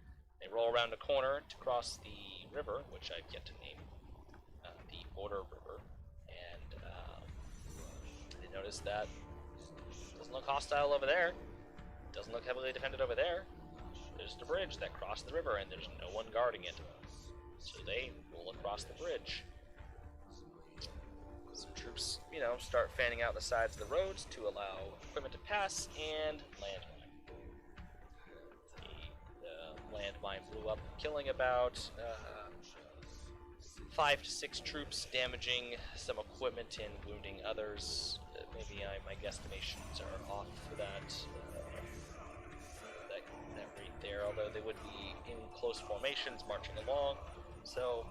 They roll around a corner to cross the river, which I've yet to name, the Border River, and they notice that it doesn't look hostile over there, it doesn't look heavily defended over there. There's the bridge that crossed the river, and there's no one guarding it. So they roll across the bridge. Some troops, start fanning out the sides of the roads to allow equipment to pass, and landmine. The landmine blew up, killing about 5 to 6 troops, damaging some equipment and wounding others. Maybe my guesstimations are off for that. That rate there, although they would be in close formations marching along. So,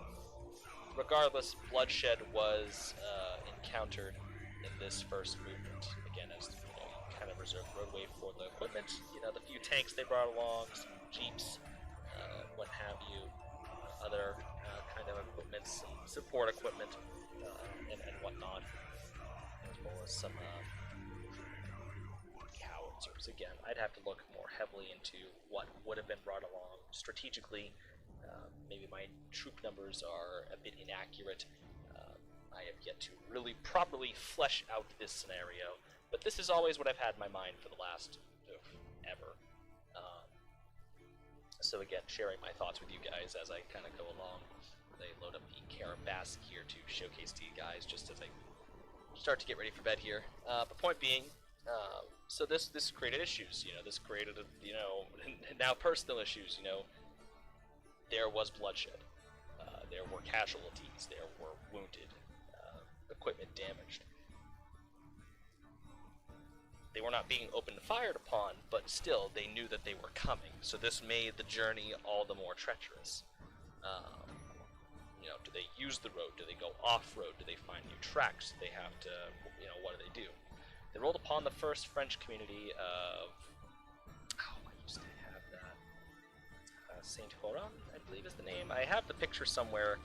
regardless, bloodshed was encountered in this first movement. Again, as you kind of reserve roadway for the equipment. The few tanks they brought along, some jeeps, what have you, other kind of equipment, some support equipment, and whatnot, as well as some howitzers. Again, I'd have to look more heavily into what would have been brought along strategically. Maybe my troop numbers are a bit inaccurate. I have yet to really properly flesh out this scenario, but this is always what I've had in my mind for the last ever. So again, sharing my thoughts with you guys as I kind of go along. They load up the Carabas here to showcase to you guys just as I start to get ready for bed here. But point being, so this created issues. This created now personal issues. There was bloodshed. There were casualties. There were wounded. Equipment damaged. They were not being open fired upon, but still, they knew that they were coming. So this made the journey all the more treacherous. Do they use the road? Do they go off-road? Do they find new tracks? Do they have to, what do they do? They rolled upon the first French community of... I used to have that. Saint Horan, I believe is the name. I have the picture somewhere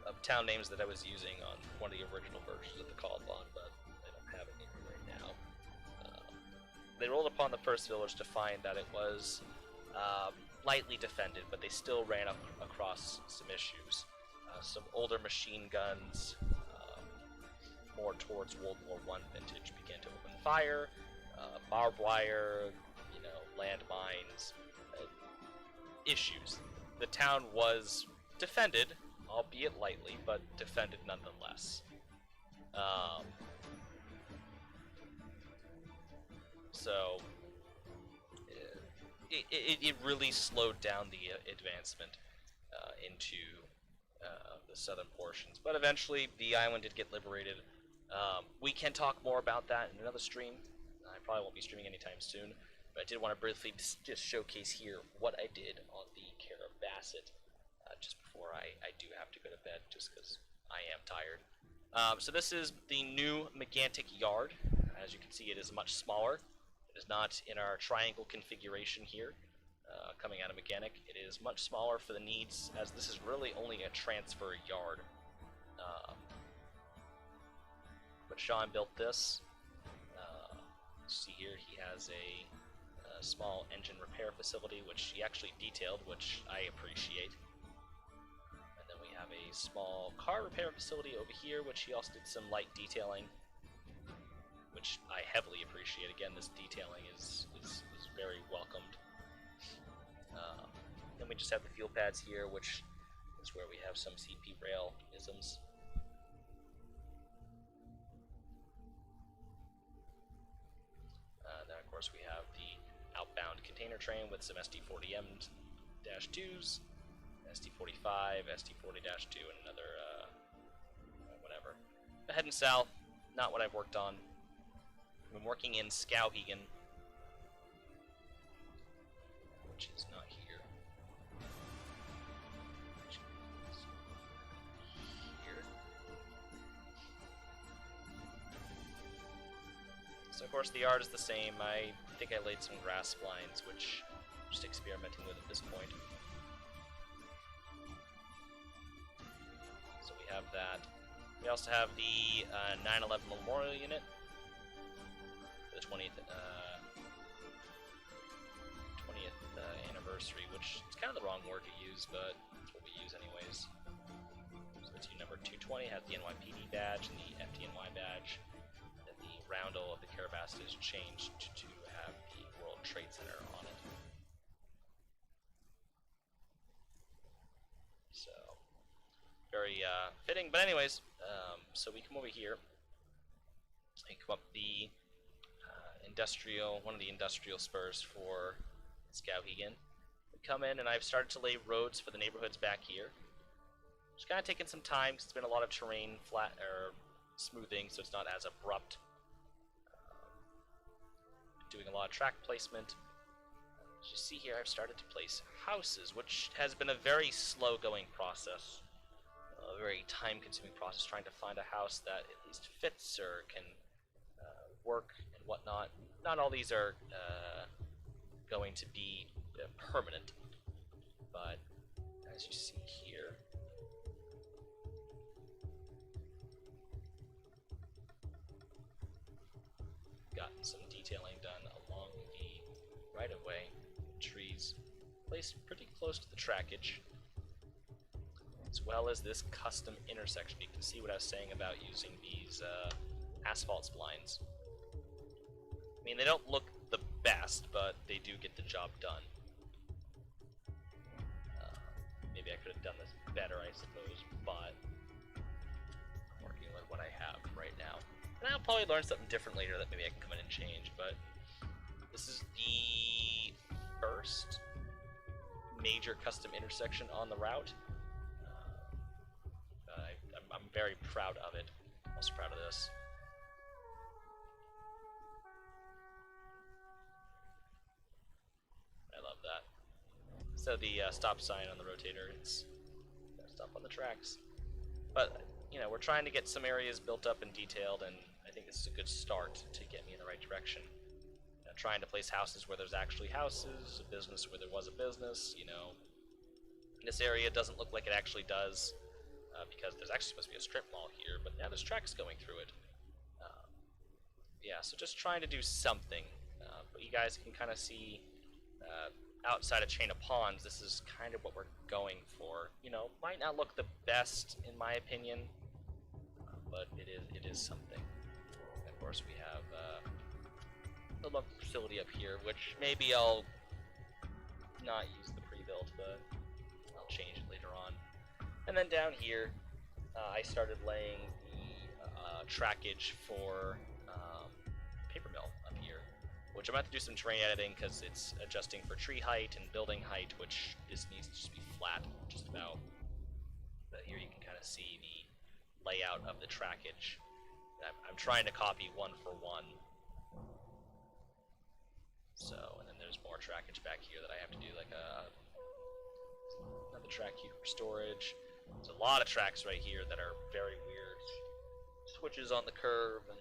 of town names that I was using on one of the original versions of the Kaldvann, but I don't have it right now. They rolled upon the first village to find that it was lightly defended, but they still ran up across some issues. Some older machine guns, more towards World War I vintage, began to open fire. Barbed wire, landmines, issues. The town was defended, albeit lightly, but defended nonetheless. So it really slowed down the advancement into the southern portions. But eventually, the island did get liberated. We can talk more about that in another stream. I probably won't be streaming anytime soon, but I did want to briefly just showcase here what I did on the Carabasset just before I do have to go to bed, just because I am tired. So this is the new Megantic Yard. As you can see, it is much smaller. It is not in our triangle configuration here, coming out of Meganic. It is much smaller for the needs, as this is really only a transfer yard. But Sean built this. See here, he has a small engine repair facility, which he actually detailed, which I appreciate. And then we have a small car repair facility over here, which he also did some light detailing, which I heavily appreciate. Again, this detailing is very welcomed. Then we just have the fuel pads here, which is where we have some CP rail isms. Then of course we have the outbound container train with some SD40M-2s, SD45, SD40-2, and another whatever. But heading south, not what I've worked on. I've been working in Skowhegan, which is not here. Which is here. So of course the yard is the same. I think I laid some grass blinds, which I'm just experimenting with at this point. So we have that. We also have the 9/11 Memorial Unit, the 20th anniversary, which is kind of the wrong word to use, but that's what we use anyways. So it's number 220 has the NYPD badge and the FDNY badge. And the roundel of the Carabast is changed to have the World Trade Center on it. So very fitting. But anyways, so we come over here and come up the one of the industrial spurs for Skowhegan. We come in and I've started to lay roads for the neighborhoods back here. Just kind of taking some time because it's been a lot of terrain smoothing, so it's not as abrupt. Doing a lot of track placement. As you see here, I've started to place houses, which has been a very slow-going process. A very time-consuming process, trying to find a house that at least fits or can work and whatnot. Not all these are going to be permanent, but as you see here, gotten some detailing done along the right-of-way, trees placed pretty close to the trackage, as well as this custom intersection. You can see what I was saying about using these asphalt splines. I mean, they don't look the best, but they do get the job done. Maybe I could have done this better, I suppose, but I'm working with what I have right now. And I'll probably learn something different later that maybe I can come in and change, but this is the first major custom intersection on the route. I'm very proud of it. I'm also proud of this. I love that. So the stop sign on the rotator, it's stop on the tracks. But, you know, we're trying to get some areas built up and detailed, and I think this is a good start to get me in the right direction. You know, trying to place houses where there's actually houses, a business where there was a business, you know. This area doesn't look like it actually does, because there's actually supposed to be a strip mall here, but now there's tracks going through it. Yeah, so just trying to do something. But you guys can kind of see, outside of Chain of Ponds, this is kind of what we're going for. You know, might not look the best in my opinion, but it is something. And of course, we have the love facility up here, which maybe I'll not use the pre-built, but I'll change it later on. And then down here, I started laying the trackage for paper mill up here, which I'm going to have to do some terrain editing because it's adjusting for tree height and building height, which this needs to just be flat, just about. But here you can kind of see the layout of the trackage. I'm trying to copy one for one. So, and then there's more trackage back here that I have to do, like another track here for storage. There's a lot of tracks right here that are very weird. Switches on the curve, and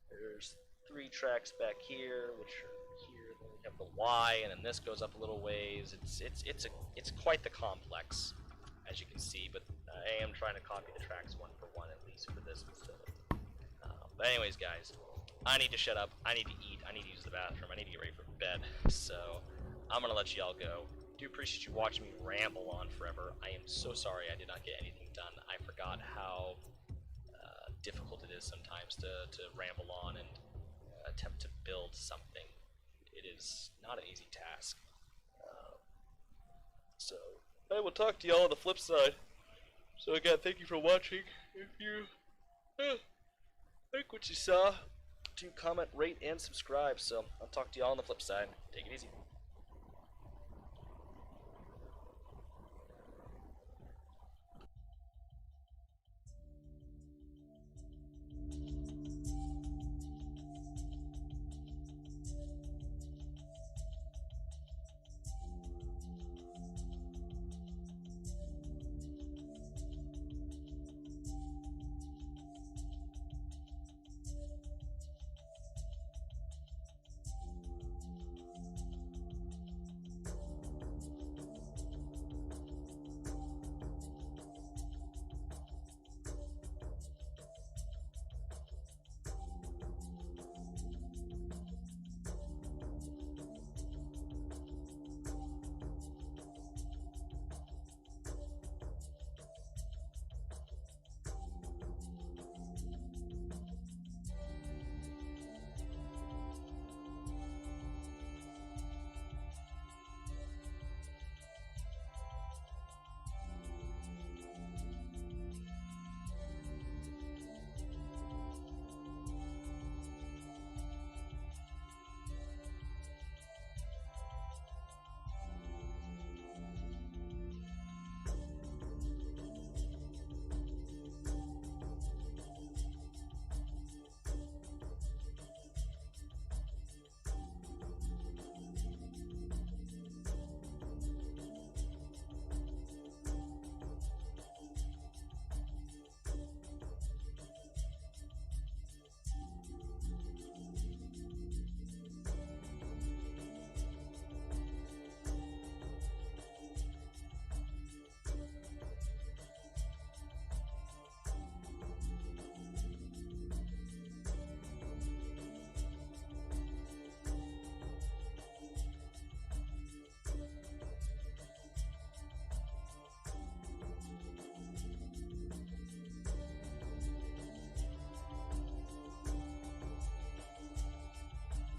there's 3 tracks back here, which are here. Then we have the Y, and then this goes up a little ways. It's quite the complex, as you can see. But I am trying to copy the tracks one for one, at least for this facility. But anyways, guys, I need to shut up. I need to eat. I need to use the bathroom. I need to get ready for bed. So I'm gonna let y'all go. Do appreciate you watching me ramble on forever. I am so sorry I did not get anything done. I forgot how difficult it is sometimes to ramble on and attempt to build something. It is not an easy task. So I will talk to y'all on the flip side. So again, thank you for watching. If you like what you saw, do comment, rate, and subscribe. So I'll talk to y'all on the flip side. Take it easy.